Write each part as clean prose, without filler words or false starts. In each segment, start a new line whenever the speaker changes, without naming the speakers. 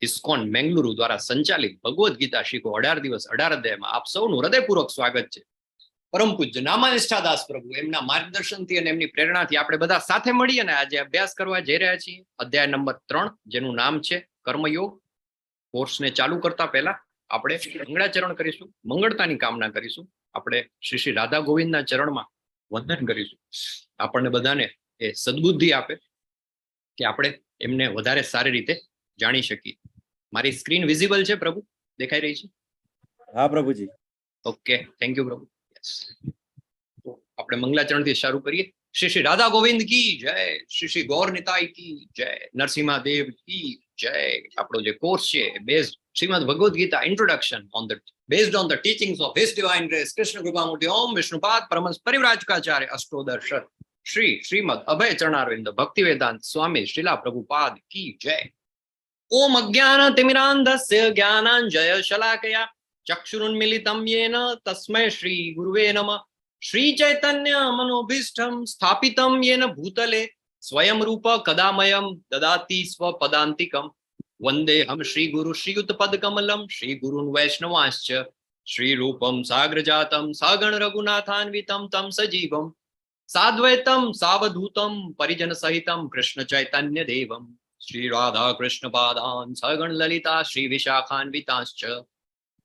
ISKCON Mangaluru દ્વારા સંચાલિત ભગવદ્ ગીતા શીખો 18 દિવસ 18 અધ્યાયમાં આપ સૌનું હૃદયપૂર્વક સ્વાગત છે. પરમ પૂજ્ય નામાનિષ્ઠા દાસ પ્રભુ એમના માર્ગદર્શનથી અને એમની પ્રેરણાથી આપણે બધા સાથે મળી અને આજે અભ્યાસ કરવા જઈ રહ્યા છીએ અધ્યાય નંબર 3, જેનું નામ છે કર્મયોગ. કોર્સને ચાલુ કરતા પહેલા આપણે મંગળાચરણ કરીશું, મંગળતાની કામના કરીશું. આપણે શ્રી શ્રી રાધા ગોવિંદના ચરણમાં વંદન કરીશું. આપણને બધાને એ સદબુદ્ધિ આપે કે આપણે એમને વધારે સારી રીતે જાણી શકીએ. મારી સ્ક્રીન વિઝિબલ છે પ્રભુ? દેખાઈ રહી છે?
હા પ્રભુજી.
ઓકે, થેન્ક યુ પ્રભુ. તો આપણે મંગલાચરણથી શરૂ કરીએ. શ્રી શ્રી રાધા ગોવિંદ કી જય, શ્રી શ્રી ગૌર નિતાઈ કી જય, નરસિંહ દેવ કી જય. આપણો જે કોર્સ છે based Shrimad Bhagavad Gita introduction based on the teachings of His Divine Grace Krishna Kripamurti Om Vishnupad Paramahansa Parivrajkacharya Astodharshar Shrimad Abhay Charanaravinda Bhakti Vedanta સ્વામી શ્રીલા પ્રભુપાદ કી જય. ઓમ અજ્ઞાન તિમિરાંધસ્ય જ્ઞાનાંજય શલાકયા ચક્ષુરુન્મિલિતમ યેન તસ્મૈ શ્રી ગુરુવે નમઃ. શ્રી ચૈતન્ય મનોભીષ્ટમ સ્થાપિતમ યેન ભૂતલે સ્વયં રૂપ કદામયમ દદાતિ સ્વપદાંતિકમ. વંદેહમ શ્રી ગુરુ શ્રીયુત પદ કમલમ શ્રી ગુરુન વૈષ્ણવાંશ્ચ શ્રી રૂપમ સાગ્રજાતમ સગણ રઘુનાથાન્વિતમ તમ સજીવમ સાદ્વૈતમ સાવધૂતમ પરિજન સહિતમ કૃષ્ણ ચૈતન્ય દેવમ શ્રી રાધા કૃષ્ણ પાદાન સગણ લલિતા શ્રી વિશાખાન્વિતાંશ્ચ.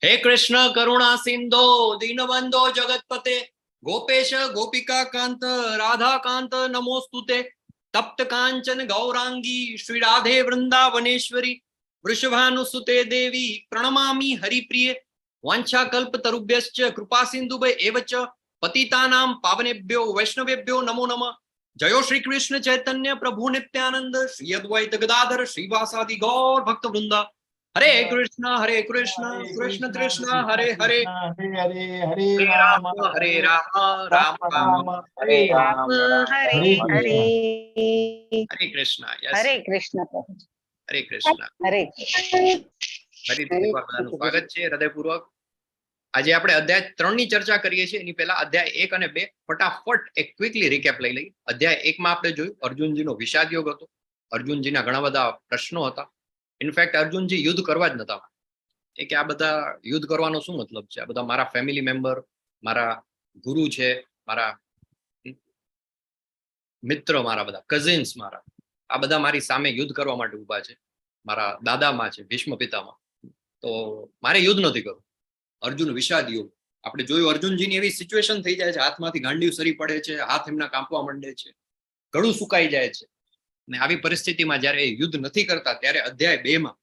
હે કૃષ્ણ કરુણા સિંધો દીનબંધો જગતપતે ગોપેશ ગોપિકા કાંત રાધા કાંત નમોસ્તુતે. તપ્ત કાંચન ગૌરાંગી શ્રી રાધે વૃંદાવનેશ્વરી વૃષભાનુસુતે દેવી પ્રણમામી હરિપ્રિય. વાંછા કલ્પ તરુભ્યશ્ચ કૃપા સિંધુભય એવચ પતિતાનામ પાવનેભ્યો વૈષ્ણવેભ્યો નમો નમઃ. જયો શ્રી કૃષ્ણ ચૈતન્ય પ્રભુ નિત્યાનંદ શ્રી અદ્વૈત ગદાધર શ્રીવાસાદિ ગૌર ભક્ત વૃંદા. હરે કૃષ્ણ કૃષ્ણ કૃષ્ણ હરે હરે હરે રામ રામ રામ હરે
હરે હરે
હરે કૃષ્ણ.
હરે કૃષ્ણ
હરે કૃષ્ણ.
હરે
ફરીથી એકવાર બધાનું સ્વાગત છે હૃદયપૂર્વક. આજે આપણે અધ્યાય 3 ની ચર્ચા કરીએ છીએ. એની પહેલા અધ્યાય 1 અને 2 ફટાફટ એક ક્વિકલી રિકેપ લઈ લઈએ. અધ્યાય 1 માં આપણે જોયું અર્જુનજીનો વિષાદ યોગ હતો. અર્જુનજીના ઘણા બધા પ્રશ્નો હતા. ઇનફેક્ટ અર્જુનજી યુદ્ધ કરવા જ નતા. એ કે આ બધા યુદ્ધ કરવાનો શું મતલબ છે? આ બધા મારા ફેમિલી મેમ્બર, મારા ગુરુ છે, મારા મિત્ર, મારા બધા કઝિન્સ, મારા આ બધા મારી સામે યુદ્ધ કરવા માટે ઉભા છે. મારા દાદામાં છે, ભીષ્મ પિતામાં. તો મારે યુદ્ધ નથી કરવું. અર્જુન વિષાદ યોગ આપણે જોયું. અર્જુનજીની એવી સિચ્યુએશન થઈ જાય છે, હાથમાંથી ગાંડીવ સરી પડે છે, હાથ એમના કાંપવા માંડે છે, ગળું સુકાઈ જાય છે. અને આવી પરિસ્થિતિમાં જયારે એ યુદ્ધ નથી કરતા ત્યારે અધ્યાય 2 માં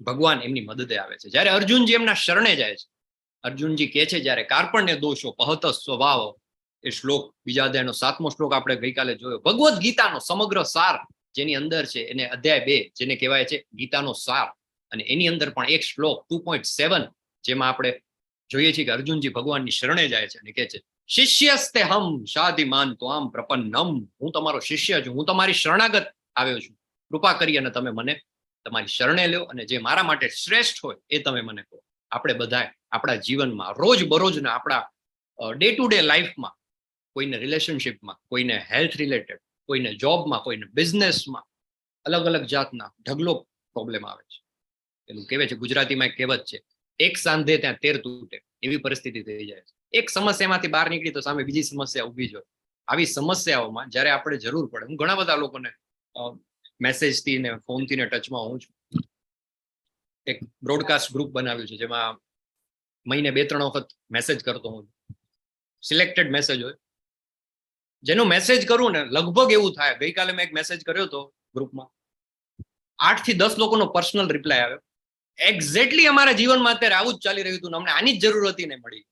ભગવાન એમની મદદે આવે છે. જયારે અર્જુનજી એમના શરણે જાય છે, અર્જુનજી કહે છે જયારે કાર્પણ્ય દોષો પહત સ્વભાવ, એ શ્લોક બીજા અધ્યાયનો 7મો શ્લોક આપણે ગઈકાલે જોયો. ભગવદ્ ગીતાનો સમગ્ર સાર જેની અંદર છે એને અધ્યાય 2 જેને કહેવાય છે ગીતાનો સાર. અને એની અંદર પણ એક શ્લોક 2.7 જેમાં આપણે જોઈએ છીએ કે અર્જુનજી ભગવાનની શરણે જાય છે અને કહે છે શિષ્યસ્તે હમ શાધિમાન ત્વામ પ્રપન્નમ. હું તમારો શિષ્ય છું, હું તમારી શરણાગત આવ્યો છું. કૃપા કરી અને તમે મને તમારી શરણે લ્યો અને જે મારા માટે શ્રેષ્ઠ હોય એ તમે મને કહો. આપણે બધા આપણા જીવનમાં રોજ બરોજના આપણા ડે ટુ ડે લાઈફમાં કોઈને રિલેશનશિપમાં, કોઈને હેલ્થ રિલેટેડ, કોઈને જોબમાં, કોઈને બિઝનેસમાં અલગ અલગ જાતના ઢગલો પ્રોબ્લેમ આવે છે. પેલું કહેવાય છે ગુજરાતીમાં એક કહેવત છે, એક સાંધે ત્યાં 13 તૂટે. એવી પરિસ્થિતિ થઈ જાય છે. એક સમસ્યામાંથી બહાર નીકળી તો સામે બીજી સમસ્યા ઊભી જ હોય. આવી સમસ્યાઓમાં જ્યારે આપણે જરૂર પડે, હું ઘણા બધા લોકોને મેસેજથી ને ફોનથી ને ટચમાં હોઉં છું. એક બ્રોડકાસ્ટ ગ્રુપ બનાવ્યું છે જેમાં મહિને 2-3 વખત મેસેજ કરતો હું. સિલેક્ટેડ મેસેજ હોય જેનો મેસેજ કરું ને લગભગ એવું થાય. ગઈકાલે મેં એક મેસેજ કર્યો હતો ગ્રુપમાં, 8 થી 10 લોકોનો પર્સનલ રિપ્લાય આવ્યો. એક્ઝેક્ટલી અમારા જીવનમાં અત્યારે આવું જ ચાલી રહ્યું હતું ને અમને આની જ જરૂર હતી ને મળી.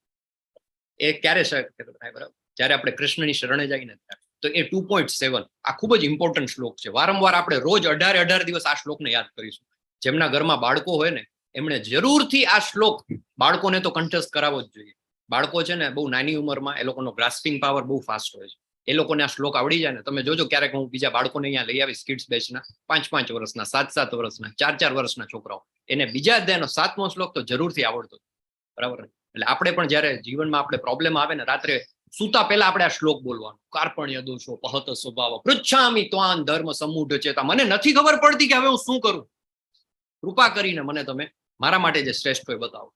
એ ક્યારે શક્ય થાય? બરાબર, જ્યારે આપણે કૃષ્ણની શરણે જઈને ત્યારે. તો એ 2.7 આ ખૂબ જ ઇમ્પોર્ટન્ટ શ્લોક છે. વારંવાર આપણે રોજ 18 દિવસ આ શ્લોકને યાદ કરીશું. જેમના ઘરમાં બાળકો હોય ને એમણે જરૂરથી આ શ્લોક બાળકોને તો કંઠસ્થ કરાવવો જ જોઈએ. બાળકો છે ને બહુ નાની ઉંમરમાં એ લોકોનો ગ્રાસ્પિંગ પાવર બહુ ફાસ્ટ હોય છે. એ લોકોને આ શ્લોક આવડી જાય ને, તમે જોજો ક્યારેક હું બીજા બાળકોને અહીંયા લઈ આવીશ, કિડ્સ બેચના 5-5 વર્ષના, 7-7 વર્ષના, 4-4 વર્ષના છોકરાઓ, એને બીજા અધ્યાયનો 7મો શ્લોક તો જરૂરથી આવડતો. બરાબર? એટલે આપણે પણ જયારે જીવનમાં આપણે પ્રોબ્લેમ આવે ને, રાત્રે સૂતા પહેલા આપણે આ શ્લોક બોલવાનો. કાર્પણ્ય દોષો પહત સ્વભાવ પૃચ્છામિ ત્વાન ધર્મ સમૂઢ ચેતા. મને નથી ખબર પડતી કે હવે હું શું કરું. કૃપા કરીને મને તમે મારા માટે જે શ્રેષ્ઠ હોય બતાવો.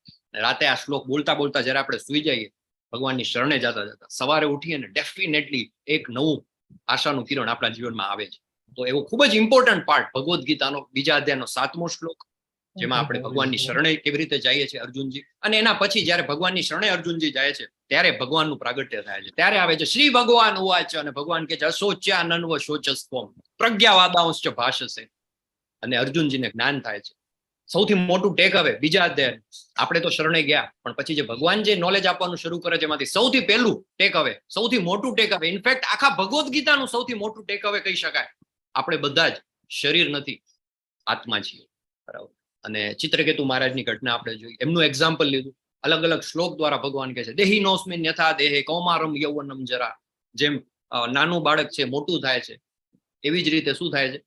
રાતે આ શ્લોક બોલતા બોલતા જયારે આપણે સુઈ જઈએ ભગવાનની શરણે જતા જતા સવારે ઉઠીએ ને ડેફિનેટલી એક નવું આશાનું કિરણ આપણા જીવનમાં આવે છે. તો એવો ખૂબ જ ઇમ્પોર્ટન્ટ પાર્ટ ભગવદ્ ગીતાનો બીજા અધ્યાયનો 7મો શ્લોક, જેમાં આપણે ભગવાનની શરણે કેવી રીતે જઈએ છીએ અર્જુનજી, અને એના પછી જયારે ભગવાનની શરણે અર્જુનજી જાય છે ત્યારે ભગવાનનું પ્રાગટ્ય થાય છે. ત્યારે આવે છે શ્રી ભગવાન ઉવાચ, અને ભગવાન કે છે અશોચ્યા નન્વ શોચસ્ત્વમ પ્રજ્ઞાવાદાંશ્ચ ભાષસે, અને અર્જુનજીને જ્ઞાન થાય છે. સૌથી મોટું ટેક અવે બીજા અધ્યાય, આપણે તો શરણે ગયા પણ પછી જે ભગવાન જે નોલેજ આપવાનું શરૂ કરે છે એમાંથી સૌથી પહેલું ટેક અવે, સૌથી મોટું ટેક અવે, ઇનફેક્ટ આખા ભગવદ્ ગીતાનું સૌથી મોટું ટેક અવે કહી શકાય, આપણે બધા જ શરીર નથી, આત્મા છીએ. બરાબર. અને ચિત્રકેતુ મહારાજની ઘટના આપણે જોઈ, એમનું એક્ઝામ્પલ લીધું. અલગ અલગ શ્લોક દ્વારા ભગવાન કહે છે દેહી નોસ્મિન યથા દેહે કૌમારમ યૌવનમ જરા, જેમ નાનું બાળક છે મોટું થાય છે એવી જ રીતે શું થાય છે,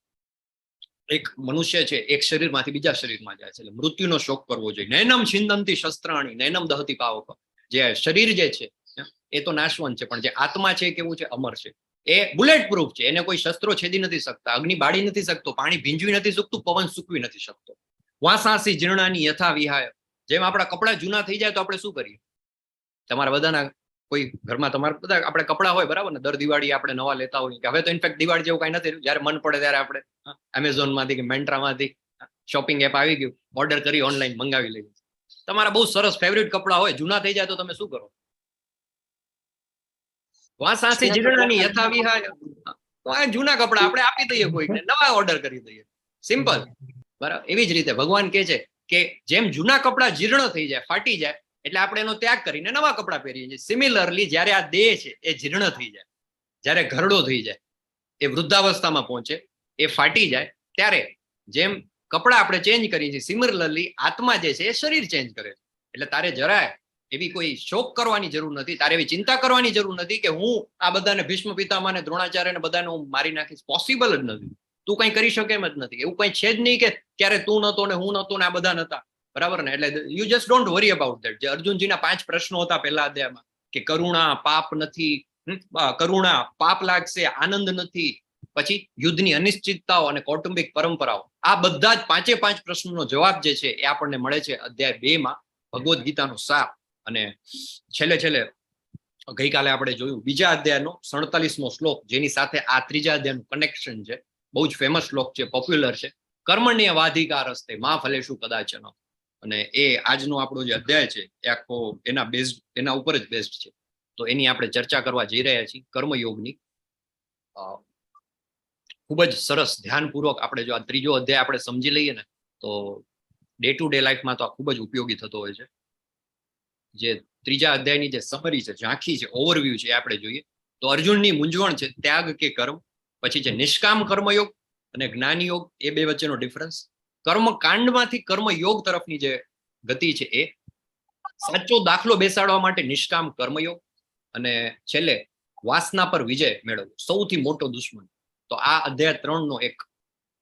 એક મનુષ્ય છે એક શરીરમાંથી બીજા શરીરમાં જાય છે, એટલે મૃત્યુનો શોક કરવો જોઈએ. નૈનમ છિંદંતી શસ્ત્રાણી નૈનમ દહતી પાવક, જે શરીર જે છે એ તો નાશવંત છે, પણ જે આત્મા છે એ કેવું છે, અમર છે. એ બુલેટ પ્રૂફ છે, એને કોઈ શસ્ત્રો છેદી નથી શકતા, અગ્નિ બાળી નથી શકતો, પાણી ભીંજવી નથી શકતું, પવન સૂકવી નથી શકતો. વાસાસી જીર્ણાની યથા વિહાય, જેમ આપણા કપડા જૂના થઈ જાય તો આપણે શું કરીએ, તમારા બધાના કોઈ ઘરમાં તમારા બધા આપણે કપડા હોય બરાબર ને, દર દિવાળી આપણે નવા લેતા હોય. કે હવે તો ઇનફેક્ટ દિવાળી જેવું કઈ નથી, જયારે મન પડે ત્યારે આપણે એમેઝોન માંથી કે મેન્ટ્રામાંથી શોપિંગ એપ આવી ગયું, ઓર્ડર કરી ઓનલાઈન મંગાવી લઈએ. તમારા બહુ સરસ ફેવરિટ કપડા હોય, જૂના થઈ જાય તો તમે શું કરો, વાસાસી જીર્ણાની યથા વિહાય, તો આ જૂના કપડા આપણે આપી દઈએ કોઈને, નવા ઓર્ડર કરી દઈએ, સિમ્પલ. બરાબર. એવી જ રીતે ભગવાન કહે છે કે જેમ જૂના કપડા જીર્ણ થઈ જાય, ફાટી જાય, એટલે આપણે એનો ત્યાગ કરીને નવા કપડા પહેરીએ છીએ. સિમિલરલી જ્યારે આ દેહ છે એ જીર્ણ થઈ જાય, જ્યારે ઘરડો થઈ જાય, એ વૃદ્ધાવસ્થામાં પહોંચે, એ ફાટી જાય, ત્યારે જેમ કપડા આપણે ચેન્જ કરીએ છીએ, સિમિલરલી આત્મા જે છે એ શરીર ચેન્જ કરે છે. એટલે તારે જરાય એવી કોઈ શોક કરવાની જરૂર નથી, તારે એવી ચિંતા કરવાની જરૂર નથી કે હું આ બધાને ભીષ્મ પિતામહને દ્રોણાચાર્યને બધાને હું મારી નાખીશ. પોસિબલ જ નથી, તું કઈ કરી શકે એમ જ નથી. એવું કઈ છે જ નહીં કે ક્યારે તું નતો ને હું નતો ને આ બધા નતા, બરાબર ને. એટલે you just don't worry about that. જે અર્જુનજીના 5 પ્રશ્નો હતા પહેલા અધ્યાયમાં, કે કરુણા પાપ નથી, કરુણા પાપ લાગશે, આનંદ નથી, પછી યુદ્ધની અનિશ્ચિતતાઓ અને કૌટુંબિક પરંપરાઓ, આ બધા જ 5 પ્રશ્નોનો જવાબ જે છે એ આપણને મળે છે અધ્યાય 2માં ભગવદ્ ગીતાનો સાર. અને છેલ્લે ગઈકાલે આપણે જોયું બીજા અધ્યાયનો 47મો શ્લોક, જેની સાથે આ ત્રીજા અધ્યાયનું કનેક્શન છે. બહુ જ ફેમસ શ્લોક છે, પોપ્યુલર છે. કર્મણ્ય વાધિકાર હસ્તે માં ફલેશુ કદાચન. અને એ આજનો આપણો જે અધ્યાય છે એ આખો એના ઉપર જ બેસ્ડ છે. તો એની આપણે ચર્ચા કરવા જઈ રહ્યા છીએ, કર્મયોગની. ખૂબ જ સરસ ધ્યાનપૂર્વક આપણે જો આ ત્રીજો અધ્યાય આપણે સમજી લઈએ ને, તો ડે ટુ ડે લાઈફમાં તો આ ખૂબ જ ઉપયોગી થતો હોય છે. જે ત્રીજા અધ્યાયની જે સમરી છે, ઝાંખી છે, ઓવરવ્યુ છે, એ આપણે જોઈએ તો અર્જુનની મૂંઝવણ છે ત્યાગ કે કર્મ, પછી છે નિષ્કામ કર્મયોગ અને જ્ઞાનયોગ, એ બે વચ્ચેનો ડિફરન્સ, કર્મકાંડમાંથી કર્મયોગ તરફની જે ગતિ છે એ, સાચો દાખલો બેસાડવા માટે નિષ્કામ કર્મયોગ, અને છેલ્લે વાસના પર વિજય મેળવવો, સૌથી મોટો દુશ્મન. તો આ અધ્યાય 3નો એક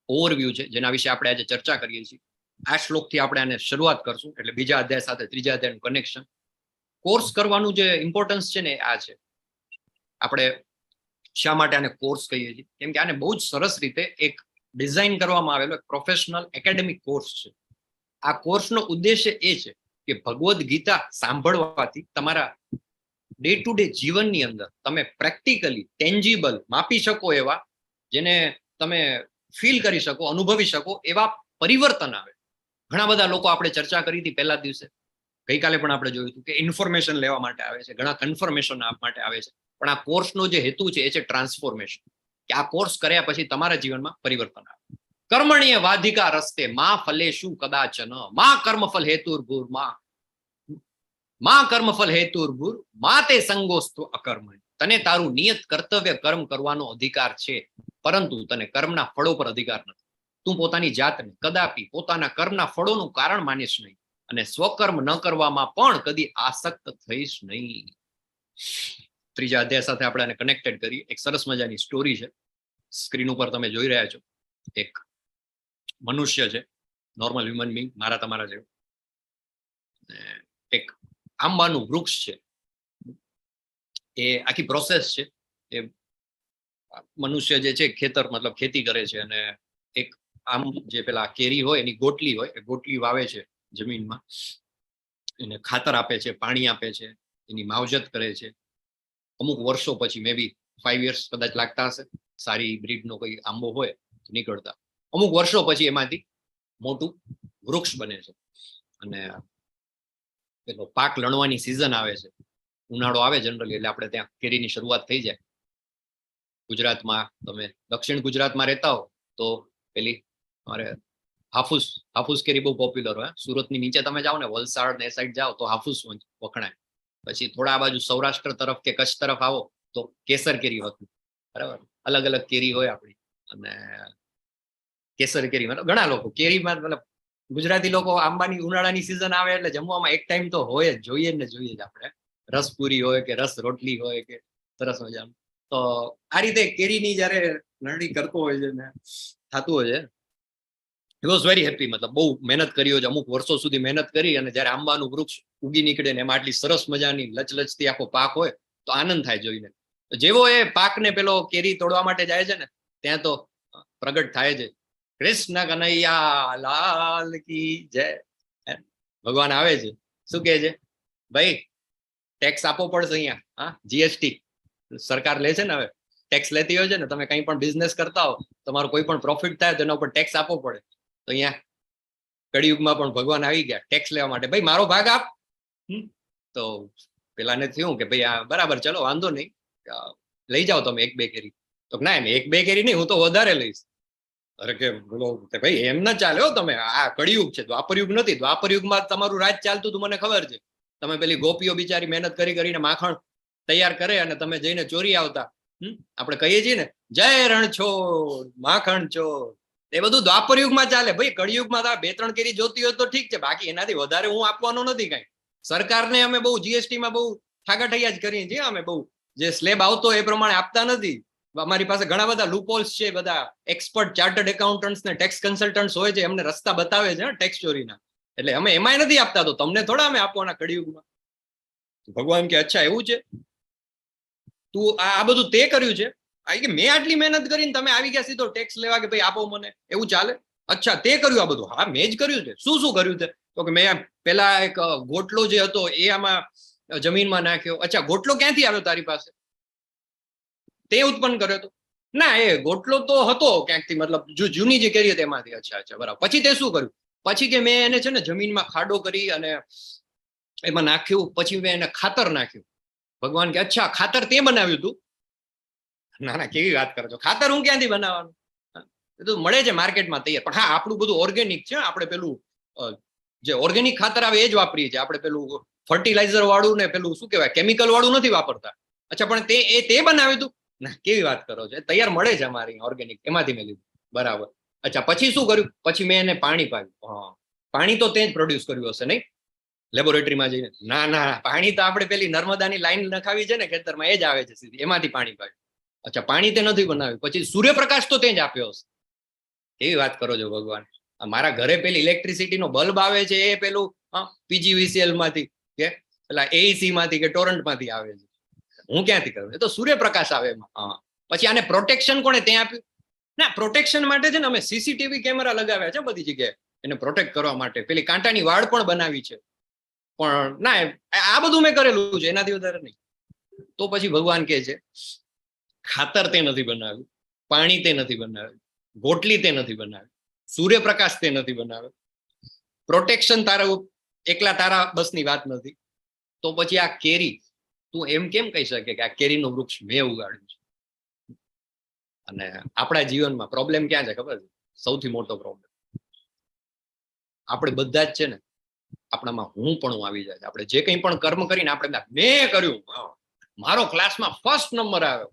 ઓવરવ્યુ છે જેના વિશે આપણે આજે ચર્ચા કરીએ છીએ. આ શ્લોકથી આપણે આને શરૂઆત કરશું, એટલે બીજા અધ્યાય સાથે ત્રીજા અધ્યાયનું કનેક્શન. કોર્સ કરવાનું જે ઇમ્પોર્ટન્સ છે ને આ છે. આપણે શા માટે આને કોર્સ કહીએ છીએ, કેમ કે આને બહુ જ સરસ રીતે એક ડિઝાઇન કરવામાં આવેલો એક પ્રોફેશનલ એકેડેમિક કોર્સ છે. આ કોર્સનો ઉદ્દેશ્ય એ છે કે ભગવદ્ ગીતા સાંભળવાથી તમારા ડે ટુ ડે જીવનની અંદર તમે પ્રેક્ટિકલી ટેન્જિબલ માપી શકો એવા, જેને તમે ફીલ કરી શકો, અનુભવી શકો એવા પરિવર્તન આવે. ઘણા બધા લોકો આપણે ચર્ચા કરી હતી પહેલા દિવસે, ગઈકાલે પણ આપણે જોયું હતું કે ઇન્ફોર્મેશન લેવા માટે આવે છે, ઘણા કન્ફર્મેશન માટે આવે છે, પણ આ કોર્સનો જે હેતુ છે એ છે ટ્રાન્સફોર્મેશન, કે આ કોર્સ કર્યા પછી તમારા જીવનમાં પરિવર્તન આવે. કર્મણીય વાધિકા રસ્તે માં ફલેશુ કદાચન, માં કર્મફલ હેતુર્ભુર, માં કર્મફલ હેતુર્ભુર, માં તે સંગોસ્તુ અકર્મણ્ય. તને તારું નિયત કર્તવ્ય કર્મ કરવાનો અધિકાર છે, પરંતુ તને કર્મના ફળો પર અધિકાર નથી. તું પોતાની જાતને કદાપી પોતાના કર્મના ફળોનું કારણ માનીશ નહીં, અને સ્વકર્મ ન કરવામાં પણ કદી આસક્ત થઈશ નહીં. ત્રીજા અધ્યાય સાથે આપણે આને કનેક્ટેડ કરીએ. એક સરસ મજાની સ્ટોરી છે, સ્ક્રીન ઉપર તમે જોઈ રહ્યા છો. એક મનુષ્ય છે, નોર્મલ હ્યુમન બીંગ, મારા તમારા જેવું. એક આંબાનું વૃક્ષ છે, એ આખી પ્રોસેસ છે. એ મનુષ્ય જે છે ખેતર મતલબ ખેતી કરે છે, અને એક આમ જે પેલા કેરી હોય એની ગોટલી હોય, એ ગોટલી વાવે છે જમીનમાં, એને ખાતર આપે છે, પાણી આપે છે, એની માવજત કરે છે. અમુક વર્ષો પછી મે બી 5 years કદાચ લાગતા હશે, સારી બ્રીડનો કોઈ આંબો હોય નીકળતા. અમુક વર્ષો પછી એમાંથી મોટું વૃક્ષ બને છે. અને પેલો પાક લણવાની સિઝન આવે છે, ઉનાળો આવે જનરલી, એટલે આપણે ત્યાં કેરીની શરૂઆત થઈ જાય. ગુજરાતમાં તમે દક્ષિણ ગુજરાતમાં રહેતા હો તો પેલી અમારે હાફૂસ કેરી બહુ પોપ્યુલર હોય. સુરતની નીચે તમે જાઓ ને, વલસાડ ને એ સાઈડ જાઓ તો હાફૂસ વખણાય. પછી થોડા બાજુ સૌરાષ્ટ્ર તરફ કે કચ્છ તરફ આવો તો કેસર કેરી હતું. બરાબર, અલગ અલગ કેરી હોય આપણી. અને કેસર કેરી મતલબ ઘણા લોકો કેરીમાં, મતલબ ગુજરાતી લોકો આંબાની ઉનાળાની સિઝન આવે એટલે જમવામાં એક ટાઈમ તો હોય જ, જોઈએ જ આપણે. રસપુરી હોય કે રસ રોટલી હોય કે સરસ મજાનું. તો આ રીતે કેરીની જયારે લણણી કરતો હોય છે ને થતું હોય છે, હી વોઝ વેરી હેપી. મતલબ બહુ મહેનત કરી હોય છે, અમુક વર્ષો સુધી મહેનત કરી, અને જયારે આંબાનું વૃક્ષ ઉગી નીકળે ને એમાં આટલી સરસ મજાની લચલચતી આખો પાક હોય તો આનંદ થાય જોઈને. જેવો એ પાકને પેલો કેરી તોડવા માટે જાય છે ને, ત્યાં તો પ્રગટ થાય છે કૃષ્ણ કનૈયા લાલ કી જય. ભગવાન આવે છે, શું કહે છે? ભાઈ ટેક્સ આપવો પડશે અહીંયા. હા, જીએસટી સરકાર લે છે ને, હવે ટેક્સ લેતી હોય છે ને. તમે કંઈ પણ બિઝનેસ કરતા હો, તમારો કોઈ પણ પ્રોફિટ થાય તો એના ઉપર ટેક્સ આપવો પડે. તો અહીંયા કળિયુગમાં પણ ભગવાન આવી ગયા ટેક્સ લેવા માટે. ભાઈ મારો ભાગ આપ. તો પેલાને થયું કે ભાઈ આ બરાબર, ચલો વાંધો નહીં, લઈ જાઓ તમે 1-2 કેરી. તો ના, એમ 1-2 કેરી નહીં, હું તો વધારે લઈશ. અરે કે બોલો ભાઈ, એમ ના ચાલે હો. તમે આ કળિયુગ છે, દ્વાપરયુગ નથી. દ્વાપરયુગમાં તમારું રાજ ચાલતું હતું, મને ખબર છે. તમે પેલી ગોપીઓ બિચારી મહેનત કરીને માખણ તૈયાર કરે અને તમે જઈને ચોરી આવતા. આપણે કહીએ છીએ ને, જય રણછોડ માખણ ચોર. એ બધું દ્વાપરયુગમાં ચાલે. ભાઈ કળિયુગમાં 2-3 કેરી જોતી હોય તો ઠીક છે, બાકી એનાથી વધારે હું આપવાનો નથી કાંઈ. સરકારને અમે બહુ જીએસટીમાં બહુ ઠાગાઠૈયા જ કરીએ છીએ. અમે બહુ જે સ્લેબ આવતો એ પ્રમાણે આપતા નથી. અમારી પાસે ઘણા બધા લૂપહોલ્સ છે. બધા એક્સપર્ટ ચાર્ટર્ડ એકાઉન્ટન્ટ્સ ને ટેક્સ કન્સલ્ટન્ટ્સ હોય છે, એમને રસ્તા બતાવે છે ટેક્સ ચોરીના. એટલે અમે એમાંય નથી આપતા, તો તમને થોડા અમે આપવાના કળિયુગમાં? ભગવાન કે અચ્છા એવું છે, તું આ બધું તે કર્યું છે? કે મેં આટલી મહેનત કરીને તમે આવી ગયા સીધો ટેક્સ લેવા કે ભાઈ આપો મને, એવું ચાલે? અચ્છા તે કર્યું આ બધું? હા મેં જ કર્યું છે. શું શું કર્યું છે? તો કે મેં પેલા એક ગોટલો જે હતો એ આમાં જમીનમાં નાખ્યો. અચ્છા ગોટલો ક્યાંથી આવ્યો તારી પાસે? તે ઉત્પન્ન કર્યો હતો? ના, એ ગોટલો તો હતો ક્યાંકથી, મતલબ જૂની જે કેરી હતી એમાંથી. અચ્છા બરાબર. પછી તે શું કર્યું? પછી કે મેં એને છે ને જમીનમાં ખાડો કરી અને એમાં નાખ્યું. પછી મેં એને ખાતર નાખ્યું. ભગવાન કે અચ્છા ખાતર તે બનાવ્યું તું? ના કેવી વાત કરો છો, ખાતર હું ક્યાંથી બનાવવાનું? એ તો મળે છે માર્કેટમાં તૈયાર. પણ હા, આપણું બધું ઓર્ગેનિક છે. આપણે પેલું જે ઓર્ગેનિક ખાતર આવે એ જ વાપરીએ છીએ. આપણે પેલું ફર્ટિલાઇઝર વાળું ને પેલું શું કહેવાય કેમિકલ વાળું નથી વાપરતા. અચ્છા પણ તે બનાવ્યું તું? ના કેવી વાત કરો છો, તૈયાર મળે છે અમારી ઓર્ગેનિક, એમાંથી મેં લીધું. બરાબર. અચ્છા પછી શું કર્યું? પછી મેં એને પાણી પાયું. હા, પાણી તો તે જ પ્રોડ્યુસ કર્યું હશે નહીં લેબોરેટરીમાં જઈને? ના, પાણી તો આપણે પેલી નર્મદાની લાઈન નખાવી છે ને ખેતરમાં, એ જ આવે છે સીધી, એમાંથી પાણી પાયું. અચ્છા પાણી તે નથી બનાવ્યું. પછી સૂર્યપ્રકાશ તો તે જ આપ્યો હશે. કેવી વાત કરો છો ભગવાન? મારા ઘરે પેલી ઇલેક્ટ્રિસિટીનો બલ્બ આવે છે એ પેલું પીજીવીસીએલ માંથી કે પેલા એઈસી માંથી કે ટોરન્ટ માંથી આવે છે. હું ક્યાંથી કરું? એ તો સૂર્યપ્રકાશ આવે એમાં. હા, પછી આને પ્રોટેક્શન કોણે ત્યાં આપ્યું? ના, પ્રોટેક્શન માટે છે ને અમે સીસીટીવી કેમેરા લગાવ્યા છે બધી જગ્યાએ, એને પ્રોટેક્ટ કરવા માટે. પેલી કાંટાની વાડ પણ બનાવી છે. પણ ના, આ બધું મેં કરેલું છે, એનાથી વધારે નહીં. તો પછી ભગવાન કહે છે ખાતર તે નથી બનાવ્યું, પાણી તે નથી બનાવ્યું, ગોટલી તે નથી બનાવ્યું, સૂર્યપ્રકાશ તે નથી બનાવ્યો, પ્રોટેક્શન તારા એકલા તારા બસની વાત નથી. તો પછી આ કેરી તું એમ કેમ કહી શકે કે આ કેરીનું વૃક્ષ મેં ઉગાડ્યું છે? અને આપણા જીવનમાં પ્રોબ્લેમ ક્યાં છે ખબર છે? સૌથી મોટો પ્રોબ્લેમ આપણે બધા જ છે ને, આપણામાં હું પણ આવી જાય છે. આપણે જે કંઈ પણ કર્મ કરીને આપણે મેં કર્યું, મારો ક્લાસમાં ફર્સ્ટ નંબર આવ્યો,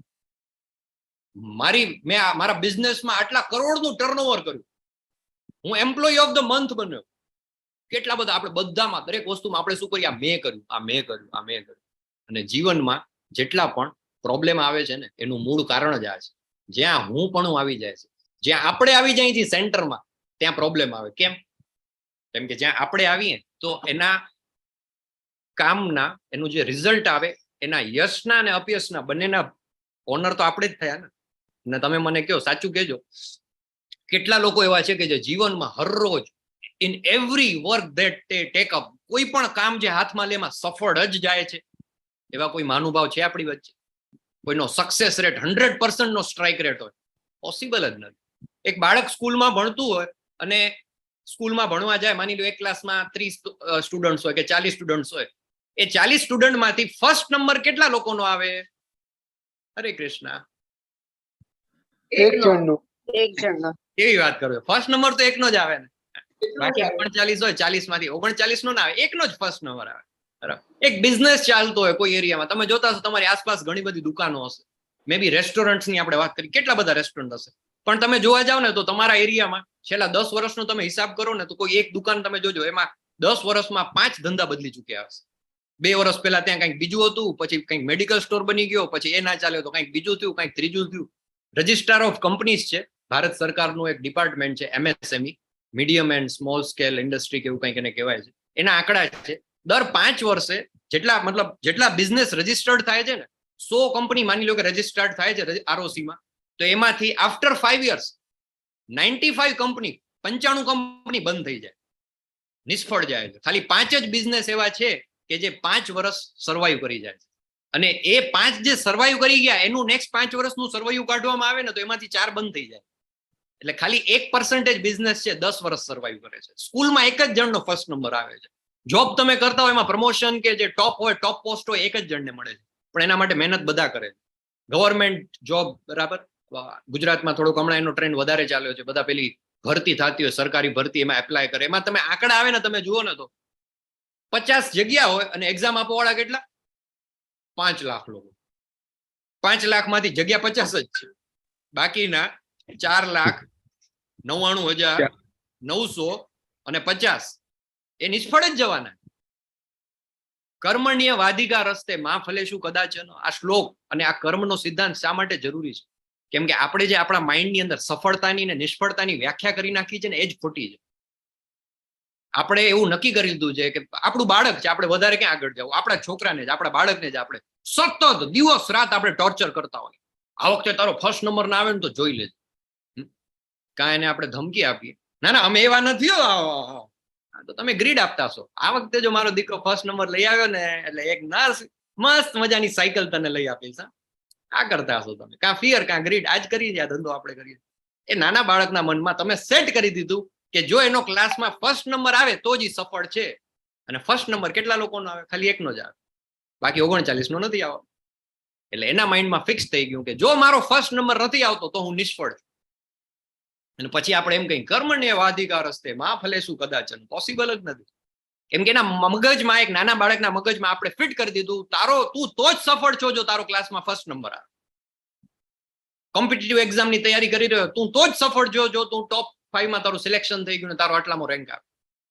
મેં મારા બિઝનેસમાં આટલા કરોડનું ટર્નઓવર કર્યું, હું એમ્પ્લોય ઓફ ધ મંથ બન્યો. કેટલા બધા આપણે બધામાં, દરેક વસ્તુમાં આપણે શું કરીએ? આ મેં કર્યું, આ મેં કર્યું, આ મેં કર્યું. અને જીવનમાં જેટલા પણ પ્રોબ્લેમ આવે છે ને, એનું મૂળ કારણ જ આ છે. જ્યાં હું પણ આવી જાય છે, જ્યાં આપણે આવી જાય છીએ સેન્ટરમાં, ત્યાં પ્રોબ્લેમ આવે. કેમ કે જ્યાં આપણે આવીએ તો એના કામના, એનું જે રિઝલ્ટ આવે, એના યશના અને અપયશના બંનેના ઓનર તો આપણે જ થયા ને. તમે મને કહો, સાચું કહેજો કેટલા લોકો એવા છે કે જે જીવનમાં હરરોજ ઇન એવરી વર્ક ધેટ તે ટેક અપ, કોઈ પણ કામ જે હાથમાં લે એમાં સફળ જ જાય છે. એવા કોઈ મહાનુભાવ છે આપણી વચ્ચે? કોઈનો સક્સેસ રેટ 100% નો સ્ટ્રાઇક રેટ હોય? પોસિબલ જ નથી. એક બાળક સ્કૂલમાં ભણતું હોય અને સ્કૂલમાં ભણવા જાય, માની લો એક ક્લાસમાં 30 સ્ટુડન્ટ્સ હોય કે 40 સ્ટુડન્ટ્સ હોય, એ 40 સ્ટુડન્ટમાંથી ફર્સ્ટ નંબર કેટલા લોકોનો આવે? હરે કૃષ્ણ,
એક જણનો.
કેવી વાત કરો? ફર્સ્ટ નંબર તો એકનો જ આવે ને. બાકી 39 હોય, 40 માંથી 39 નો ના આવે, એકનો જ ફર્સ્ટ નંબર આવે. બરાબર. એક બિઝનેસ ચાલતો હોય કોઈ એરિયામાં, તમે જોતા હશો તમારી આસપાસ ઘણી બધી દુકાનો હશે, મે બી રેસ્ટોરન્ટ્સની આપણે વાત કરી, કેટલા બધા રેસ્ટોરન્ટ હશે, પણ તમે જોવા જાવ ને તો તમારા એરિયામાં છેલ્લા 10 વર્ષનો તમે હિસાબ કરો ને તો કોઈ એક દુકાન તમે જોજો, એમાં 10 વર્ષમાં 5 ધંધા બદલી ચૂક્યા હશે. 2 વર્ષ પહેલા ત્યાં કંઈક બીજું હતું, પછી કંઈક મેડિકલ સ્ટોર બની ગયો, પછી એ ના ચાલ્યો તો કંઈક બીજું થયું, કંઈક ત્રીજું થયું. રજિસ્ટ્રાર ઓફ કંપનીઝ છે, ભારત સરકારનું એક ડિપાર્ટમેન્ટ છે, MSME, medium and small scale industry કેવું કંઈક એને કહેવાય છે. એના આંકડા છે, દર 5 વર્ષે જેટલા બિઝનેસ રજિસ્ટર્ડ થાય છે ને, 100 કંપની માની લો કે રજિસ્ટર્ડ થાય છે ROC-માં, તો એમાંથી આફ્ટર 5 years 95 કંપની, 95 કંપની બંધ થઈ જાય, નિષ્ફળ જાય છે. ખાલી 5 જ બિઝનેસ એવા છે કે જે 5 વર્ષ સર્વાઈવ કરી જાય છે. અને એ 5 જે સર્વાઈવ કરી ગયા એનું નેક્સ્ટ 5 વર્ષનું સર્વાઈવ કાઢવામાં આવે ને તો એમાંથી 4 બંધ થઈ જાય. એટલે ખાલી 1% બિઝનેસ છે 10 વર્ષ સર્વાઈવ કરે છે. સ્કૂલમાં એક જ જણનો ફર્સ્ટ નંબર આવે છે. જોબ તમે કરતા હોય એમાં પ્રમોશન કે જે ટોપ હોય, ટોપ પોસ્ટ હોય, એક જ જણને મળે છે, પણ એના માટે મહેનત બધા કરે છે. ગવર્મેન્ટ જોબ, બરાબર, ગુજરાતમાં થોડોક હમણાં એનો ટ્રેન્ડ વધારે ચાલ્યો છે, બધા પેલી ભરતી થતી હોય સરકારી ભરતી, એમાં એપ્લાય કરે, એમાં તમે આંકડા આવે ને તમે જુઓ ને તો 50 જગ્યા હોય અને એક્ઝામ આપવા વાળા કેટલા? 5 લાખ લોકો. 5 લાખમાંથી જગ્યા 50 જ છે, બાકીના 4,99,950 એ નિષ્ફળ જ જવાના. કર્મણ્ય વાધિકા રસ્તે માં ફલેશું કદાચન, આ શ્લોક અને આ કર્મનો સિદ્ધાંત શા માટે જરૂરી છે? કેમ કે આપણે જે આપણા માઇન્ડની અંદર સફળતાની ને નિષ્ફળતાની વ્યાખ્યા કરી નાખી છે ને, એ જ ખોટી છે. આપણે એવું નક્કી કરી લીધું છે કે આપણું બાળક છે, આપણે વધારે ક્યાં આગળ જવું, આપણા છોકરાને જ, આપણા બાળકને જ આપણે સતત દિવસ રાત આપણે ટોર્ચર કરતા હોય. આ વખતે તારો ફર્સ્ટ નંબર ના આવે ને તો જોઈ લેજો. કાં એને આપણે ધમકી આપીએ, ના ના અમે એવા નથી, તો તમે ગ્રીડ આપતા છો. આ વખતે જો મારો દીકરો ફર્સ્ટ નંબર લઈ આવ્યો ને એટલે એક મસ્ત મજાની સાયકલ તને લઈ આપીશ. આ કરતા હશો તમે, કાં ફિયર કાં ગ્રીડ. આજ કરી આ ધંધો આપણે કરીએ. એ નાના બાળકના મનમાં તમે સેટ કરી દીધું કે જો એનો ક્લાસમાં ફર્સ્ટ નંબર આવે તો જ સફળ છે. અને ફર્સ્ટ નંબર કેટલા લોકોનો આવે? ખાલી એકનો જ આવે, બાકી 39 નો નથી આવતો. એટલે એના માઇન્ડમાં ફિક્સ થઈ ગયું કે જો મારો ફર્સ્ટ નંબર નથી આવતો તો હું નિષ્ફળ છું. અને પછી આપણે એમ કહીએ કર્મણ્ય વાધિકા રસ્તે માં ફલેશું કદાચન, પોસિબલ જ નથી. કેમ કે એના મગજમાં, એક નાના બાળકના મગજમાં આપણે ફિટ કરી દીધું, તું તો જ સફળ છો જો તારો ક્લાસમાં ફર્સ્ટ નંબર આવે. કોમ્પિટિટિવ એક્ઝામની તૈયારી કરી રહ્યો, તું તો જ સફળ છો જો તું ટોપ 5 માં તારું સિલેક્શન થઈ ગયું ને તારો આટલામાં રેન્ક આવે.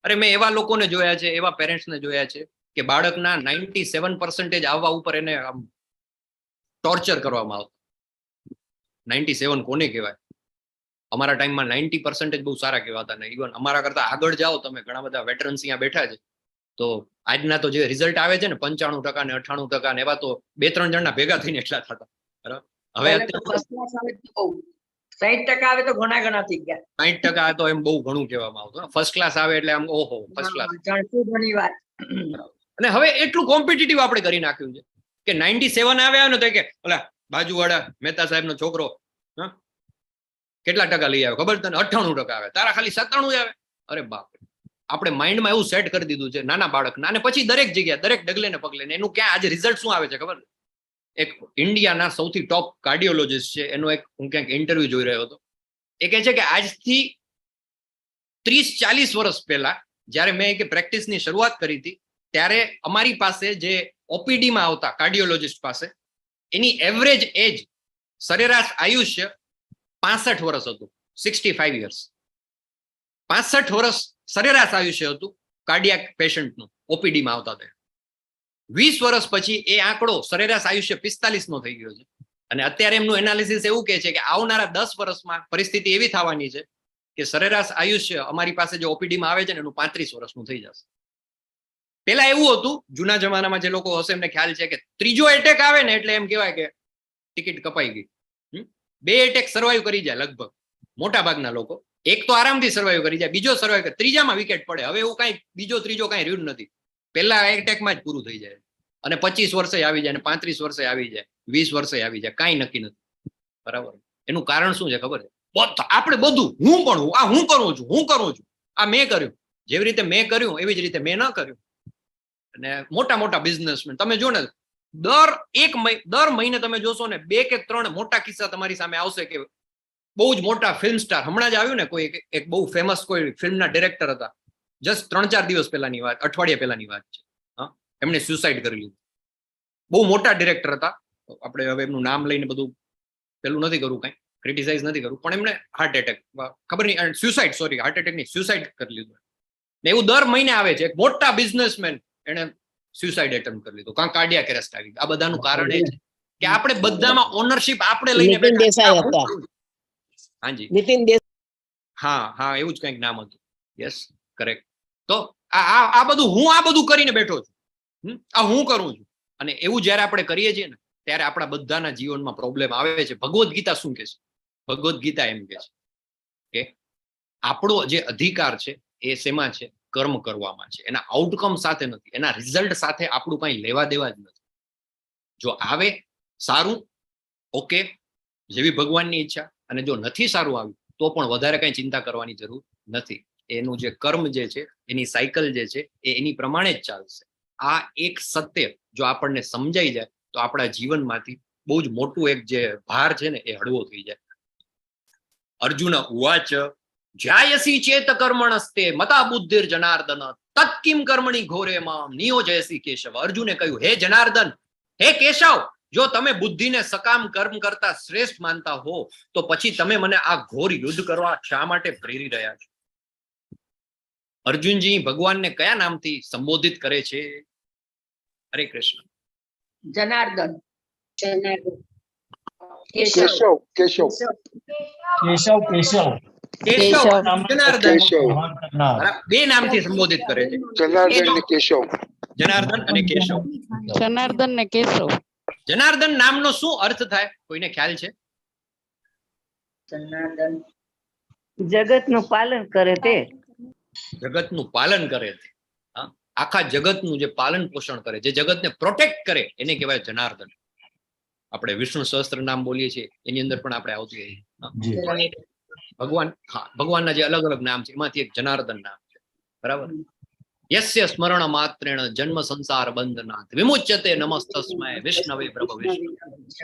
અરે મેં એવા લોકોને જોયા છે, એવા પેરેન્ટ્સને જોયા છે કે બાળકના 97% આવવા ઉપર એને ટોર્ચર કરવામાં આવતું. 97 કોને કહેવાય? અમારા ટાઈમમાં 90% બહુ સારા કહેવાતા ને. ઇવન અમારા કરતા આગળ જાઓ તમે, ઘણા બધા વેટરન્સ અહીંયા બેઠા છે, તો આજના તો જે રિઝલ્ટ આવે છે ને 95% ને 98% ને, એવા તો 2-3 જણના ભેગા થઈને એટલા થતા. બરાબર. હવે
60% આવે તો ઘણા થઈ ગયા.
60% તો એમ બહુ ઘણું કહેવામાં આવતું. ફર્સ્ટ ક્લાસ આવે એટલે આમ ઓહો ફર્સ્ટ ક્લાસ. અને હવે એટલું કોમ્પિટિટિવ આપણે કરી નાખ્યું છે કે 97 આવ્યા ને તો કે ઓલા બાજુવાળા મહેતા સાહેબનો છોકરો કેટલા ટકા લઈ આવ્યો ખબર તને? 98% આવે, તારા ખાલી 97 આવે. અરે બાપ, આપણે માઇન્ડમાં એવું સેટ કરી દીધું છે નાના બાળકના. અને પછી દરેક જગ્યા, દરેક ડગલે ને પગલે એનું ક્યાં આજે રિઝલ્ટ શું આવે છે ખબર? એક ઇન્ડિયાના સૌથી ટોપ કાર્ડિયોલોજિસ્ટ છે, એનો એક હું ક્યાંક ઇન્ટરવ્યુ જોઈ રહ્યો હતો. એ કહે છે કે આજથી 30-40 વર્ષ પહેલા જ્યારે મેં પ્રેક્ટિસની શરૂઆત કરી હતી, ત્યારે અમારી પાસે જે ઓપીડીમાં આવતા કાર્ડિયોલોજિસ્ટ પાસે, એની એવરેજ એજ, સરેરાશ આયુષ્ય 65 વર્ષ હતું. 65 years. 65 વર્ષ સરેરાશ આયુષ્ય હતું કાર્ડિયાક પેશન્ટનું ઓપીડીમાં આવતા હતા. 20 વર્ષ પછી એ આંકડો સરેરાશ આયુષ્ય 45 નો થઈ ગયો છે. અને અત્યારે એમનું એનાલિસિસ એવું કહે છે કે આવનારા 10 વર્ષમાં પરિસ્થિતિ એવી થવાની છે કે સરેરાશ આયુષ્ય અમારી પાસે જે ઓપીડીમાં આવે છે ને એનું 35 વર્ષનું થઈ જશે. પેલા એવું હતું, જૂના જમાનામાં જે લોકો હશે એમને ખ્યાલ છે કે ત્રીજો એટેક આવે ને એટલે એમ કહેવાય કે ટિકિટ કપાઈ ગઈ. 2 એટેક સર્વાઈવ કરી જાય લગભગ મોટા ભાગના લોકો. એક તો આરામથી સર્વાઈવ કરી જાય, બીજો સર્વાઈવ કરે, ત્રીજામાં વિકેટ પડે. હવે એવું કઈ બીજો ત્રીજો કઈ રહ્યું નથી. પહેલા એટેકમાં જ પૂરું થઈ જાય અને 25 વર્ષે આવી જાય, 35 વર્ષે આવી જાય, 20 વર્ષે આવી જાય, કાંઈ નક્કી નથી. બરાબર. એનું કારણ શું છે ખબર છે? આપણે બધું હું કરું છું, આ મેં કર્યું. જેવી રીતે મેં કર્યું એવી જ રીતે મેં ન કર્યું. અને મોટા મોટા બિઝનેસમેન તમે જો ને, દર મહિને તમે જોશો ને 2 કે 3 મોટા કિસ્સા તમારી સામે આવશે કે બહુ જ મોટા ફિલ્મ સ્ટાર. હમણાં જ આવ્યું ને કોઈ એક બહુ ફેમસ કોઈ ફિલ્મના ડિરેક્ટર હતા, જસ્ટ 3-4 દિવસ પહેલાની વાત, અઠવાડિયા પહેલાની વાત છે. હા, એમણે સુસાઇડ કરી લીધું. બહુ મોટા ડિરેક્ટર હતા. આપણે હવે એમનું નામ લઈને બધું પેલું નથી કરવું, કઈ ક્રિટિસાઇઝ નથી કરવું, પણ એમને હાર્ટ એટેક, ખબર નહીં, સુસાઇડ, હાર્ટ એટેક નહીં, સુસાઇડ કરી લીધું. ને એવું દર મહિને આવે છે. એક મોટા બિઝનેસમેન એને સુસાઇડ એટેમ્પ કરી લીધું, કાં કાર્ડિયાક એરેસ્ટ આવી. આ બધાનું કારણ એ છે કે આપણે બધામાં ઓનરશિપ આપણે લઈને બેઠા. હાજી, હા, એવું જ કંઈક નામ હતું. Yes, correct. તો આ બધું કરીને બેઠો છું, આ હું કરું છું. અને એવું જયારે આપણે કરીએ છીએ ને, ત્યારે આપણા બધાના જીવનમાં પ્રોબ્લેમ આવે છે. ભગવદ્ ગીતા શું કે છે? ભગવદ્ ગીતા એમ કે છે કે આપણો જે અધિકાર છે એ શેમાં છે? કર્મ કરવામાં છે. એના આઉટકમ સાથે નથી, એના રિઝલ્ટ સાથે આપણું કઈ લેવા દેવા જ નથી. જો આવે સારું, ઓકે, જેવી ભગવાનની ઈચ્છા. અને જો નથી સારું આવ્યું તો પણ વધારે કઈ ચિંતા કરવાની જરૂર નથી. એનું જે કર્મ જે છે, એની સાયકલ જે છે, એ એની પ્રમાણે જ ચાલશે. આ એક સત્ય જો આપણને સમજાઈ જાય તો આપણા જીવનમાંથી બહુ જ મોટું એક જે ભાર છે ને, એ હળવો થઈ જાય. અર્જુન ઉવાચ જ્યાયસી ચેત કર્મણસ્તે મતા બુદ્ધિર જનાર્દન તત્કિમ કર્મણી ઘોરે માં નિયોજયસી કેશવ. અર્જુને કહ્યું, હે જનાર્દન, હે કેશવ, જો તમે બુદ્ધિને સકામ કર્મ કરતા શ્રેષ્ઠ માનતા હો તો પછી તમે મને આ ઘોર યુદ્ધ કરવા શા માટે પ્રેરી રહ્યા છો? અર્જુનજી ભગવાનને કયા નામથી સંબોધિત કરે છે? હરે કૃષ્ણ.
જનાર્દન.
કેશવ.
જનાર્દન, બે નામથી સંબોધિત કરે છે,
જનાર્દન ને કેશવ.
જનાર્દન અને કેશવ.
જનાર્દન ને કેશવ.
જનાર્દન નામનો શું અર્થ થાય? કોઈને ખ્યાલ છે?
જનાર્દન
જગતનું પાલન કરે તે.
જગતનું પાલન કરે છે. આખા જગતનું જે પાલન પોષણ કરે, જે જગતને પ્રોટેક્ટ કરે, એને કહેવાય જનાર્દન. આપણે વિષ્ણુ સહસ્ત્ર નામ બોલીએ છીએ, એની અંદર પણ આપણે આવતી ભગવાનના જે અલગ અલગ નામ છે, એમાંથી એક જનાર્દન નામ છે. બરાબર. યસ્ય સ્મરણ માત્રેણ જન્મ સંસાર બંધનાથ વિમુચ્યતે નમસ્તસ્મૈ વિષ્ણવે પ્રભ વિષ્ણુ.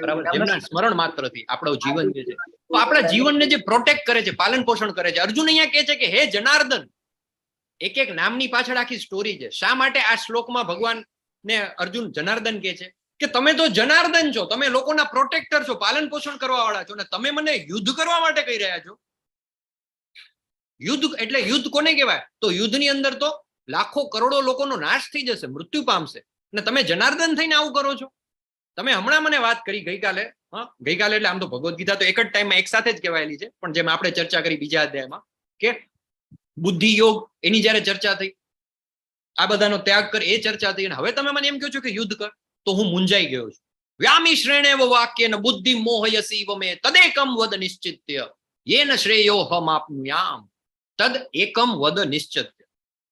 બરાબર. જેમના સ્મરણ માત્રથી આપણું જીવન જે છે, તો આપણા જીવનને જે પ્રોટેક્ટ કરે છે, પાલન પોષણ કરે છે. અર્જુન અહીંયા કહે છે કે હે જનાર્દન. એક એક નામની પાછળ આખી સ્ટોરી છે. શા માટે આ શ્લોકમાં ભગવાનને અર્જુન જનાર્દન કહે છે? કે તમે તો જનાર્દન છો, તમે લોકોના પ્રોટેક્ટર છો, પાલન પોષણ કરવા વાળા છો, ને તમે મને યુદ્ધ કરવા માટે કહી રહ્યા છો. યુદ્ધ એટલે યુદ્ધ કોને કહેવાય? તો યુદ્ધની અંદર તો લાખો કરોડો લોકોનો નાશ થઈ જશે, મૃત્યુ પામશે, ને તમે જનાર્દન થઈને આવું કરો છો. તમે હમણાં મને વાત કરી ગઈકાલે, ગઈકાલે એટલે આમ તો ભગવદ્ ગીતા તો એક જ ટાઈમમાં એક સાથે જ કહેવાયેલી છે, પણ જેમ આપણે ચર્ચા કરી બીજા અધ્યાયમાં કે બુદ્ધિ યોગ, એની જયારે ચર્ચા થઈ, આ બધાનો ત્યાગ કર, એ ચર્ચા થઈ, અને હવે તમે મને એમ કહો છો કે યુદ્ધ કર, તો હું મુંજાઈ ગયો છું. વ્યામી શ્રેણેવ વાક્યેન બુદ્ધિ મોહયસીવ મે તદેકમ વદ નિશ્ચિત્ય યેન શ્રેયો હમ આપનુયામ તદ એકમ વદ નિશ્ચિત્ય.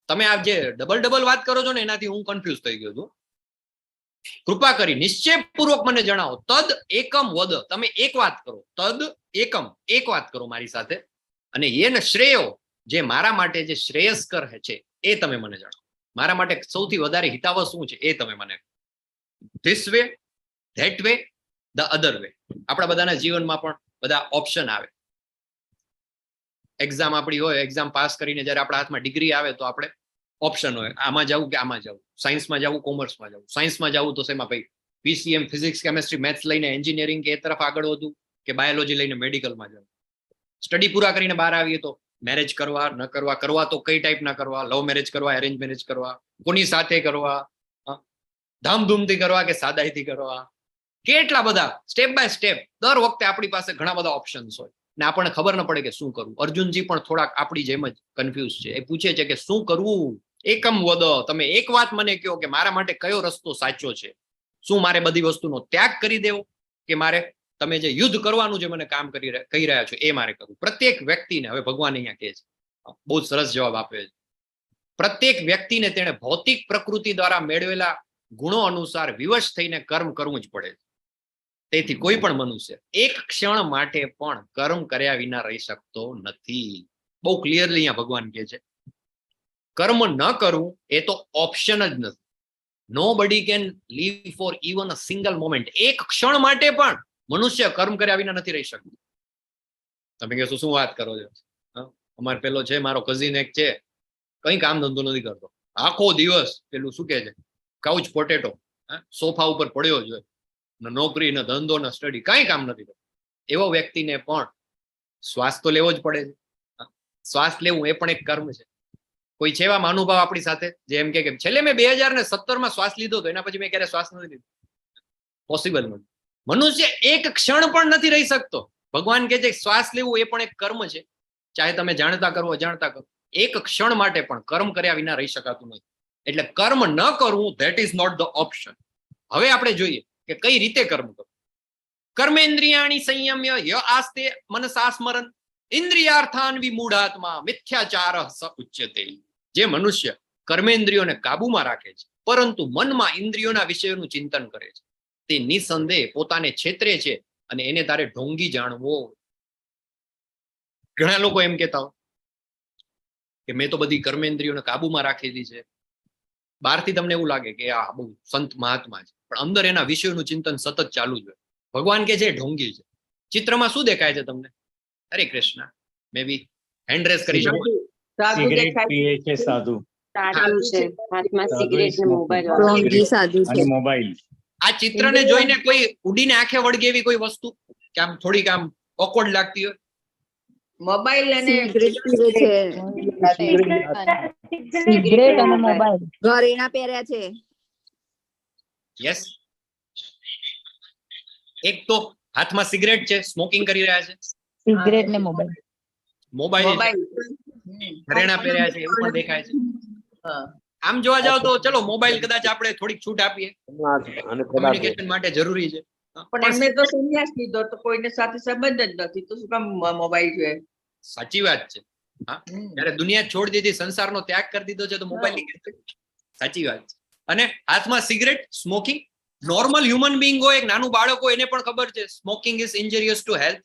તમે આ જે ડબલ વાત કરો છો ને, એનાથી હું કન્ફ્યુઝ થઈ ગયો છું. કૃપા કરી નિશ્ચયપૂર્વક મને જણાવો. તદ એકમ વદ, તમે એક વાત કરો. તદ એકમ, એક વાત કરો મારી સાથે. અને યેન શ્રેયો, જે મારા માટે જે શ્રેયસ્કર છે, એ તમે મને જણાવો. મારા માટે સૌથી વધારે હિતાવહ શું છે, એ તમે મને. This way, that way, the other way. આપણા બધાના જીવનમાં પણ બધા ઓપ્શન આવે. એક્ઝામ આપણી હોય, એક્ઝામ પાસ કરીને જયારે આપણા હાથમાં ડિગ્રી આવે તો આપણે ઓપ્શન હોય, આમાં જવું કે આમાં જવું, સાયન્સમાં જવું, કોમર્સમાં જવું. સાયન્સમાં જવું તો શેમાં ભાઈ પીસીએમ, ફિઝિક્સ, કેમેસ્ટ્રી, મેથ્સ લઈને એન્જિનિયરિંગ કે એ તરફ આગળ વધવું, કે બાયોલોજી લઈને મેડિકલમાં જવું. સ્ટડી પૂરા કરીને બહાર આવીએ તો મેરેજ કરવા, ન કરવા, કરવા તો કઈ ટાઈપના કરવા, લવ મેરેજ કરવા, એરેન્જ મેરેજ કરવા, કોની સાથે કરવા, ધામધૂમથી કરવા કે સાદાઈથી કરવા, કેટલા બધા સ્ટેપ બાય સ્ટેપ દર વખતે આપણી પાસે ઘણા બધા ઓપ્શન્સ હોય ને આપણને ખબર ન પડે કે શું કરવું. અર્જુનજી પણ થોડાક આપણી જેમ જ કન્ફ્યુઝ છે. એ પૂછે છે કે શું કરવું? એકમ વદ, તમે એક વાત મને કહો કે મારા માટે કયો રસ્તો સાચો છે. શું મારે બધી વસ્તુનો ત્યાગ કરી દેવો, કે મારે તમે જે યુદ્ધ કરવાનું જે મને કામ કહી રહ્યા છો એ મારે કરવું. પ્રત્યેક વ્યક્તિને, હવે ભગવાન અહીંયા કહે છે, બહુ સરસ જવાબ આપે છે, પ્રત્યેક વ્યક્તિને તેણે ભૌતિક પ્રકૃતિ દ્વારા મેળવેલા ગુણો અનુસાર વિવશ થઈને કર્મ કરવું જ પડે. તેથી કોઈ પણ મનુષ્ય એક ક્ષણ માટે પણ કર્મ કર્યા વિના રહી શકતો નથી. બહુ ક્લિયરલી અહીંયા ભગવાન કહે છે કર્મ ન કરવું એ તો ઓપ્શન જ નથી. Nobody can live for even a single moment. એક ક્ષણ માટે પણ મનુષ્ય કર્મ કર્યા વિના નથી રહી શકતો. તમે કહેશો શું વાત કરો છો? અમારે પેલો છે મારો કઝિન એક છે, કઈ કામ ધંધો નથી કરતો, આખો દિવસ પેલું શું કે છે કાઉચ પોટેટો સોફા ઉપર પડ્યો છે, નોકરી ને ધંધો ને સ્ટડી કઈ કામ નથી કરતો. એવો વ્યક્તિને પણ શ્વાસ તો લેવો જ પડે છે. શ્વાસ લેવું એ પણ એક કર્મ છે. કોઈ છે એવા મહાનુભાવ આપણી સાથે જે એમ કે છેલ્લે મેં 2017 શ્વાસ લીધો હતો, એના પછી મેં ક્યારે શ્વાસ નથી લીધો? પોસિબલ નથી. મનુષ્ય એક ક્ષણ પણ નથી રહી શકતો. ભગવાન કહે છે શ્વાસ લેવું એ પણ એક કર્મ છે, ચાહે તમે જાણતા કરો અજાણતા કરો. એક ક્ષણ માટે પણ કર્મ કર્યા વિના રહી શકાતું નથી. એટલે કર્મ ન કરવું that is not the option. હવે આપણે જોઈએ કે કઈ રીતે કર્મ કરવું. કર્મેન્દ્રિયાણી સંયમ્ય ય આસ્તે મનસા સ્મરણ ઇન્દ્રિયાર્થાન વિમૂઢાત્મા મિથ્યાચાર સ ઉચ્યતે. જે મનુષ્ય કર્મેન્દ્રિયોને કાબુમાં રાખે છે પરંતુ મનમાં ઇન્દ્રિયોના વિષયોનું ચિંતન કરે છે, તે નિસંદેહ પોતાને છેતરે છે અને એને તારે ઢોંગી જાણવો. ઘણા લોકો એમ કહેતા હોય કે મેં તો બધી કર્મેન્દ્રિયોને કાબુમાં રાખી દીધી છે. બહારથી તમને એવું લાગે કે આ બહુ સંત મહાત્મા છે, પણ અંદર એના વિષયોનું ચિંતન સતત ચાલુ જ હોય. ભગવાન કે છે ઢોંગી છે. ચિત્રમાં શું દેખાય છે તમને? હરે કૃષ્ણ. મે બી હેન્ડ રેસ કરી શકો.
સાધુ
સિગરેટ
દેખાય
પીએ છે સાધુ.
સાધુ છે, હાથમાં
સાધુ
સિગરેટ ને
smoking.
મોબાઈલ
સિગરેટ
સાધુ
અને મોબાઈલ.
આ ચિત્રને જોઈને કોઈ ઉડીને આંખે વળગે એવી કોઈ વસ્તુ કે આમ થોડીક આમ ઓકવર્ડ લાગતી હોય?
મોબાઈલ અને
સિગરેટ પીવે છે,
સિગરેટ અને મોબાઈલ.
ઘરેણા પહેર્યા છે.
યસ. એક તો હાથમાં સિગરેટ છે, સ્મોકિંગ કરી રહ્યા છે,
સિગરેટ ને મોબાઈલ.
મોબાઈલ ઘરેણા પહેર્યા છે એવું પણ દેખાય છે. આમ જોવા જાવ તો ચલો મોબાઈલ કદાચ આપણે થોડીક છૂટ આપીએ, કમ્યુનિકેશન માટે જરૂરી છે.
પણ એમને તો સંન્યાસ લીધો તો કોઈને સાથે સંબંધ જ નથી, તો શું કામ મોબાઈલ જોઈએ?
સાચી વાત છે. હા, જયારે દુનિયા છોડી દીધી, સંસારનો ત્યાગ કરી દીધો છે તો મોબાઈલ ની સાચી વાત છે. અને હાથમાં cigarette, smoking. Normal human being હોય, એક નાનું બાળક હોય, એને પણ ખબર છે સ્મોકિંગ ઇઝ ઇન્જરિયસ ટુ હેલ્થ.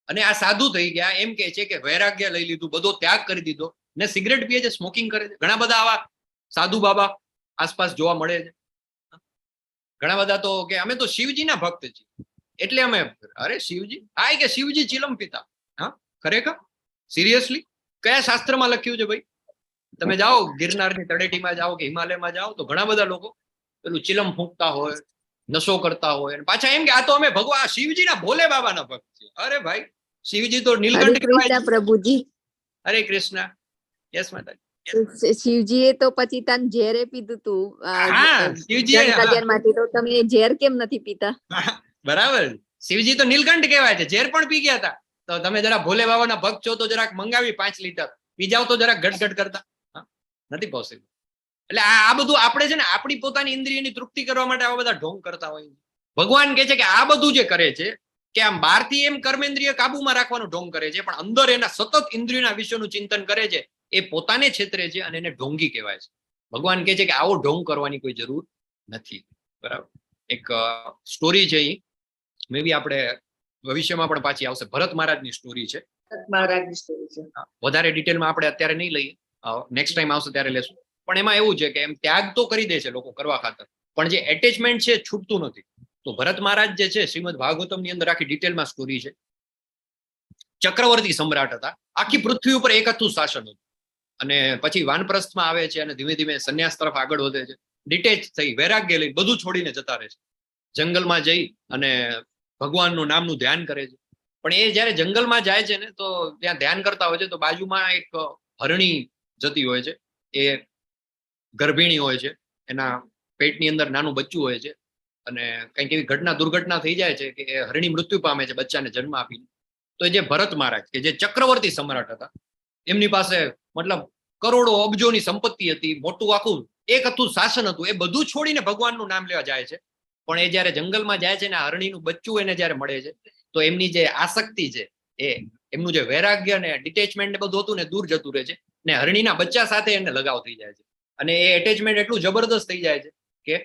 અને આ સાધુ થઈ ગયા એમ કે છે કે વૈરાગ્ય લઈ લીધું, બધો ત્યાગ કરી દીધો ને સિગરેટ પીએ છે, સ્મોકિંગ કરે છે. ઘણા બધા આવા સાધુ બાબા આસપાસ જોવા મળે છે. ઘણા બધા તો કે અમે તો શિવજીના ભક્ત છીએ એટલે અમે. અરે શિવજી? હા, કે શિવજી ચિલમ પીતા. હા, ખરેખર? સિરિયસલી? કયા શાસ્ત્રમાં લખ્યું છે ભાઈ? તમે જાઓ ગિરનારની તળેટીમાં જાઓ કે હિમાલયમાં જાઓ તો ઘણા બધા લોકો પેલું ચિલમ ફૂંકતા હોય, નશો કરતા હોય, અને પાછા એમ કે આ તો અમે ભગવાન શિવજીના ભોલે બાબાના ભક્ત છીએ. અરે ભાઈ, શિવજી તો
હરે
નીલકંઠ કહેવાય
કૃષ્ણ
છે.
પ્રભુજી.
હરે કૃષ્ણ. યસ માતાજી.
શિવજીએ તો પછી તન ઝેરે પીધું તું
હા, શિવજીએ,
જન કલ્યાણ માટે, તો તમે ઝેર કેમ નથી પીતા?
બરાબર. શિવજી તો નીલકંઠ કહેવાય છે, ઝેર પણ પી ગયા હતા. તો તમે જરા ભોલે બાબાના ભક્ત છો તો જરાક મંગાવી 5 લીટર પી જાવ તો જરાક ગટગટ કરતા. નથી પોસિબલ. એટલે આ બધું આપણે છે ને આપણી પોતાની ઇન્દ્રિયની તૃપ્તિ કરવા માટે આવા બધા ઢોંગ કરતા હોય. ભગવાન કહે છે કે આ બધું જે કરે છે કે આમ બહારથી એમ કર્મેન્દ્રિય કાબુમાં રાખવાનું ઢોંગ કરે છે, પણ અંદર એના સતત ઇન્દ્રિયોના વિષયનું ચિંતન કરે છે, એ પોતાને છેતરે છે અને એને ઢોંગી કહેવાય છે. ભગવાન કહે છે કે આવો ઢોંગ કરવાની કોઈ જરૂર નથી. બરાબર. એક સ્ટોરી છે, મે બી આપણે ભવિષ્યમાં પણ પાછી આવશે. ભરત મહારાજની સ્ટોરી છે.
મહારાજની સ્ટોરી છે.
વધારે ડિટેલમાં આપણે અત્યારે નહીં લઈએ, નેક્સ્ટ ટાઈમ આવશે ત્યારે લેશું. પણ એમાં એવું છે કે એમ ત્યાગ તો કરી દે છે લોકો કરવા ખાતર, પણ જે એટેચમેન્ટ છે છૂટતું નથી. તો ભરત મહારાજ જે છે, શ્રીમદ ભાગવતમની અંદર આખી ડિટેલમાં સ્ટોરી છે. ચક્રવર્તી સમ્રાટ હતા, આખી પૃથ્વી ઉપર એક હતું શાસન હતું. અને પછી વાનપ્રસ્થમાં આવે છે અને ધીમે ધીમે સંન્યાસ તરફ આગળ વધે છે. ડિટેચ થઈ વૈરાગ્ય લઈ બધું છોડીને જતા રહે છે. જંગલમાં જઈ અને ભગવાનનું નામનું ધ્યાન કરે છે. પણ એ જયારે જંગલમાં જાય છે ને તો ત્યાં ધ્યાન કરતા હોય છે તો બાજુમાં એક હરણી જતી હોય છે. એ ગર્ભિણી હોય છે, એના પેટની અંદર નાનું બચ્ચું હોય છે, અને કંઈક એવી દુર્ઘટના થઈ જાય છે કે એ હરણી મૃત્યુ પામે છે બચ્ચાને જન્મ આપીને. તો જે ભરત મહારાજ કે જે ચક્રવર્તી સમ્રાટ હતા, એમની પાસે મતલબ કરોડો અબજોની સંપત્તિ હતી, મોટું આખું એક હતું શાસન હતું, એ બધું છોડીને ભગવાનનું નામ લેવા જાય છે. પણ એ જયારે જંગલમાં જાય છે ને હરણીનું બચ્ચું એને જયારે મળે છે તો એમની જે આસક્તિ છે એ એમનું જે વૈરાગ્ય ને ડિટેચમેન્ટ ને બધું હતું ને દૂર જતું રહે છે ને હરણીના બચ્ચા સાથે એને લગાવ થઈ જાય છે અને એ એટેચમેન્ટ એટલું જબરદસ્ત થઈ જાય છે કે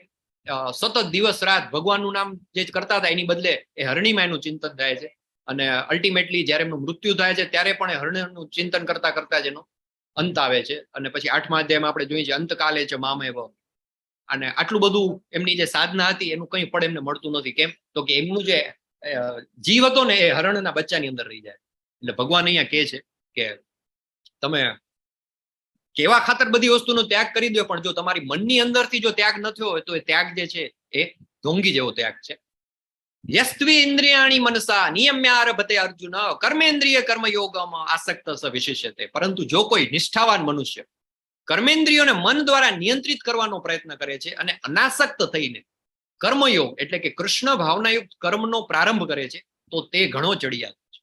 સતત દિવસ રાત ભગવાનનું નામ જે કરતા હતા એની બદલે એ હરણીમાં એનું ચિંતન થાય છે અને અલ્ટિમેટલી જયારે એમનું મૃત્યુ થાય છે ત્યારે પણ એ હરણીનું ચિંતન કરતા કરતા જ એનો અંત આવે છે. અને પછી 8મા અધ્યાયમાં આપણે જોઈએ છીએ અંતકાલે છે મામેવ, અને આટલું બધું એમની જે સાધના હતી એનું કંઈ પણ એમને મળતું નથી. કેમ? તો કે એમનું જે જીવ હતો ને એ હરણના બચ્ચાની અંદર રહી જાય. એટલે ભગવાન અહીંયા કહે છે કે તમે કેવા ખાતર બધી વસ્તુનો ત્યાગ કરી દો, પણ જો તમારી મનની અંદરથી જો ત્યાગ ન થયો હોય તો એ ત્યાગ જે છે એ ઢોંગી જેવો ત્યાગ છે. યસ્ત્વી ઇન્દ્રિયાણી મનસા નિયમ્યારભતે અર્જુન કર્મેન્દ્રિય કર્મયોગમાં આસક્ત સ વિશિષ્યતે. પરંતુ જો કોઈ નિષ્ઠાવાન મનુષ્ય કર્મેન્દ્રિયોને મન દ્વારા નિયંત્રિત કરવાનો પ્રયત્ન કરે છે અને અનાસક્ત થઈને કર્મયોગ એટલે કે કૃષ્ણ ભાવનાયુક્ત કર્મનો પ્રારંભ કરે છે તો તે ઘણો ચડિયાતો છે.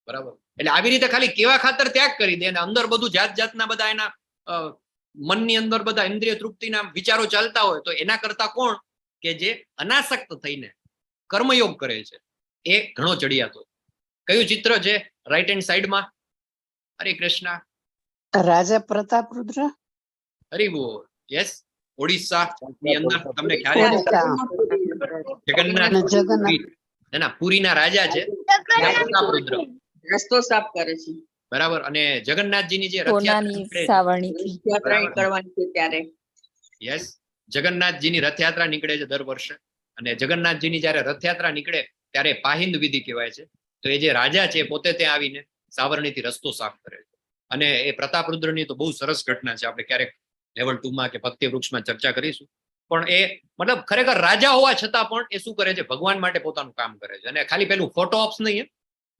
બરાબર? એટલે આવી રીતે ખાલી કેવા ખાતર ત્યાગ કરી દે અને અંદર બધું જાત જાતના બધા એના મનની અંદર બધા ઇન્દ્રિય તૃપ્તિના વિચારો ચાલતા હોય તો એના કરતા કોણ કે જે અનાસક્ત થઈને કર્મયોગ કરે છે એ ઘણો ચડિયાતો. કયું ચિત્ર છે રાઈટ હેન્ડ સાઈડમાં? હરે કૃષ્ણ.
રાજા પ્રતાપરુદ્ર.
હરિ બોલ. યસ, ઓડિશા ની અંદર તમને ખ્યાલ છે જગન્નાથ પુરીના રાજા છે પ્રતાપરુદ્ર.
રસ્તો સાફ કરે છે.
બરાબર. અને જગન્નાથજીની જે
કોનાની સાવરણીથી
યાત્રા કરવાની છે ત્યારે.
યસ, જગન્નાથજીની રથયાત્રા નીકળે છે દર વર્ષે, અને જગન્નાથજીની જયારે રથયાત્રા નીકળે ત્યારે પાહિંદ વિધિ કહેવાય છે. તો એ જે રાજા છે પોતે ત્યાં આવીને સાવરણીથી રસ્તો સાફ કરે છે. અને એ પ્રતાપરુદ્રની તો બહુ સરસ ઘટના છે, આપણે ક્યારેક લેવલ 2માં કે ભક્તિ વૃક્ષમાં ચર્ચા કરીશું. પણ એ મતલબ ખરેખર રાજા હોવા છતાં પણ એ શું કરે છે? ભગવાન માટે પોતાનું કામ કરે છે. અને ખાલી પેલું ફોટો ઓપ્સ નહીં,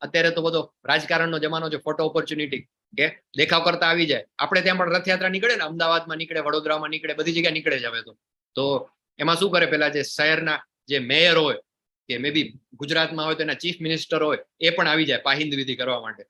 અત્યારે તો બધો રાજકારણનો જમાનો છે, ફોટો ઓપોર્ચ્યુનિટી કે દેખાવ કરતા આવી જાય. આપણે ત્યાં પણ રથયાત્રા નીકળે ને, અમદાવાદમાં નીકળે, વડોદરામાં નીકળે, બધી જગ્યાએ નીકળે છે હવે તો એમાં શું કરે? પેલા જે શહેરના જે મેયર હોય કે મે બી ગુજરાતમાં હોય તો એના ચીફ મિનિસ્ટર હોય એ પણ આવી જાય પાહિંદ વિધિ કરવા માટે.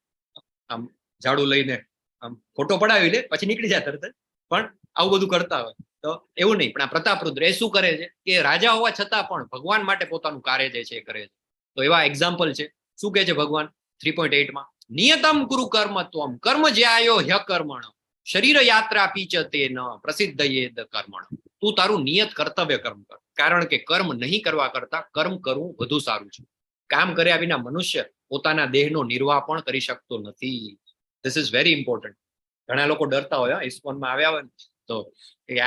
આમ ઝાડુ લઈને આમ ફોટો પડાવી લે પછી નીકળી જાય તરત જ. પણ આવું બધું કરતા હોય તો એવું નહીં. પણ આ પ્રતાપરુદ્ર એ શું કરે છે કે રાજા હોવા છતાં પણ ભગવાન માટે પોતાનું કાર્ય જે છે એ કરે છે. તો એવા એક્ઝામ્પલ છે. શું કહે છે ભગવાન 3.8માં? નિયતમ કુરુ કર્મ ત્વમ કર્મ જ્યાયો હ્યકર્મણ શરીર યાત્રા પીચતે ન પ્રસિદ્ધયેદ કર્મણ. તું તારું નિયત કર્તવ્ય કર્મ કર, કારણ કે કર્મ નહીં કરવા કરતા કર્મ કરવું વધુ સારું છે. કામ કર્યા વિના મનુષ્ય પોતાના દેહનો નિર્વાહ પણ કરી શકતો નથી. This is very important. ઘણા લોકો ડરતા હોય ઇસ્કોનમાં આવ્યા હોય ને તો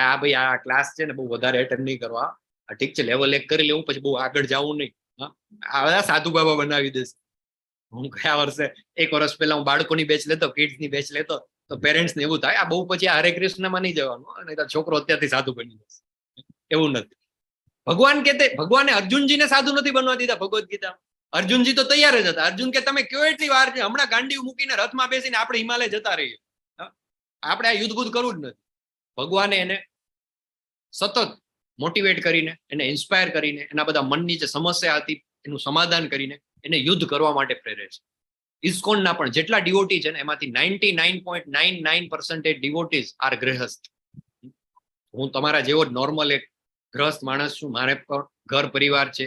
આ ભાઈ આ ક્લાસ છે ને બહુ વધારે એટેન્ડ નહીં કરવા, ઠીક છે લેવલ 1 કરી લેવું પછી બહુ આગળ જવું નહીં. આ બધા સાધુ બાબા બનાવી દેશે. હું ગયા વર્ષે 1 વર્ષ પહેલા હું બાળકોની બેચ લેતો, કિડ્સની બેચ લેતો, તો પેરેન્ટ્સ ને એવું થાય આ બહુ પછી આ હરે કૃષ્ણમાં નહીં જવાનું, અને છોકરો અત્યારથી સાધુ બની જશે. એવું નથી. ભગવાન કે ભગવાને અર્જુનજીને સાધુ નથી બનવા દીધા. ભગવદ્ ગીતા અર્જુનજી તો તૈયાર જ હતા. અર્જુન કે તમે કયો એટલી વાર છે, હમણાં ગાંડી મૂકીને રથમાં બેસીને આપણે હિમાલય જતા રહીએ, આપણે આ યુદ્ધ કરવું જ નથી. ભગવાને એને સતત મોટિવેટ કરીને, એને ઇન્સ્પાયર કરીને, એના બધા મનની જે સમસ્યા હતી એનું સમાધાન કરીને એને યુદ્ધ કરવા માટે પ્રેરે છે. ઇસ્કોનના પણ જેટલા ડિવોટી છે ને એમાંથી 99.99% ડિવોટીઝ આર ગૃહસ્થ. હું તમારા જેવો જ નોર્મલ એક ગૃહસ્થ માણસ છું. મારે પણ ઘર પરિવાર છે,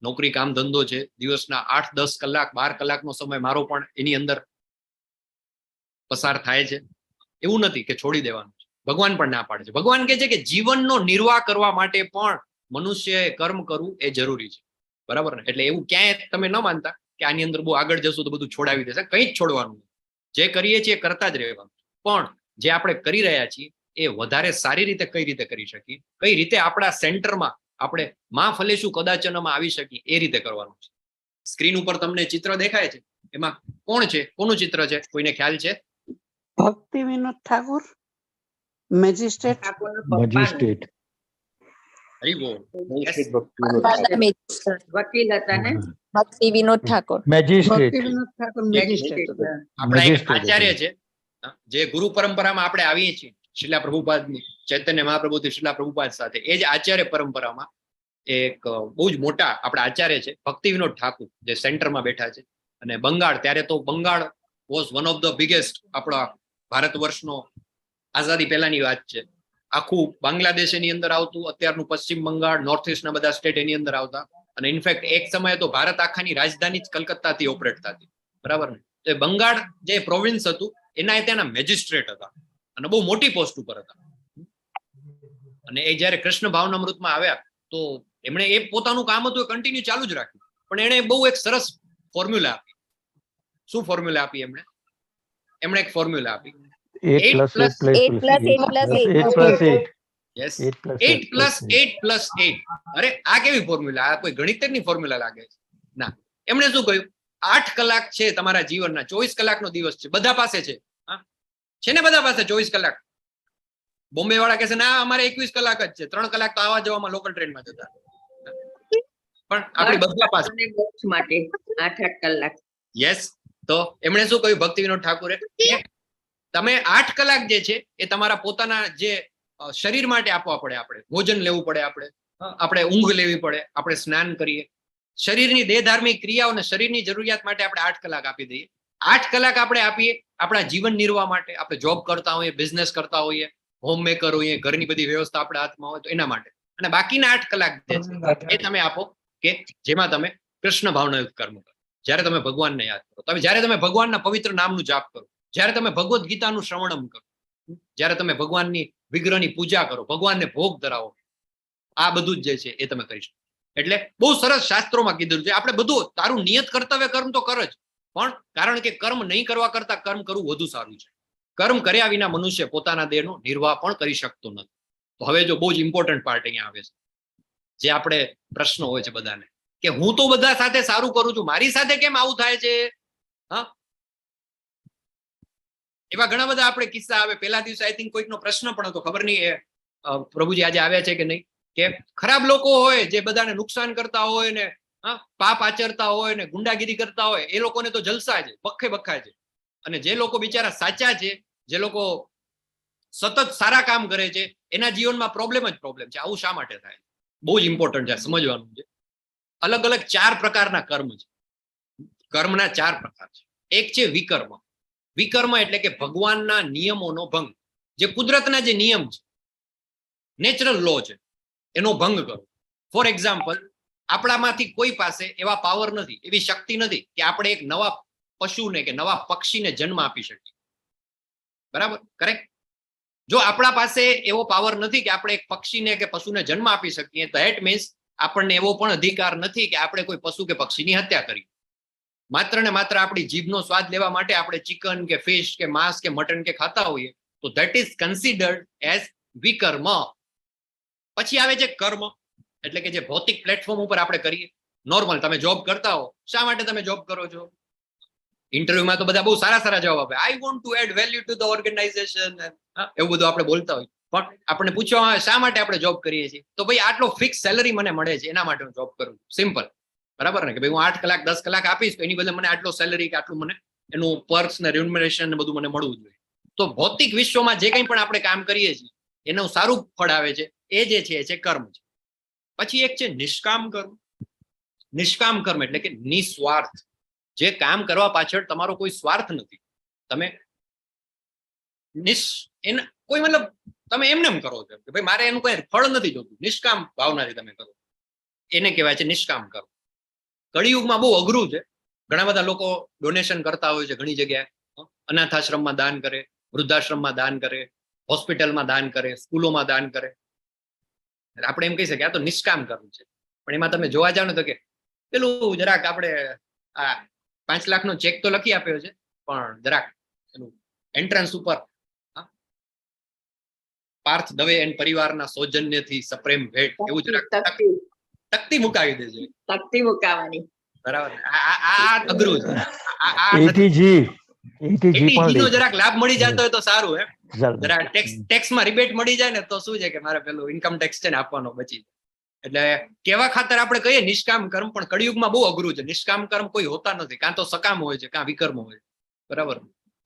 નોકરી કામ ધંધો છે, દિવસના 8-10 કલાક 12 કલાકનો સમય મારો પણ એની અંદર પસાર થાય છે. એવું નથી કે છોડી દેવાનું છે. ભગવાન પણ ના પાડે છે. ભગવાન કહે છે કે જીવનનો નિર્વાહ કરવા માટે પણ મનુષ્યએ કર્મ કરવું એ જરૂરી છે. બરાબર ને? એટલે એવું ક્યાંય તમે ન માનતા કે આની અંદર બહુ આગળ જશું તો બધું છોડાવી દેશે. કંઈ જ છોડવાનું. જે કરીએ છીએ કરતા જ રહેવાનું. પણ જે આપણે કરી રહ્યા છીએ એ વધારે સારી રીતે કઈ રીતે કરી શકીએ, કઈ રીતે આપણા સેન્ટરમાં આપણે માં ફલેશું કદાચનમાં આવી શકીએ એ રીતે કરવાનું છે. સ્ક્રીન ઉપર તમને ચિત્ર દેખાય છે, એમાં કોણ છે? કોનું ચિત્ર છે? કોઈને ખ્યાલ છે?
ભક્તિ વિનોદ ઠાકોર, મેજિસ્ટ્રેટ.
મેજિસ્ટ્રેટ.
હરી બોલ.
વકીલ હતા ને?
ભક્તિ વિનોદ ઠાકોર.
મેજિસ્ટ્રેટ.
ભક્તિ વિનોદ ઠાકોર મેજિસ્ટ્રેટ.
આપણા એક આચાર્ય છે જે ગુરુ પરંપરામાં આપણે આવીએ છીએ, શિલા પ્રભુપાદની, ચૈતન્ય મહાપ્રભુથી શિલા પ્રભુપાદ સાથે. એ જ આચાર્ય પરંપરામાં એક બહુ જ મોટા આપણા આચાર્ય છે ભક્તિ વિનોદ ઠાકુર, જે સેન્ટરમાં બેઠા છે. અને બંગાળ, ત્યારે તો Bengal was one of the biggest, આપણા ભારત વર્ષનો આઝાદી પહેલાની વાત છે. આખું બાંગ્લાદેશ એની અંદર આવતું, અત્યારનું પશ્ચિમ બંગાળ, નોર્થ ઇસ્ટના બધા સ્ટેટ એની અંદર આવતા. અને ઇનફેક્ટ એક સમયે તો ભારત આખાની રાજધાની જ કલકત્તાથી ઓપરેટ થતી, બરાબર ને. તો એ બંગાળ જે પ્રોવિન્સ હતું એના ત્યાંના મેજિસ્ટ્રેટ હતા અને બહુ મોટી પોસ્ટ ઉપર હતા. અને એ જયારે કૃષ્ણ ભાવનામૃતમાં આવ્યા તો એમણે એ પોતાનું કામ હતું એ કન્ટિન્યુ ચાલુ જ રાખ્યું, પણ એણે બહુ એક સરસ ફોર્મ્યુલા આપી. શું ફોર્મ્યુલા આપી એમણે? એક ફોર્મ્યુલા આપી, 8 plus 8. અરે આ કેવી ફોર્મ્યુલા? આ કોઈ ગણિતની ફોર્મ્યુલા લાગે છે? ના. એમણે શું કહ્યું, 8 કલાક છે તમારા જીવનના, 24 કલાકનો દિવસ છે, બધા પાસે છે. છે ને બધા પાસે 24 કલાક? બોમ્બે વાળા કહે છે ના અમારે 21 કલાક જ છે, 3 કલાક તો આવવા જવામાં લોકલ ટ્રેનમાં જતા. પણ આપણી બધા પાસે
માટે 8 કલાક.
યસ. તો એમણે શું કહ્યું ભક્તિ વિનોદ ઠાકુરે, તમે 8 કલાક જે છે એ તમારા પોતાના જે શરીર માટે આપવા પડે. આપણે ભોજન લેવું પડે, આપણે ઊંઘ લેવી પડે, આપણે સ્નાન કરીએ, શરીરની દેહધાર્મિક ક્રિયાઓ અને શરીરની જરૂરિયાત માટે આપણે 8 કલાક આપી દઈએ. 8 કલાક આપણે આપીએ આપણા જીવન નિર્વાહ માટે. આપણે જોબ કરતા હોઈએ, બિઝનેસ કરતા હોઈએ, હોમ મેકર હોઈએ, ઘરની બધી વ્યવસ્થા આપણા હાથમાં હોય તો એના માટે. અને બાકીના 8 કલાક જે છે એ તમે આપો કે જેમાં તમે કૃષ્ણ ભાવનાયુક્ત કર્મ કરો. જ્યારે તમે ભગવાનને યાદ કરો, જ્યારે તમે ભગવાનના પવિત્ર નામનું જાપ કરો, જ્યારે તમે ભગવદ્ ગીતાનું શ્રવણમ કરો, જ્યારે તમે ભગવાનની વિગ્રહની પૂજા કરો, ભગવાનને ભોગ ધરાવો, આ બધું જ જે છે એ તમે કરી શકો. એટલે બહુ સરસ શાસ્ત્રોમાં કીધું છે આપણે બધું તારું નિયત કર્તવ્ય કર્મ તો કર જ, પણ કારણ કે કર્મ નહીં કરવા કરતા કર્મ કરવું વધુ સારું છે. કર્મ કર્યા વિના મનુષ્ય પોતાના દેહનો નિર્વાહ પણ કરી શકતો નથી. તો હવે જો બહુ જ ઇમ્પોર્ટન્ટ પાર્ટ અહીંયા આવે છે, જે આપણે પ્રશ્નો હોય છે બધાને કે હું તો બધા સાથે સારું કરું છું, મારી સાથે કેમ આવું થાય છે? હા, એવા ઘણા બધા આપણે કિસ્સા આવે. પહેલા દિવસે આઈ થિંક કોઈકનો પ્રશ્ન પણ હતો, ખબર નહીં એ પ્રભુજી આજે આવ્યા છે કે નહીં, કે ખરાબ લોકો હોય જે બધાને નુકસાન કરતા હોય ને પાપ આચરતા હોય ને ગુંડાગીરી કરતા હોય, એ લોકોને તો જલસા છે, બખે બખાય છે. અને જે લોકો બિચારા સાચા છે, જે લોકો સતત સારા કામ કરે છે, એના જીવનમાં પ્રોબ્લેમ જ પ્રોબ્લેમ છે. આવું શા માટે થાય? બહુ જ ઇમ્પોર્ટન્ટ છે, સમજવાનું છે. અલગ અલગ 4 પ્રકારના કર્મ છે. કર્મના 4 પ્રકાર છે. એક છે વિકર્મ. વિકર્મ એટલે કે ભગવાનના નિયમોનો ભંગ. જે કુદરતના જે નિયમ છે, નેચરલ લો છે, એનો ભંગ કરો. ફોર એક્ઝામ્પલ, આપણામાંથી કોઈ પાસે એવા પાવર નથી, એવી શક્તિ નથી કે આપણે એક નવા પશુને કે નવા પક્ષીને જન્મ આપી શકીએ. બરાબર? કરેક્ટ? જો આપણા પાસે એવો પાવર નથી કે આપણે એક પક્ષીને કે પશુને જન્મ આપી શકીએ, તો ધેટ મીન્સ આપણને એવો પણ અધિકાર નથી કે આપણે કોઈ પશુ કે પક્ષીની હત્યા કરીએ. માત્ર ને માત્ર આપણી જીભનો સ્વાદ લેવા માટે આપણે ચિકન કે ફિશ કે માંસ કે મટન કે ખાતા હોઈએ, તો ધેટ ઇઝ કન્સિડર્ડ એઝ વિકર્મ. પછી આવે છે કર્મ, એટલે કે જે ભૌતિક પ્લેટફોર્મ ઉપર આપણે કરીએ. નોર્મલ તમે જોબ કરતા હો, શા માટે તમે જોબ કરો છો? ઇન્ટરવ્યુમાં તો બધા બહુ સારા સારા જવાબ આપે, I want to add value to the organisation, એવું બધું આપણે બોલતા હોય. પણ આપણે પૂછવા શા માટે આપણે જોબ કરીએ છીએ, તો ભાઈ આટલો ફિક્સ સેલરી મને મળે છે એના માટે હું જોબ કરું. સિમ્પલ. બરાબર ને? કે ભાઈ હું 8 કલાક 10 કલાક આપીશ તો એની બદલે મને આટલો સેલરી કે આટલું મને એનું પર્ક્સ ને રેમ્યુનરેશન ને બધું મને મળવું જોઈએ. તો ભૌતિક વિશ્વમાં જે કંઈ પણ આપણે કામ કરીએ છીએ એનું સારું ફળ આવે છે, એ જે છે કર્મ છે. પછી એક છે નિષ્કામ કર્મ. નિષ્કામ કર્મ એટલે કે નિસ્વાર્થ. જે કામ કરવા પાછળ તમારો કોઈ સ્વાર્થ નથી, તમે કોઈ મતલબ તમે એમને એમ કરો છો કે ભાઈ મારે એનું કોઈ ફળ નથી જોતું, નિષ્કામ ભાવનાથી તમે કરો, એને કહેવાય છે નિષ્કામ કર્મ. કળિયુગમાં બહુ અઘરું છે. ઘણા બધા લોકો ડોનેશન કરતા હોય છે ઘણી જગ્યાએ, અનાથ આશ્રમમાં દાન કરે, વૃદ્ધાશ્રમમાં દાન કરે, હોસ્પિટલમાં દાન કરે, સ્કૂલોમાં દાન કરે. આપણે એમ કહી શકીએ આ તો નિષ્કામ કર્મ છે. પણ એમાં તમે જોવા જાવ ને તો કે પેલું જરાક આપણે આ 5 લાખનો ચેક તો લખી આપ્યો છે, પણ જરાક એનું એન્ટ્રન્સ ઉપર પાર્થ દવે એન્ડ પરિવારના સૌજન્યથી સપ્રેમ ભેટ એવું જરાક તકતી મુકાવી દેજો.
તકતી મુકાવાની.
બરાબર? આ અઘરું છે. નો જરાક લાભ મળી જતો હોય તો સારું. જરા ટેક્સમાં રિબેટ મળી જાય ને તો શું છે કે મારે પેલું ઇન્કમ ટેક્સ છે ને આપવાનો બચી જાય. એટલે કેવા ખાતર આપણે કહીએ નિષ્કામ કર્મ, પણ કળિયુગમાં બહુ અઘરું છે. નિષ્કામ કર્મ કોઈ હોતા નથી, કાં તો સકામ હોય છે કાં વિકર્મ હોય. બરાબર?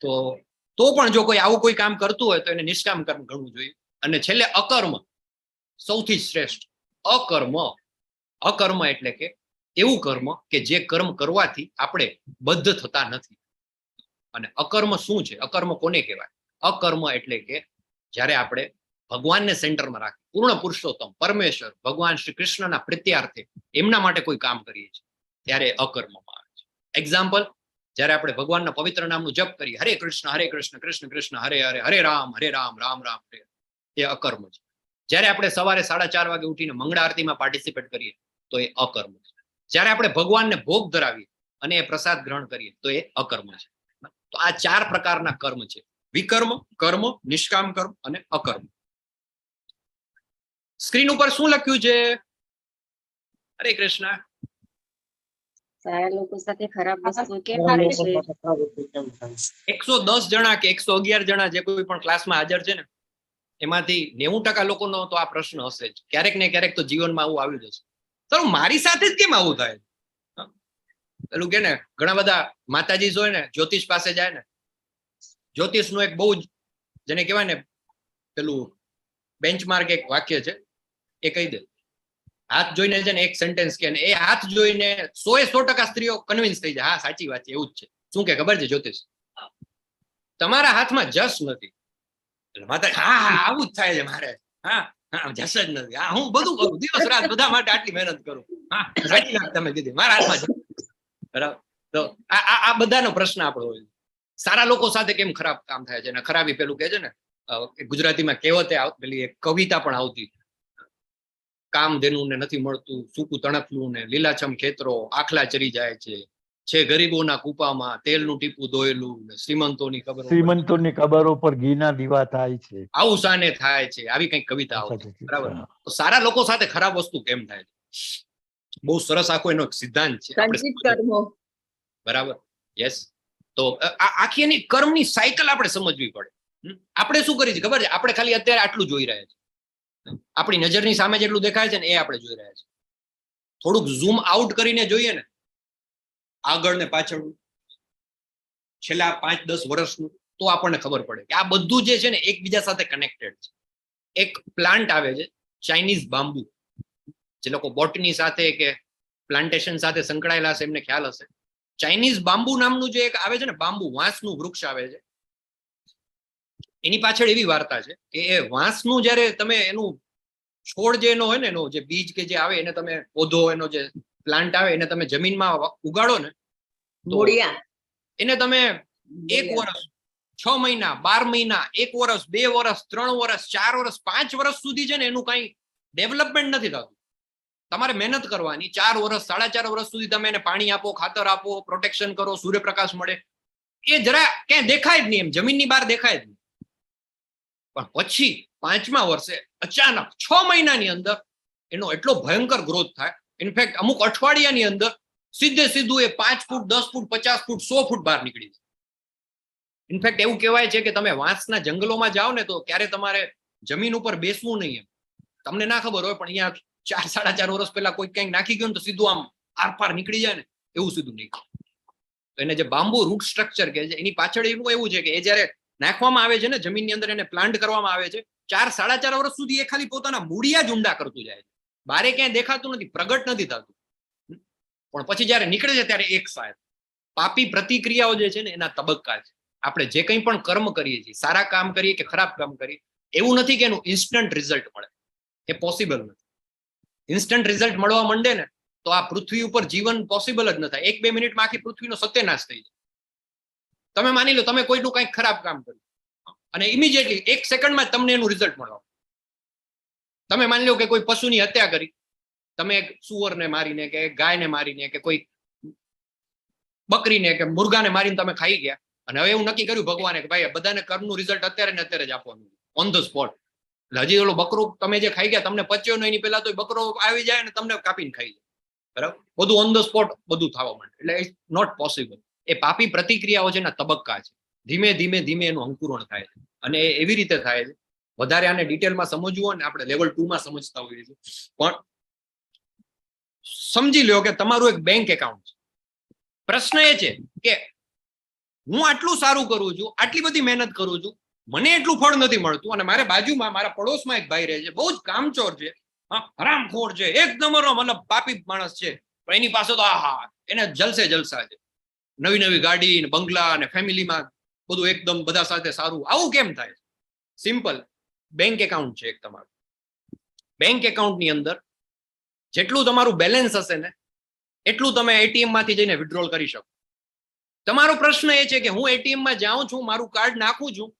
તો પણ જો કોઈ આવું કોઈ કામ કરતું હોય તો એને નિષ્કામ કર્મ ગણવું જોઈએ. અને છેલ્લે અકર્મ, સૌથી શ્રેષ્ઠ અકર્મ. અકર્મ એટલે કે એવું કર્મ કે જે કર્મ કરવાથી આપણે બદ્ધ થતા નથી. અને અકર્મ શું છે? અકર્મ કોને કહેવાય? અકર્મ એટલે કે જ્યારે આપણે ભગવાનને સેન્ટરમાં રાખી, પૂર્ણ પુરુષોત્તમ પરમેશ્વર ભગવાન શ્રી કૃષ્ણના પ્રીત્યાર્થે એમના માટે કોઈ કામ કરીએ છીએ ત્યારે અકર્મમાં આવે છે. એક્ઝામ્પલ, જ્યારે આપણે ભગવાનના પવિત્ર નામનું જપ કરીએ, હરે કૃષ્ણ કૃષ્ણ કૃષ્ણ હરે હરે, હરે રામ રામ રામ હરે, એ અકર્મ છે. જ્યારે આપણે સવારે 4:30 વાગે ઉઠીને મંગળા આરતીમાં પાર્ટિસિપેટ કરીએ તો એ અકર્મ છે. જ્યારે આપણે ભગવાનને ભોગ ધરાવીએ અને એ પ્રસાદ ગ્રહણ કરીએ તો એ અકર્મ છે. તો આ 4 પ્રકારના કર્મ છે: વિકર્મ, કર્મ, નિષ્કામ કર્મ અને અકર્મ. સ્ક્રીન ઉપર શું લખ્યું છે? હરે કૃષ્ણ.
સારા લોકો સાથે ખરાબ વસ્તુ કેમ થાય છે?
110 જણા કે 111 જણા જે કોઈ પણ ક્લાસમાં હાજર છે ને, એમાંથી 90% લોકોનો તો આ પ્રશ્ન હશે જ. ક્યારેક ને ક્યારેક તો જીવનમાં આવું આવી જશે. તો મારી સાથે જ કેમ આવું થાય? પેલું કે ને, ઘણા બધા માતાજી હોય ને, જ્યોતિષ પાસે જાય ને, જ્યોતિષનું એક બહુ જ જેને કહેવાય ને પેલું બેન્ચમાર્ક એક વાક્ય છે, એ કહી દે. હાથ જોઈને છે ને એક સેન્ટેન્સ કે, એ હાથ જોઈને 100% સ્ત્રીઓ કન્વિન્સ થઈ જાય, હા સાચી વાત છે, એવું જ છે. શું કે ખબર છે જ્યોતિષ? તમારા હાથમાં જસ નથી. એટલે માતા, હા હા આવું જ થાય છે મારે, હા હા જસ જ નથી, હા હું બધું કરું, દિવસ રાત બધા માટે આટલી મહેનત કરું, હા સાચી વાત તમે કીધી, મારા હાથમાં. બરાબર. તો આ બધાનો પ્રશ્ન આપણો હોય. સારા લોકો સાથે કેમ ખરાબ કામ થાય છે? અને ખરાબી પેલું કહે છે ને, ગુજરાતીમાં કહેવતે પેલી એક કવિતા પણ આવતી, કામ દેનું ને નથી મળતું, સૂકું તણકલું ને લીલાછમ ખેતરો આખલા ચરી જાય છે ગરીબોના કૂપામાં તેલનું ટીપું ધોયેલું ને શ્રીમંતોની
કબરો પર ઘીના દીવા થાય છે.
આવું સાને થાય છે, આવી કઈક કવિતા આવતી. બરાબર. તો સારા લોકો સાથે ખરાબ વસ્તુ કેમ થાય છે? બહુ સરસ આખો એનો એક સિદ્ધાંત છે.
સંચિત કર્મો.
બરાબર. યસ. તો આખી એની કર્મની સાયકલ આપણે સમજવી પડે. આપણે શું કરીએ છીએ ખબર છે? આપણે ખાલી અત્યારે આટલું જોઈ રહ્યા છીએ, આપણી નજરની સામે જેટલું દેખાય છે ને એ આપણે જોઈ રહ્યા છીએ. થોડુંક ઝૂમ આઉટ કરીને જોઈએ ને, આગળ ને પાછળ, છેલ્લા 5-10 વર્ષનું, તો આપણને ખબર પડે કે આ બધું જે છે ને એકબીજા સાથે કનેક્ટેડ છે. એક પ્લાન્ટ આવે છે ચાઇનીઝ બાંબુ, જે લોકો બોટની સાથે કે પ્લાન્ટેશન સાથે સંકળાયેલા હશે એમને ખ્યાલ હશે. ચાઇનીઝ બાંબુ નામનું જે એક આવે છે ને, બાંબુ વાંસનું વૃક્ષ આવે છે, એની પાછળ એવી વાર્તા છે કે એ વાંસનું જ્યારે તમે એનું છોડ જે એનો હોય ને, એનો જે બીજ કે જે આવે, એને તમે પૌધો, એનો જે પ્લાન્ટ આવે, એને તમે જમીનમાં ઉગાડો ને, તો એને તમે 1 વર્ષ, 6 મહિના, 12 મહિના, 1 વર્ષ, 2 વર્ષ, 3 વર્ષ, 4 વર્ષ, 5 વર્ષ સુધી છે ને એનું કઈ ડેવલપમેન્ટ નથી થતું. તમારે મહેનત કરવાની. 4 વર્ષ, 4.5 વર્ષ સુધી તમે એને પાણી આપો, ખાતર આપો, પ્રોટેક્શન કરો, સૂર્યપ્રકાશ મળે, એ જરા ક્યાંય દેખાય જ નહીં, એમ જમીનની બહાર દેખાય જ નહીં. પણ પછી 5મા વર્ષે અચાનક 6 મહિનાની અંદર એનો એટલો ભયંકર ગ્રોથ થાય. ઇનફેક્ટ અમુક અઠવાડિયાની અંદર સીધું એ 5 ફૂટ, 10 ફૂટ, 50 ફૂટ, 100 ફૂટ બહાર નીકળી જાય. ઇનફેક્ટ એવું કહેવાય છે કે તમે વાંસના જંગલોમાં જાઓ ને, તો ક્યારે તમારે જમીન ઉપર બેસવું નહીં. એમ તમને ના ખબર હોય, પણ અહીંયા 4-4.5 વર્ષ પહેલા કોઈ ક્યાંક નાખી ગયું ને, તો સીધું આમ આરપાર નીકળી જાય ને, એવું સીધું નીકળે. તો એને જે બાંબુ રૂટ સ્ટ્રક્ચર કહે છે, એની પાછળ એવું છે કે એ જયારે નાખવામાં આવે છે ને જમીનની અંદર, એને પ્લાન્ટ કરવામાં આવે છે, 4-4.5 વર્ષ સુધી એ ખાલી પોતાના મૂળિયા જ ઊંડા કરતું જાય છે. બારે ક્યાંય દેખાતું નથી, પ્રગટ નથી થતું. પણ પછી જયારે નીકળે છે ત્યારે એક સાહેબ પાપી પ્રતિક્રિયાઓ જે છે ને એના તબક્કા છે. આપણે જે કંઈ પણ કર્મ કરીએ છીએ, સારા કામ કરીએ કે ખરાબ કામ કરીએ, એવું નથી કે એનું ઇન્સ્ટન્ટ રિઝલ્ટ મળે. એ પોસિબલ નથી. ઇન્સ્ટન્ટ રિઝલ્ટ મળવા માંડે ને તો આ પૃથ્વી ઉપર જીવન પોસિબલ જ ન થાય. 1-2 મિનિટમાં આખી પૃથ્વીનો સત્યનાશ થઈ જાય. તમે માની લો તમે કોઈનું કંઈક ખરાબ કામ કર્યું અને ઇમિડિયેટલી 1 સેકન્ડમાં તમને એનું રિઝલ્ટ મળવા. તમે માની લો કે કોઈ પશુની હત્યા કરી, તમે એક સુવરને મારીને કે ગાયને મારીને કે કોઈ બકરીને કે મુર્ગાને મારીને તમે ખાઈ ગયા, અને હવે એવું નક્કી કર્યું ભગવાને કે ભાઈ બધાને કર્મનું રિઝલ્ટ અત્યારે ને અત્યારે જ આપવાનું, ઓન ધ સ્પોટ. એટલે હજી ઓલો બકરો તમે જે ખાઈ ગયા, તમને પચ્યો નહીં, એની પહેલા તો બકરો આવી જાય ને તમને કાપીને ખાઈ જાય. બરાબર, બધું ઓન ધ સ્પોટ બધું થવા માંડે. એટલે ઇટ્સ નોટ પોસિબલ. એ પાપી પ્રતિક્રિયાઓ છે એના તબક્કા છે. ધીમે ધીમે ધીમે એનું અંકુરણ થાય છે, અને એવી રીતે થાય છે. વધારે આને ડિટેલમાં સમજવું હોય ને, આપણે લેવલ 2માં સમજતા હોઈએ છીએ. પણ સમજી લો કે તમારું એક બેંક એકાઉન્ટ છે. પ્રશ્ન એ છે કે હું આટલું સારું કરું છું, આટલી બધી મહેનત કરું છું, મને એટલું ફળ નથી મળતું, અને મારે બાજુમાં મારા પડોશમાં એક ભાઈ રહે છે, બહુ જ કામચોર છે, હરામખોર છે, એક નંબરનો મતલબ પાપી માણસ છે, પણ એની પાસે તો આહા એને જલસે જલસા છે, નવી નવી ગાડી ને બંગલા અને ફેમિલીમાં બધું એકદમ બધા સાથે સારું. આવું કેમ થાય? સિમ્પલ. બેંક એકાઉન્ટ છે એક તમારું. બેંક એકાઉન્ટની અંદર જેટલું તમારું બેલેન્સ હશે ને એટલું તમે એટીએમ માંથી જઈને વિથડ્રોલ કરી શકો. તમારો પ્રશ્ન એ છે કે હું એટીએમ માં જાઉં છું, મારું કાર્ડ નાખું છું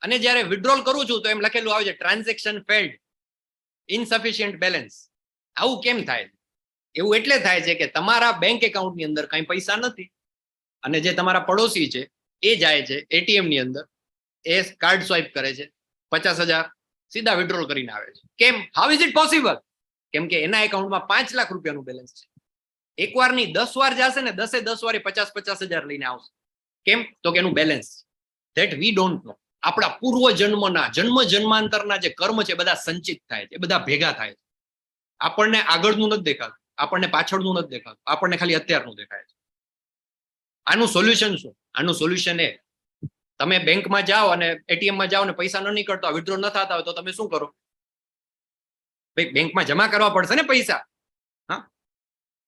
અને જ્યારે વિથડ્રોલ કરું છું તો એમ લખેલું આવે છે ટ્રાન્ઝેક્શન ફેલ્ડ, ઇનસફિશિયન્ટ બેલેન્સ. આવું કેમ થાય? એવું એટલે થાય છે કે તમારા બેંક એકાઉન્ટની અંદર કઈ પૈસા નથી અને જે તમારા પડોશી છે એ જાય છે એટીએમ ની અંદર, એ કાર્ડ સ્વાઇપ કરે છે, 50,000 સીધા વિથડ્રોલ કરીને આવે છે. કેમ? How is it possible? કેમ કે એના એકાઉન્ટમાં 5 લાખ રૂપિયાનું બેલેન્સ છે. એકવાર ની 10 વાર જશે ને 10 વારે 50,000 લઈને આવશે. કેમ? તો કે એનું balance. That we don't know. આપણા પૂર્વ જન્મના જન્માંતરના જે કર્મ છે બધા સંચિત થાય છે, બધા ભેગા થાય છે. આપણને આગળનું નથી દેખાતું, આપણને પાછળનું નથી દેખાતું, આપણને ખાલી અત્યારનું દેખાય છે. આનું સોલ્યુશન શું? આનું સોલ્યુશન એ, તમે બેંકમાં જાઓ અને એટીએમ માં જાઓ ને પૈસા ન નીકળતા, વિથડ્રો ન થતા હોય તો તમે શું કરો? ભાઈ બેંકમાં જમા કરવા પડશે ને પૈસા. હા,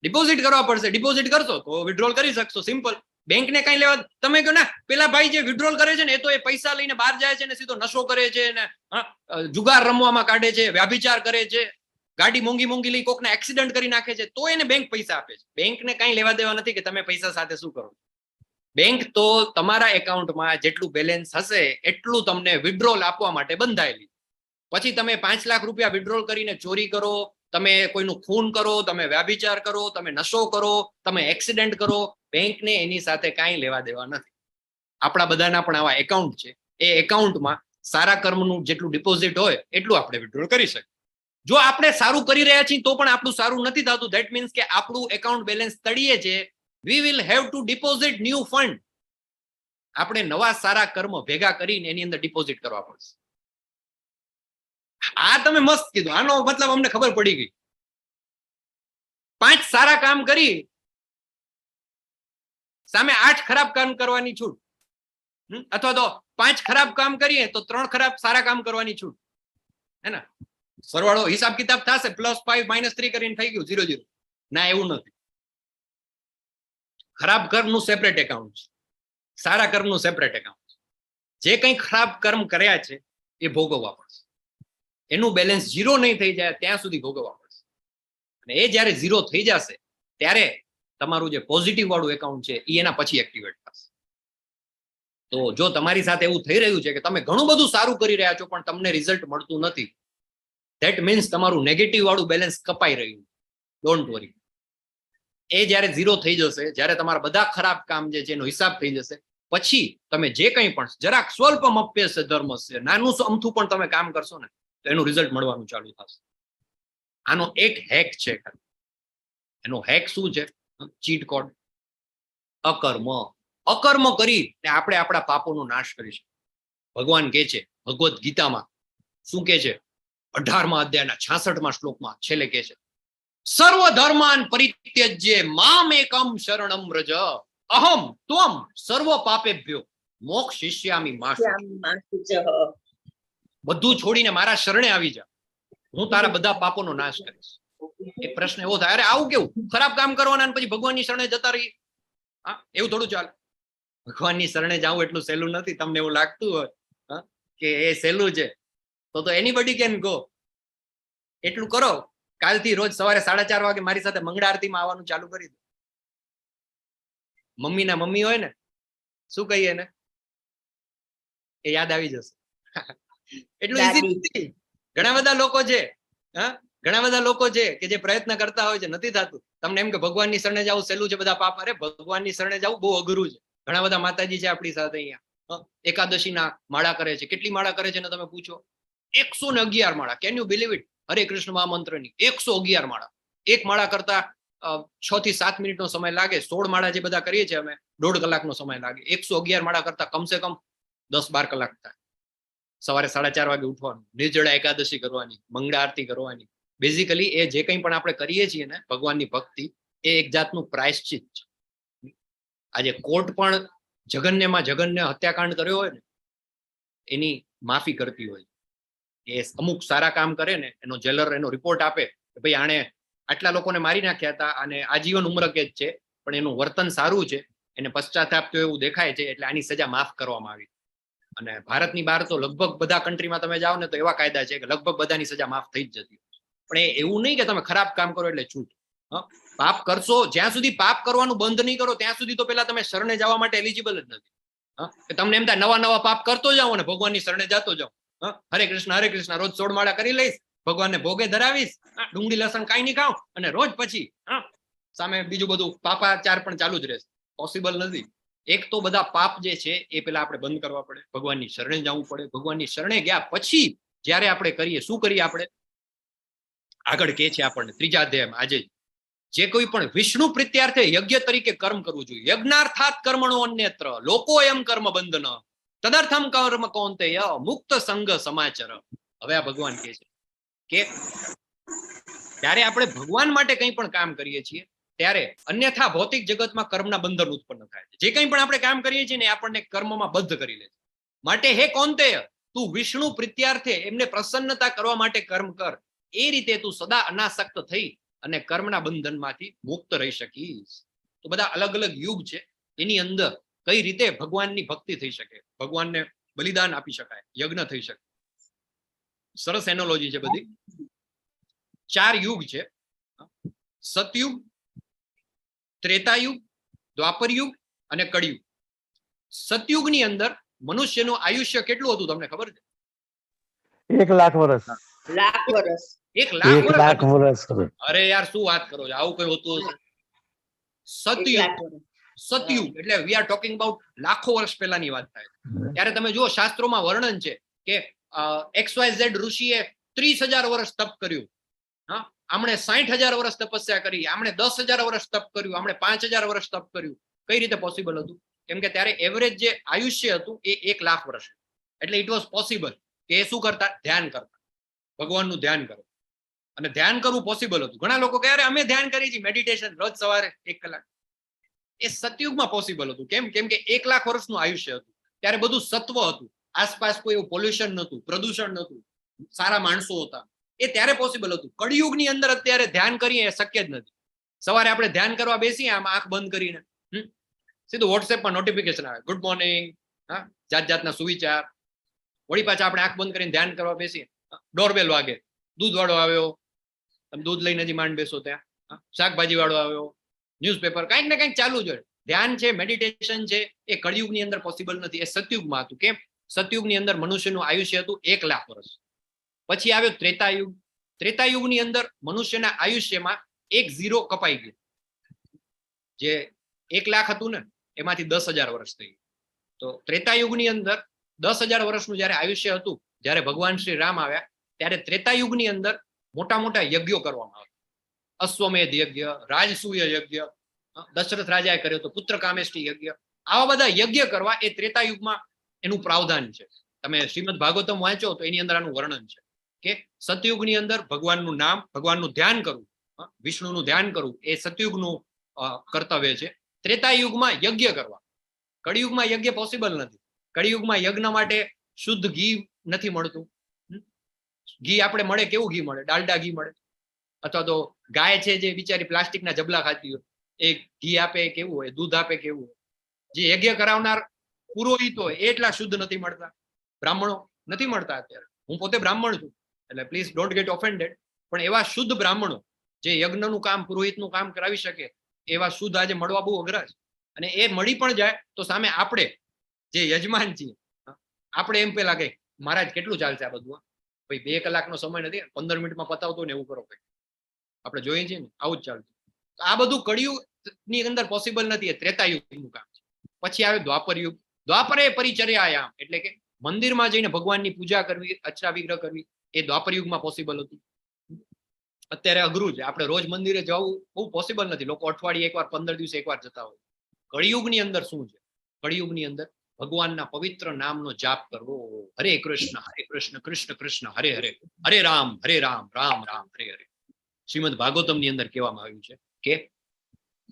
ડિપોઝિટ કરવા પડશે. ડિપોઝિટ કરશો તો વિથડ્રોલ કરી શકશો. સિમ્પલ. બેંકને કઈ લેવા? તમે કહો ના પેલા ભાઈ જે વિથડ્રોલ કરે છે ને એ તો એ પૈસા લઈને બહાર જાય છે ને સીધો નશો કરે છે ને જુગાર રમવામાં કાઢે છે, વ્યાભિચાર કરે છે, ગાડી મોંઘી મોંઘી લઈ કોકને એક્સિડન્ટ કરી નાખે છે, તો એને બેંક પૈસા આપે છે. બેંકને કઈ લેવા દેવા નથી કે તમે પૈસા સાથે શું કરો. બેંક તો તમારા એકાઉન્ટમાં જેટલું બેલેન્સ હશે એટલું તમને વિથડ્રોલ આપવા માટે બંધાયેલી. પછી તમે 5 લાખ રૂપિયા વિથડ્રોલ કરીને ચોરી કરો, તમે કોઈનું ખૂન કરો, તમે વ્યાભિચાર કરો, તમે નશો કરો, તમે એક્સિડન્ટ કરો, બેંકને એની સાથે કાંઈ લેવા દેવા નથી. આપણા બધાના પણ આવા એકાઉન્ટ છે. એ એકાઉન્ટમાં સારા કર્મનું જેટલું ડિપોઝિટ હોય એટલું આપણે વિથડ્રોલ કરી શકીએ. જો આપણે સારું કરી રહ્યા છીએ તો પણ આપણું સારું નથી થતું, ધેટ મીન્સ કે આપણું એકાઉન્ટ બેલેન્સ તળિયે છે. We will have to deposit new fund. આપણે નવા સારા કર્મ ભેગા કરીને એની અંદર ડિપોઝિટ કરવા પડશે. આ તમે મસ્ત કીધું. આનો મતલબ અમને ખબર પડી ગઈ. 5 સારા કામ કરી સામે 8 ખરાબ કામ કરવાની છૂટ, અથવા તો 5 ખરાબ કામ કરીએ તો 3 ખરાબ સારા કામ કરવાની છૂટ. હે ને? સરવાળો હિસાબ કિતાબ થશે, +5 -3 કરીને થઈ ગયું 0-0. ના, એવું નથી. ખરાબ કર્મનું સેપરેટ એકાઉન્ટ છે, સારા કર્મનું સેપરેટ એકાઉન્ટ છે. જે કંઈ ખરાબ કર્મ કર્યા છે એ ભોગવવા પડશે. એનું બેલેન્સ 0 નહીં થઈ જાય ત્યાં સુધી ભોગવવા પડશે. અને એ જ્યારે 0 થઈ જશે ત્યારે તમારું જે પોઝિટિવ વાળું એકાઉન્ટ છે એ એના પછી એક્ટિવેટ થશે. તો જો તમારી સાથે એવું થઈ રહ્યું છે કે તમે ઘણું બધું સારું કરી રહ્યા છો પણ તમને રિઝલ્ટ મળતું નથી, ધેટ મીન્સ તમારું નેગેટિવ વાળું બેલેન્સ કપાઈ રહ્યું. Don't worry. એ જ્યારે 0 થઈ જશે, જ્યારે તમારા બધા ખરાબ કામ જે છે એનો હિસાબ થઈ જશે, પછી તમે જે કંઈ પણ જરાક સ્વલ્પમ અપ્યસ્ય ધર્મ છે, નાનું અમથું પણ તમે કામ કરશો ને તો એનું રિઝલ્ટ મળવાનું ચાલુ થશે. આનો એક હેક છે. એનો હેક શું છે? Cheat code. અકર્મ કરીને આપણે આપણા પાપોનો નાશ કરીશું. ભગવાન કહે છે ભગવદ્ ગીતામાં, શું કહે છે? 18મા અધ્યાયના 66મા શ્લોકમાં છેલ્લે કહે છે, સર્વ ધર્માન પરિત્યજ્ય મામ એકમ શરણમ વ્રજ અહમ ત્વમ સર્વ પાપેભ્યો મોક્ષયિષ્યામિ મા શુચિ. બધું છોડીને મારા શરણે આવી જા, હું તારા બધા પાપોનો નાશ કરીશ. એક પ્રશ્ન એવો થાય, અરે આવું કેવું? ખરાબ કામ કરવાના પછી ભગવાનની શરણે જતા રહી? હા, એવું થોડું ચાલે. ભગવાનની શરણે જાવું એટલું સહેલું નથી. તમને એવું લાગતું હોય કે એ સહેલું છે તો એનીબડી કેન ગો. એટલું કરો, કાલથી રોજ સવારે 4:30 વાગે મારી સાથે મંગળા આરતીમાં આવવાનું ચાલુ કરી દો. મમ્મીના મમ્મી હોય ને, શું કહીએ ને, એ યાદ આવી જશે. એટલું ઈઝી નથી. ઘણા બધા લોકો છે, ઘણા બધા લોકો છે કે જે પ્રયત્ન કરતા હોય છે, નથી થતું. તમને એમ કે ભગવાનની શરણે જવું સહેલું છે, બધા પાપ. અરે ભગવાનની શરણે જવું બહુ અઘરું છે. ઘણા બધા માતાજી છે આપણી સાથે અહીંયા, એકાદશીના માળા કરે છે. કેટલી માળા કરે છે ને તમે પૂછો? 111 માળા. Can you believe it? હરે કૃષ્ણ મહામંત્રની 111 માળા. એક માળા કરતા 6 થી 7 મિનિટનો સમય લાગે. 16 માળા જે બધા કરીએ છીએ અમે, 1.5 કલાકનો સમય લાગે. 111 માળા કરતા કમસે કમ 10-12 કલાક થાય. સવારે 4:30 વાગે ઉઠવાનું, નિર્જળા એકાદશી કરવાની, મંગળા આરતી કરવાની. બેઝિકલી એ જે કંઈ પણ આપણે કરીએ છીએ ને ભગવાનની ભક્તિ, એ એક જાતનું પ્રાયશ્ચિત છે. આજે કોર્ટ પણ જઘન્ય હત્યાકાંડ કર્યો હોય ને એની માફી કરતી હોય. એ અમુક સારા કામ કરે ને એનો જેલર એનો રિપોર્ટ આપે કે ભાઈ આણે આટલા લોકોને મારી નાખ્યા હતા અને આજીવન ઉંમર કેદ છે, પણ એનું વર્તન સારું છે, એને પશ્ચાતાપ તો એવું દેખાય છે, એટલે આની સજા માફ કરવામાં આવી. અને ભારતની બહાર તો લગભગ બધા કન્ટ્રીમાં તમે જાઓ ને તો એવા કાયદા છે કે લગભગ બધાની સજા માફ થઈ જ જતી હોય. પણ એવું નહીં કે તમે ખરાબ કામ કરો એટલે છૂટ. પાપ કરશો, જ્યાં સુધી પાપ કરવાનું બંધ નહીં કરો ત્યાં સુધી તો પેલા તમે શરણે જવા માટે એલિજિબલ જ નથી. કે તમને એમ થાય નવા નવા પાપ કરતો જાઓ અને ભગવાનની શરણે જતો જાઓ. હરે કૃષ્ણ રોજ 16 માળા કરી લઈશ, ભગવાનને ભોગે ધરાવીશ, ડુંગળી લસણ કાંઈ નહીં ખાવ, અને રોજ પછી સામે બીજું બધું પાપાચાર પણ ચાલુ જ રહેશે. પોસિબલ નથી. એક તો બધા પાપ જે છે એ પેલા આપણે બંધ કરવા પડે, ભગવાનની શરણે જવું પડે. ભગવાનની શરણે ગયા પછી જયારે આપણે કરીએ, શું કરીએ આપણે? આગળ કે છે આપણને 3જા અધ્યાયમાં આજે જે કોઈ પણ વિષ્ણુ પ્રીત્યાર્થે યજ્ઞ તરીકે કર્મ કરવું જોઈએ. યજ્ઞાર્થાત કર્મણો અન્યત્ર લોકો એમ કર્મ બંધન તદર્થમ કર્મ કૌંતેય મુક્ત સંગ સમાચર. હવે આ ભગવાન કહે છે કે ત્યારે આપણે ભગવાન માટે કંઈ પણ કામ કરીએ છીએ ત્યારે અન્યથા ભૌતિક જગતમાં કર્મના બંધન ઉત્પન્ન થાય છે. જે કંઈ પણ આપણે કામ કરીએ છીએ ને આપણને કર્મમાં બંધ કરી લે છે. માટે હે કૌંતેય, તું વિષ્ણુ પ્રીત્યાર્થે એમને પ્રસન્નતા કરવા માટે કર્મ કર. એ રીતે તું સદા અનાસક્ત થઈ અને કર્મના બંધનમાંથી મુક્ત રહી શકીશ. તો બધા અલગ અલગ યુગ છે, એની અંદર કઈ રીતે ભગવાનની ભક્તિ થઈ શકે, ભગવાનને બલિદાન આપી શકાય, યજ્ઞ થઈ શકે. સરસ એનોલોજી છે બધી. 4 યુગ છે: સતયુગ, ત્રેતાયુગ, દ્વાપરયુગ અને કળિયુગ. સતયુગની અંદર મનુષ્યનું આયુષ્ય કેટલું હતું તમને ખબર છે?
1 લાખ વર્ષ.
લાખ વર્ષ.
1 લાખ
1 લાખ
વર્ષ.
વર્ષ.
અરે યાર શું વાત કરો છો, આવું કઈ હોતું હશે?
1
સતયુગ,
લાખ વર્ષ.
સતયુગ એટલે વી આર ટોકિંગ અબાઉટ લાખો વર્ષ પહેલાની વાત થાય. ત્યારે તમે જુઓ શાસ્ત્રોમાં વર્ણન છે કે XYZ ઋષિએ 30,000 વર્ષ તપ કર્યું. આમણે 60,000 વર્ષ તપસ્યા કરી, આમણે 10,000 વર્ષ તપ કર્યું, આમણે 5,000 વર્ષ તપ કર્યું. કઈ રીતે પોસિબલ હતું? કેમ કે ત્યારે એવરેજ જે આયુષ્ય હતું એ 1 લાખ વર્ષ. એટલે ઇટ વોઝ પોસિબલ કે એ શું કરતા? ધ્યાન કરતા, ભગવાનનું ધ્યાન કરો. અને ધ્યાન કરવું પોસિબલ હતું. ઘણા લોકો કહે અમે ધ્યાન કરી છીએ, મેડિટેશન રોજ સવારે 1 કલાક. એ સતયુગમાં પોસિબલ હતું. કેમ કે 1 લાખ વર્ષનું આયુષ્ય હતું. ત્યારે બધું સત્વ હતું, આસપાસ કોઈ એવું પોલ્યુશન નહોતું, પ્રદૂષણ નહોતું, સારા માણસો હતા. એ ત્યારે પોસિબલ હતું. કળિયુગની અંદર અત્યારે ધ્યાન કરીએ એ શક્ય જ નથી. સવારે આપણે ધ્યાન કરવા બેસીએ આમ આંખ બંધ કરીને, સીધું વોટ્સએપમાં નોટિફિકેશન આવે, ગુડ મોર્નિંગ, જાત જાતના સુવિચાર. વળી પાછા આપણે આંખ બંધ કરીને ધ્યાન કરવા બેસીએ, ડોરબેલ વાગે, દૂધ વાળો આવ્યો, તમે દૂધ લઈને જ માંડ બેસો ત્યાં, શાકભાજી વાળો આવ્યો, ન્યૂઝપેપર, કંઈક ને કંઈક ચાલુ જ હોય. ધ્યાન છે, મેડિટેશન છે, એ કળિયુગની અંદર પોસિબલ નથી. એ સતયુગમાં હતું. કેમ? સતયુગની અંદર મનુષ્યનું આયુષ્ય હતું 1 લાખ વર્ષ. પછી આવ્યો ત્રેતાયુગ. ત્રેતાયુગની અંદર મનુષ્યના આયુષ્યમાં 1 0 કપાઈ ગયું. જે 1 લાખ હતું ને એમાંથી 10,000 વર્ષ થઈ ગયું. તો ત્રેતાયુગની અંદર 10,000 વર્ષનું જયારે આયુષ્ય હતું, જયારે ભગવાન શ્રી રામ આવ્યા ત્યારે ત્રેતાયુગની અંદર મોટા મોટા યજ્ઞો કરવામાં આવ્યા. અશ્વમેધ યજ્ઞ, રાજસૂય યજ્ઞ, દશરથ રાજાએ કર્યો તો પુત્ર કામેષ્ટી યજ્ઞ. આવા બધા યજ્ઞ કરવા એ ત્રેતાયુગમાં એનું પ્રાવધાન છે. તમે શ્રીમદ ભાગવતમ વાંચો તો એની અંદર આનું વર્ણન છે કે સતયુગની અંદર ભગવાનનું નામ, ભગવાનનું ધ્યાન કરવું, વિષ્ણુનું ધ્યાન કરવું એ સતયુગનું કર્તવ્ય છે. ત્રેતાયુગમાં યજ્ઞ કરવા. કળિયુગમાં યજ્ઞ પોસિબલ નથી. કળિયુગમાં યજ્ઞ માટે શુદ્ધ ઘી નથી મળતું. ઘી આપણે મળે કેવું ઘી મળે? ડાલડા ઘી મળે, અથવા તો ગાય છે જે બિચારી પ્લાસ્ટિકના જબલા ખાતી હોય એ ઘી આપે કેવું હોય, દૂધ આપે કેવું હોય. જે યજ્ઞ કરાવનાર પુરોહિતો હોય એટલા શુદ્ધ નથી મળતા. બ્રાહ્મણો નથી મળતા અત્યારે. હું પોતે બ્રાહ્મણ છું એટલે પ્લીઝ ડોન્ટ ગેટ ઓફેન્ડેડ, પણ એવા શુદ્ધ બ્રાહ્મણો જે યજ્ઞનું કામ, પુરોહિતનું કામ કરાવી શકે એવા શુદ્ધ આજે મળવા બહુ અઘરા છે. અને એ મળી પણ જાય તો સામે આપણે જે યજમાન છીએ આપણે એમ પેલા કઈ મહારાજ કેટલું ચાલશે આ બધું? ભાઈ 2 કલાકનો સમય નથી, 15 મિનિટમાં પતાવતો ને એવું કરો. કઈ આપણે જોઈએ છીએ ને આવું જ ચાલતું. આ બધું કળિયુગની અંદર પોસિબલ નથી. એ ત્રેતાયુગનું કામ છે. પછી આવે દ્વાપર યુગ. દ્વાપરે પરિચર્યાયામ એટલે કે મંદિરમાં જઈને ભગવાનની પૂજા કરવી, અર્ચના વિગ્રહ કરવી, એ દ્વાપર યુગમાં પોસિબલ હતું. અત્યારે અઘરું છે. આપણે રોજ મંદિરે જવું બહુ પોસિબલ નથી. લોકો અઠવાડિયે 1 વાર, 15 દિવસે 1 વાર જતા હોય. કળિયુગની અંદર શું છે? કળિયુગની અંદર ભગવાનના પવિત્ર નામનો જાપ કરવો. હરે કૃષ્ણ કૃષ્ણ કૃષ્ણ હરે હરે, હરે રામ રામ રામ હરે હરે. શ્રીમદ ભાગવતમની અંદર કહેવામાં આવ્યું છે કે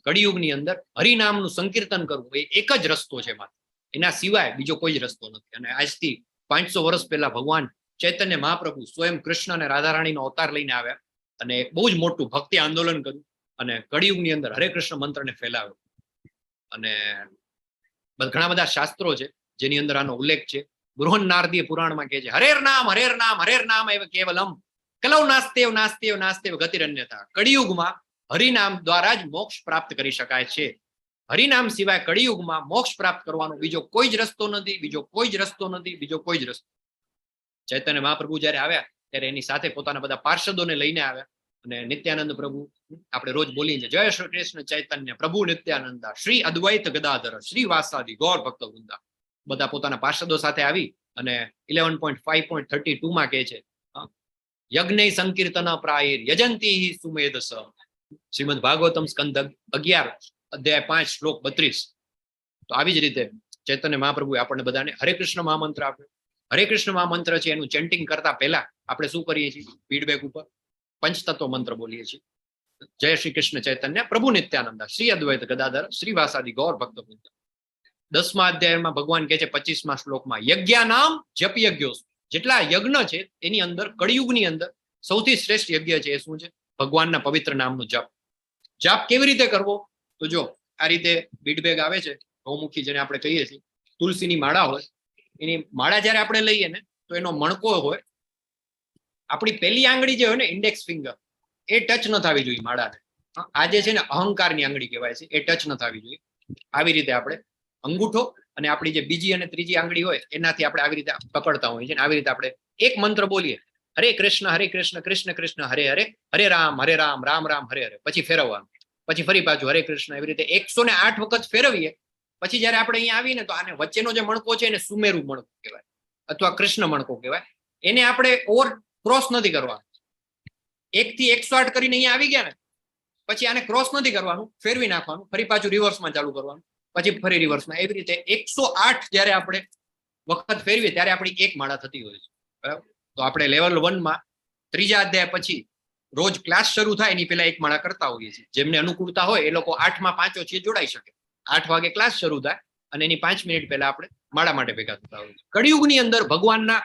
કળિયુગની અંદર હરિનામનું સંકીર્તન કરવું એ એક જ રસ્તો છે માત્ર. એના સિવાય બીજો કોઈ જ રસ્તો નથી. અને આજથી 500 વર્ષ પહેલા ભગવાન ચૈતન્ય મહાપ્રભુ સ્વયં કૃષ્ણ અને રાધારાણીનો અવતાર લઈને આવ્યા અને બહુ જ મોટું ભક્તિ આંદોલન કર્યું અને કળિયુગની અંદર હરે કૃષ્ણ મંત્રને ફેલાવ્યો. અને ઘણા બધા શાસ્ત્રો છે જેની અંદર આનો ઉલ્લેખ છે બૃહન નારદીય પુરાણમાં કહે છે, હરેર નામ એવ કેવલમ કલૌ નાસ્તેવ નાસ્તેવ નાસ્તેવ ગતિરન્યતા. કળિયુગમાં હરિનામ દ્વારા જ મોક્ષ પ્રાપ્ત કરી શકાય છે. હરિનામ સિવાય કળિયુગમાં મોક્ષ પ્રાપ્ત કરવાનો બીજો કોઈ જ રસ્તો નથી, બીજો કોઈ જ રસ્તો નથી, બીજો કોઈ જ રસ્તો. ચૈતન્ય મહાપ્રભુ જયારે આવ્યા ત્યારે એની સાથે પોતાના બધા પાર્ષદોને લઈને આવ્યા અને નિત્યાનંદ પ્રભુ આપણે રોજ બોલીએ છીએ, જય શ્રી કૃષ્ણ ચૈતન્ય પ્રભુ નિત્યાનંદા શ્રી અદ્વૈત ગદાધર શ્રી વાસાદી ગૌર ભક્ત વૃંદા. બધા પોતાના પાર્ષદો સાથે આવી અને 11.5.32 માં કહે છે, યજ્ઞ સંકીર્તન પ્રાયર યજંતી સુમેધસ. શ્રીમદ ભાગવતમ સ્કંદ 11 અધ્યાય 5 શ્લોક 32. તો આવી જ રીતે ચૈતન્ય મહાપ્રભુએ આપણને બધાને હરે કૃષ્ણ મહામંત્ર આપ્યો. હરે કૃષ્ણ મહામંત્ર છે એનું ચેન્ટિંગ કરતા પહેલા આપણે શું કરીએ છીએ? ફીડબેક ઉપર પંચતત્વ મંત્ર બોલીએ છીએ, જય શ્રી કૃષ્ણ ચૈતન્ય પ્રભુ નિત્યાનંદ શ્રી અદ્વૈત ગદાધર શ્રી વાસાદી ગૌર ભક્ત વૃંદ. 10મા અધ્યાયમાં ભગવાન કહે છે 25મા શ્લોકમાં, યજ્ઞાનામ જપ યજ્ઞો. જેટલા યજ્ઞ છે એની અંદર કળિયુગની અંદર સૌથી શ્રેષ્ઠ યજ્ઞ છે એ શું છે? ભગવાનના પવિત્ર નામનો જપ. જાપ કેવી રીતે કરવો? તો જો આ રીતે ફીડબેક આવે છે, ગૌમુખી જેને આપણે કહીએ છીએ, તુલસીની માળા હોય, એની માળા જયારે આપણે લઈએ ને તો એનો મણકો હોય, આપણી પહેલી આંગળી જે હોય ને ઇન્ડેક્સ ફિંગર, એ ટચ ન થવી જોઈએ માળાને. આ જે છે ને અહંકારની આંગળી કહેવાય છે, એ ટચ ન થવી જોઈએ. આવી રીતે આપણે અંગૂઠો અને આપણી જે બીજી અને ત્રીજી આંગળી હોય એનાથી આપણે આવી રીતે પકડતા હોઈએ છીએ. આવી રીતે આપણે એક મંત્ર બોલીએ, હરે કૃષ્ણ કૃષ્ણ કૃષ્ણ હરે હરે, હરે રામ રામ રામ હરે હરે. પછી ફેરવવાનું, પછી ફરી પાછું હરે કૃષ્ણ. એવી રીતે 108 વખત ફેરવીએ. પછી જયારે આપણે અહીંયા આવીને તો આને વચ્ચેનો જે મણકો છે એને સુમેરુ મણકો કહેવાય અથવા કૃષ્ણ મણકો કહેવાય. એને આપણે ઓવર ક્રોસ નથી કરવાનું. 1 થી 108 કરીને અહીંયા આવી ગયા ને પછી આને ક્રોસ નથી કરવાનું, ફેરવી નાખવાનું, ફરી પાછું રિવર્સમાં ચાલુ કરવાનું, પછી ફરી રિવર્સમાં. એવી રીતે 108 જયારે આપણે વખત ફેરવીએ ત્યારે આપણી એક માળા થતી હોય છે. બરાબર? તો આપણે લેવલ 1માં 3જા અધ્યાય પછી રોજ ક્લાસ શરૂ થાય એની પહેલા એક માળા કરતા હોઈએ છીએ. જેમને અનુકૂળતા હોય એ લોકો 8માં 5 ઓછી જોડાઈ શકે. 8 વાગે ક્લાસ શરૂ થાય અને એની 5 મિનિટ પહેલા આપણે માળા માટે ભેગા થતા હોઈએ છીએ. કળિયુગની અંદર ભગવાનના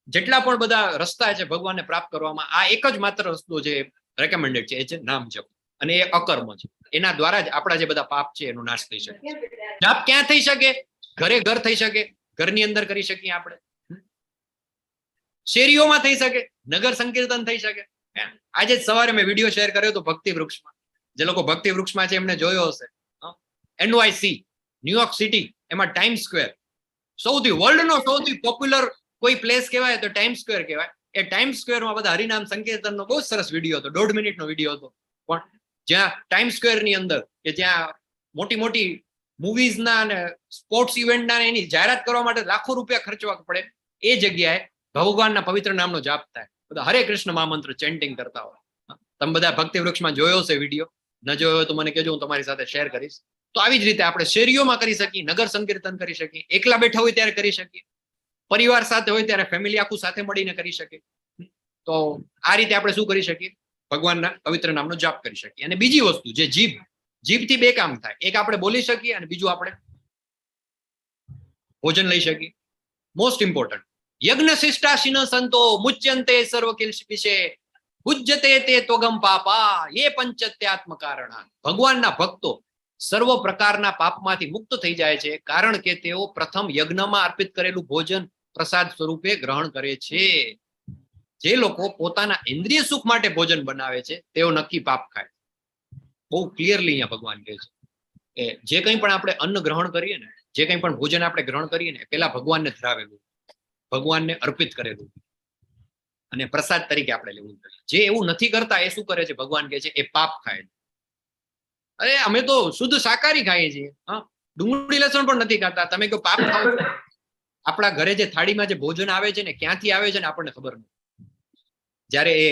જેટલા પણ બધા રસ્તા છે ભગવાનને પ્રાપ્ત કરવામાં, આ એક જ માત્ર રસ્તો જે રેકમેન્ડેડ છે એ છે નામ જપ, અને એ અકર્મ છે. એના દ્વારા જ આપણા જે બધા પાપ છે એનો નાશ થઈ શકે. જાપ ક્યાં થઈ શકે? ઘર થઈ શકે, ઘરની અંદર કરી શકીએ આપણે, શેરીઓમાં થઈ શકે, નગર સંકીર્તન થઈ શકે. આજે સવારે મેં વિડીયો શેર કર્યો હતો ભક્તિ વૃક્ષમાં. જે લોકો ભક્તિ વૃક્ષમાં છે એમને જોયો હશે. NYC ન્યુયોર્ક સિટી, એમાં ટાઈમ સ્ક્વેર સૌથી વર્લ્ડનો સૌથી પોપ્યુલર કોઈ પ્લેસ કહેવાય તો ટાઈમ સ્ક્વેર કહેવાય. એ ટાઈમ સ્ક્વેરમાં બધા હરિનામ સંકીર્તનનો બહુ સરસ વિડીયો હતો, 1.5 મિનિટનો વિડીયો હતો. પણ જ્યાં ટાઈમ સ્ક્વેરની અંદર કે જ્યાં મોટી મોટી મૂવીઝના અને સ્પોર્ટ્સ ઇવેન્ટના એની જાહેરાત કરવા માટે લાખો રૂપિયા ખર્ચવા પડે, એ જગ્યાએ ભગવાનના પવિત્ર નામનો જાપ થાય. બધા હરે કૃષ્ણ મહામંત્ર ચેન્ટિંગ કરતા હોય. તમે બધા ભક્તિ વૃક્ષમાં જોયો છે વિડીયો, ન જોયો હોય તો મને કહેજો, હું તમારી સાથે શેર કરીશ. તો આવી જ રીતે આપણે શેરીઓમાં કરી શકીએ, નગર સંકીર્તન કરી શકીએ, એકલા બેઠા હોય ત્યારે કરી શકીએ, પરિવાર સાથે હોય ત્યારે ફેમિલી આખું સાથે મળીને કરી શકીએ. તો આ રીતે આપણે શું કરી શકીએ? ભગવાનના પવિત્ર નામનો જાપ કરી શકીએ. અને બીજી વસ્તુ જે જીભથી 2 કામ થાય. એક આપણે બોલી શકીએ અને બીજું આપણે ભોજન લઈ શકીએ. મોસ્ટ ઇમ્પોર્ટન્ટ, યજ્ઞ શિષ્ટાશિન સંતો મુચ્યંતે સર્વ કિલ્પિશે પૂજ્યતે તે ત્વગમ પાપા એ પંચત્યાત્મ કારણા. ભગવાનના ભક્તો સર્વ પ્રકારના પાપમાંથી મુક્ત થઈ જાય છે, કારણ કે તેઓ પ્રથમ યજ્ઞમાં અર્પિત કરેલું ભોજન પ્રસાદ સ્વરૂપે ગ્રહણ કરે છે. જે લોકો પોતાના ઇન્દ્રિય સુખ માટે ભોજન બનાવે છે તેઓ નક્કી પાપ ખાય. બહુ ક્લિયરલી અહીંયા ભગવાન કહે છે કે જે કંઈ પણ આપણે અન્ન ગ્રહણ કરીએ ને, જે કંઈ પણ ભોજન આપણે ગ્રહણ કરીએ ને, પેલા ભગવાનને ધરાવેલું, ભગવાનને અર્પિત કરેલું અને પ્રસાદ તરીકે આપણે લેવું જોઈએ. જે એવું નથી કરતા એ શું કરે છે? ભગવાન કહે છે એ પાપ ખાય. અરે અમે તો શુદ્ધ શાકાહારી ખાઈએ છીએ, ડુંગળી લસણ પણ નથી ખાતા, તમે કહો પાપ ખાવ? આપણા ઘરે જે થાળીમાં જે ભોજન આવે છે ને, ક્યાંથી આવે છે ને આપણને ખબર નથી. જયારે એ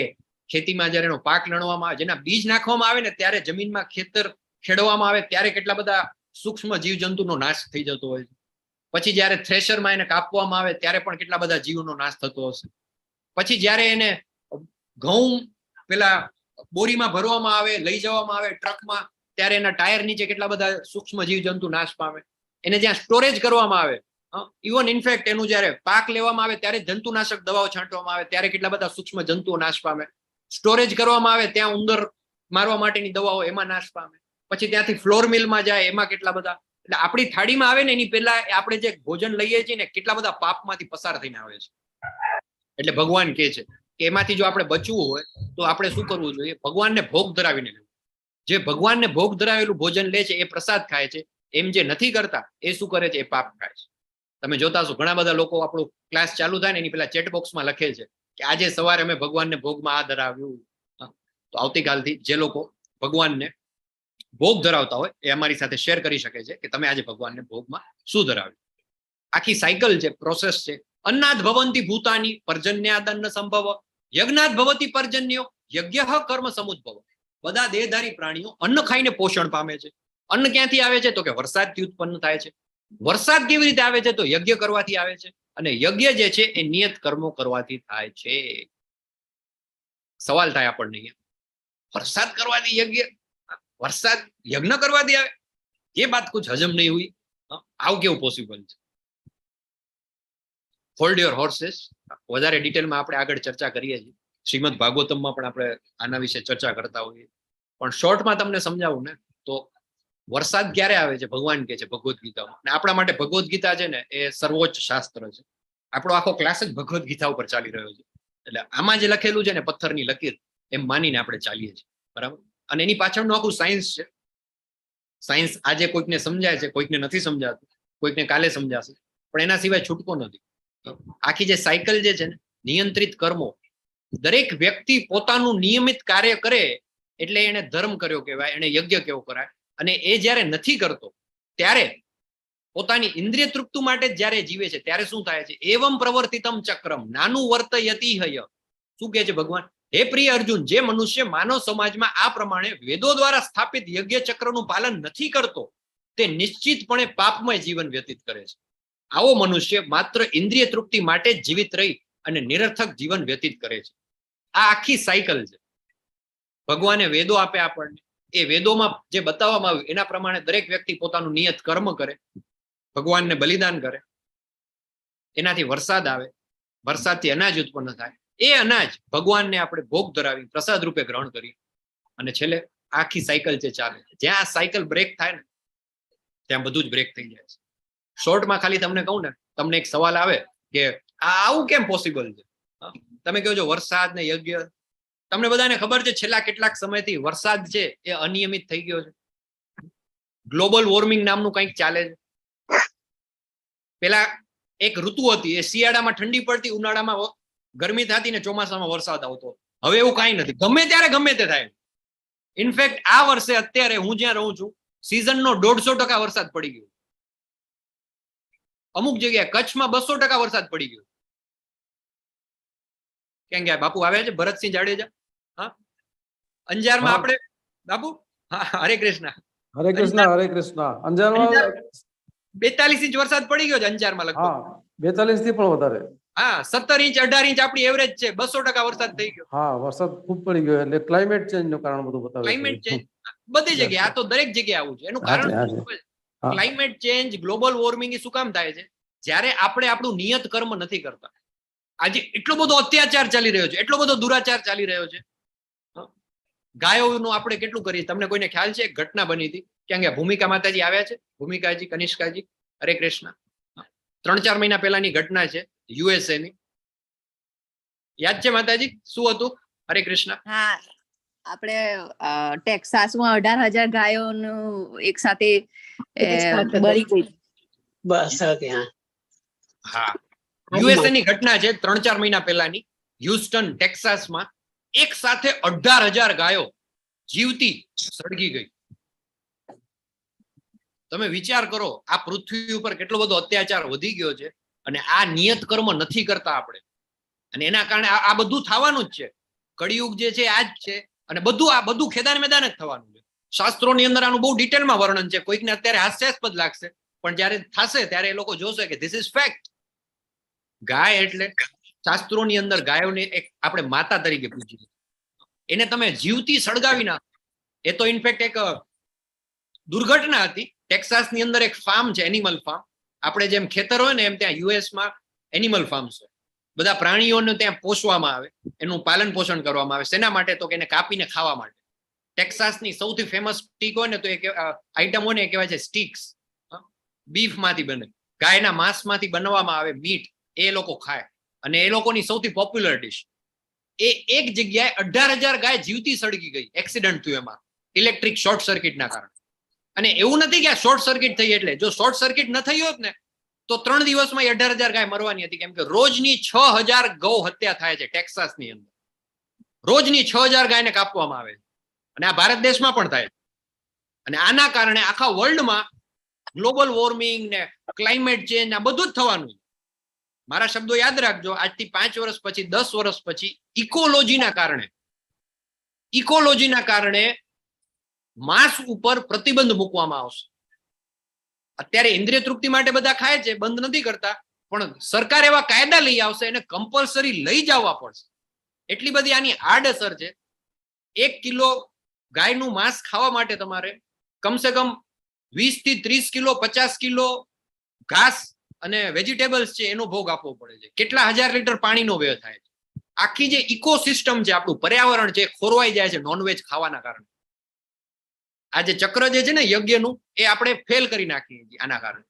ખેતીમાં જયારે એનો પાક લણવામાં આવે, જેના બીજ નાખવામાં આવે ને ત્યારે જમીનમાં ખેતર ખેડવામાં આવે ત્યારે કેટલા બધા સૂક્ષ્મ જીવજંતુનો નાશ થઈ જતો હોય છે. પછી જયારે થ્રેશરમાં એને કાપવામાં આવે ત્યારે પણ કેટલા બધા જીવનો નાશ થતો હશે. પછી જયારે એને ઘઉં પેલા બોરીમાં ભરવામાં આવે, લઈ જવામાં આવે ટ્રકમાં, ત્યારે એના ટાયર નીચે કેટલા બધા સૂક્ષ્મ જીવજંતુ નાશ પામે. એને જ્યાં સ્ટોરેજ કરવામાં આવે, ઇવન ઇનફેક્ટ એનું જયારે પાક લેવામાં આવે ત્યારે જંતુનાશક દવાઓ છાંટવામાં આવે ત્યારે કેટલા બધા સૂક્ષ્મ જંતુઓ નાશ પામે. સ્ટોરેજ કરવામાં આવે ત્યાં ઉંદર મારવા માટેની દવાઓ એમાં નાશ પામે. પછી ત્યાંથી ફ્લોર મિલમાં જાય એમાં કેટલા બધા એટલે આપણી થાળીમાં આવે ને એની પહેલા આપણે જે ભોજન લઈએ છીએ ને કેટલા બધા પાપમાંથી પસાર થઈને આવે છે. એટલે ભગવાન કહે છે કે એમાંથી જો આપણે બચવું હોય તો આપણે શું કરવું જોઈએ? ભગવાનને ભોગ ધરાવીને લેવું. જે ભગવાનને ભોગ ધરાવેલું ભોજન લે છે એ પ્રસાદ ખાય છે. એમ જે નથી કરતા એ શું કરે છે? એ પાપ ખાય છે. તમે જોતા હશો ઘણા બધા લોકો આપણું ક્લાસ ચાલુ થાય ને એની પેલા ચેટ બોક્સમાં લખે છે કે આજે સવારે અમે ભગવાનને ભોગમાં આ ધરાવ્યું. તો આવતીકાલથી જે લોકો ભગવાનને ભોગ ધરાવતા હોય એ અમારી સાથે શેર કરી શકે છે કે તમે આજે ભગવાનને ભોગમાં શું ધરાવ્યું. આખી સાયકલ છે, પ્રોસેસ છે. અન્નાદ ભવંતી ભૂતાની પર્જન્યાદન્ન સંભવ યજ્ઞાદ ભવતી પર્જન્યો યજ્ઞ કર્મ સમુદ્ભવ. બધા દેહધારી પ્રાણીઓ અન્ન ખાઈને પોષણ પામે છે. અન્ન ક્યાંથી આવે છે? તો કે વરસાદથી ઉત્પન્ન થાય છે. વરસાદ કેવી રીતે આવે છે? તો યજ્ઞ કરવાથી આવે છે. અને યજ્ઞ જે છે એ નિયત કર્મો કરવાથી થાય છે. સવાલ થાય આપણને, વરસાદ કરવાથી યજ્ઞ, વરસાદ યજ્ઞ કરવાથી આવે? એ બાત કુછ હજમ નહીં હુઈ. આવું કેવું પોસિબલ છે? Hold your horses. વધારે ડિટેલમાં આપણે આગળ ચર્ચા કરીએ છીએ. શ્રીમદ ભાગવતમમાં પણ આપણે આના વિશે ચર્ચા કરતા હોઈએ. પણ શોર્ટમાં તમને સમજાવું ને તો વરસાદ ક્યારે આવે છે? ભગવાન કહે છે ભગવદ્ ગીતામાં. અને આપણા માટે ભગવદ્ ગીતા છે ને એ સર્વોચ્ચ શાસ્ત્ર છે. આપણો આખો ક્લાસ જ ભગવદ્ ગીતા ઉપર ચાલી રહ્યો છે. એટલે આમાં જે લખેલું છે ને પથ્થરની લકીર એમ માનીને આપણે ચાલીએ છીએ. બરાબર? અને એની પાછળનું આખું સાયન્સ છે. સાયન્સ આજે કોઈકને સમજાય છે, કોઈકને નથી સમજાતું, કોઈકને કાલે સમજાશે, પણ એના સિવાય છૂટકો નથી. આખી જે સાયકલ જે છે ને નિયંત્રિત કર્મો, દરેક વ્યક્તિ પોતાનું નિયમિત કાર્ય કરે એટલે એને ધર્મ કર્યો કહેવાય, એને યજ્ઞ કેવો કરાય. અને એ જ્યારે નથી કરતો ત્યારે પોતાની ઇન્દ્રિય તૃપ્તિ માટે જ્યારે જીવે છે ત્યારે શું થાય છે? એવમ પ્રવર્તિતમ ચક્રમ નાનું વર્તયતિ હય. શું કહે છે ભગવાન? હે પ્રિય અર્જુન, જે મનુષ્ય માનવ સમાજમાં આ પ્રમાણે વેદો દ્વારા સ્થાપિત યજ્ઞ ચક્રનું પાલન નથી કરતો તે નિશ્ચિતપણે પાપમય જીવન વ્યતીત કરે છે. આવો મનુષ્ય માત્ર ઇન્દ્રિય તૃપ્તિ માટે જ જીવિત રહી અને નિરર્થક જીવન વ્યતીત કરે છે. આ આખી સાયકલ છે. ભગવાને વેદો આપે આપણને. એ વેદોમાં જે બતાવવામાં આવ્યું એના પ્રમાણે દરેક વ્યક્તિ પોતાનું નિયત કર્મ કરે, ભગવાનને બલિદાન કરે, એનાથી વરસાદ આવે, વરસાદથી અનાજ ઉત્પન્ન થાય. એ અનાજ ભગવાનને આપણે ભોગ ધરાવી પ્રસાદ રૂપે ગ્રહણ કરી અને છેલ્લે આખી સાયકલ જે ચાલે. જ્યાં આ સાયકલ બ્રેક થાય ને ત્યાં બધું જ બ્રેક થઈ જાય છે. શોર્ટમાં ખાલી તમને કહું ને, તમને એક સવાલ આવે કે આ આવું કેમ પોસિબલ છે? તમે કહો છો વરસાદ ને યજ્ઞ. તમને બધાને ખબર છે છેલ્લા કેટલાક સમયથી વરસાદ છે એ અનિયમિત થઈ ગયો છે. ગ્લોબલ વોર્મિંગ નામનું કંઈક ચાલે છે. પેલા એક ઋતુ હતી, એ શિયાળામાં ઠંડી પડતી, ઉનાળામાં ગરમી થતી ને ચોમાસામાં વરસાદ આવતો. હવે એવું કાંઈ નથી, ગમે ત્યારે ગમે તે થાય. ઇનફેક્ટ આ વર્ષે અત્યારે હું જ્યાં રહું છું સિઝનનો 150% વરસાદ પડી ગયો. અમુક જગ્યાએ કચ્છમાં 200% વરસાદ પડી ગયો. ક્યાં ગયા બાપુ? આવ્યા છે ભરતસિંહ જાડેજા. હા, અંજારમાં આપણે બાપુ. હા, હરે કૃષ્ણ.
હરે કૃષ્ણ, હરે કૃષ્ણ. અંજારમાં
42 ઇંચ વરસાદ પડી ગયો છે અંજારમાં લગભગ.
હા, 42 થી પણ વધારે.
હા, 17 ઇંચ 18 ઇંચ આપણી એવરેજ છે. 200% વરસાદ થઈ ગયો.
હા, વરસાદ ખૂબ પડી ગયો. એટલે ક્લાઇમેટ ચેન્જ નું કારણ બધું બતાવે છે.
ક્લાઇમેટ ચેન્જ બધી જગ્યાએ, આ તો દરેક જગ્યાએ આવું છે. એનું કારણ ક્લાઇમેટ ચેન્જ, ગ્લોબલ વોર્મિંગ શું કામ થાય છે? જ્યારે આપણે આપણું નિયત કર્મ નથી કરતા. આજે એટલો બધો અત્યાચાર ચાલી રહ્યો છે, એટલો બધો દુરાચાર ચાલી રહ્યો છે. ગાયોનું આપણે કેટલું કરીએ? તમને કોઈને ખ્યાલ છે? એક ઘટના બની હતી. ક્યાં ગયા ભૂમિકા માતાજી આવ્યા છે? ભૂમિકાજી, કનિષ્કાજી, હરે કૃષ્ણ. 3-4 મહિના પહેલાની ઘટના છે યુએસએ ની. યાદ છે માતાજી શું હતું? હરે કૃષ્ણ.
હા, આપણે ટેક્સાસમાં 18,000 ગાયોનું એક સાથે બળી ગઈ.
બસ ત્યાં.
હા, યુએસએ ની ઘટના છે 3-4 મહિના પહેલાની. હ્યુસ્ટન, ટેક્સાસમાં એક સાથે 18,000 ગાયો જીવતી સળગી ગઈ. તમે વિચાર કરો, આ પૃથ્વી ઉપર કેટલો બધો અત્યાચાર વધી ગયો છે અને આ નિયત કર્મ નથી કરતા આપણે. અને એના કારણે આ બધું થવાનું જ છે. કળિયુગ જે છે આ જ છે. અને આ બધું ખેદાન મેદાન જ થવાનું છે. શાસ્ત્રોની અંદર આનું બહુ ડિટેલમાં વર્ણન છે. કોઈકને અત્યારે હાસ્યાસ્પદ લાગશે, પણ જયારે થશે ત્યારે એ લોકો જોશે કે ધીસ ઇઝ ફેક્ટ. ગાય એટલે શાસ્ત્રોની અંદર ગાયોને એક આપણે માતા તરીકે પૂજીએ. એને તમે જીવતી સળગાવી નાખો. એ તો ઇનફેક્ટ એક દુર્ઘટના હતી. ટેક્સાસની અંદર એક ફાર્મ છે, એનિમલ ફાર્મ. આપણે જેમ ખેતર હોય ને એમ ત્યાં યુએસમાં એનિમલ ફાર્મ્સ હોય. બધા પ્રાણીઓને ત્યાં પોષવામાં આવે, એનું પાલન પોષણ કરવામાં આવે. શેના માટે? તો કે એને કાપીને ખાવા માટે. ટેક્સાસની સૌથી ફેમસ સ્ટીક હોય ને તો એ આઈટમ હોય ને એ કહેવાય છે સ્ટીક્સ. બીફ માંથી બને, ગાયના માંસ માંથી બનાવવામાં આવે મીટ, એ લોકો ખાય. અને એ લોકોની સૌથી પોપ્યુલર ડિશ. એ એક જગ્યાએ 18,000 ગાય જીવતી સળગી ગઈ, એક્સિડન્ટ થયું એમાં, ઇલેક્ટ્રિક શોર્ટ સર્કિટના કારણે. અને એવું નથી કે આ શોર્ટ સર્કિટ થઈ એટલે, જો શોર્ટ સર્કિટ ન થઈ હોત ને તો 3 દિવસમાં 18,000 ગાય મરવાની હતી. કેમ કે રોજની 6,000 ગૌ હત્યા થાય છે ટેક્સાસની અંદર. રોજની 6,000 ગાયને કાપવામાં આવે છે. અને આ ભારત દેશમાં પણ થાય. અને આના કારણે આખા વર્લ્ડમાં ગ્લોબલ વોર્મિંગ ને ક્લાઇમેટ ચેન્જ આ બધું જ થવાનું છે. મારા શબ્દો યાદ રાખજો, આજથી 5 વર્ષ પછી, 10 વર્ષ પછી ઇકોલોજીના કારણે માંસ ઉપર પ્રતિબંધ મૂકવામાં આવશે. અત્યારે ઇન્દ્રિય તૃપ્તિ માટે બધા ખાય છે, બંધ નથી કરતા, પણ સરકાર એવા કાયદા લઈ આવશે, એને કમ્પલસરી લઈ જવા પડશે. એટલી બધી આની આડઅસર છે. 1 કિલો ગાયનું માંસ ખાવા માટે તમારે કમસે કમ 20 થી 30 કિલો 50 કિલો ઘાસ અને વેજીટેબલ્સ છે એનો ભોગ આપવો પડે છે. કેટલા હજાર લીટર પાણીનો વ્યય થાય છે. આખી જે ઇકોસિસ્ટમ છે, આપણું પર્યાવરણ છે, ખોરવાઈ જાય છે નોનવેજ ખાવાના કારણે. આ જે ચક્ર જે છે ને યજ્ઞનું, એ આપણે ફેલ કરી નાખીએ છીએ આના કારણે.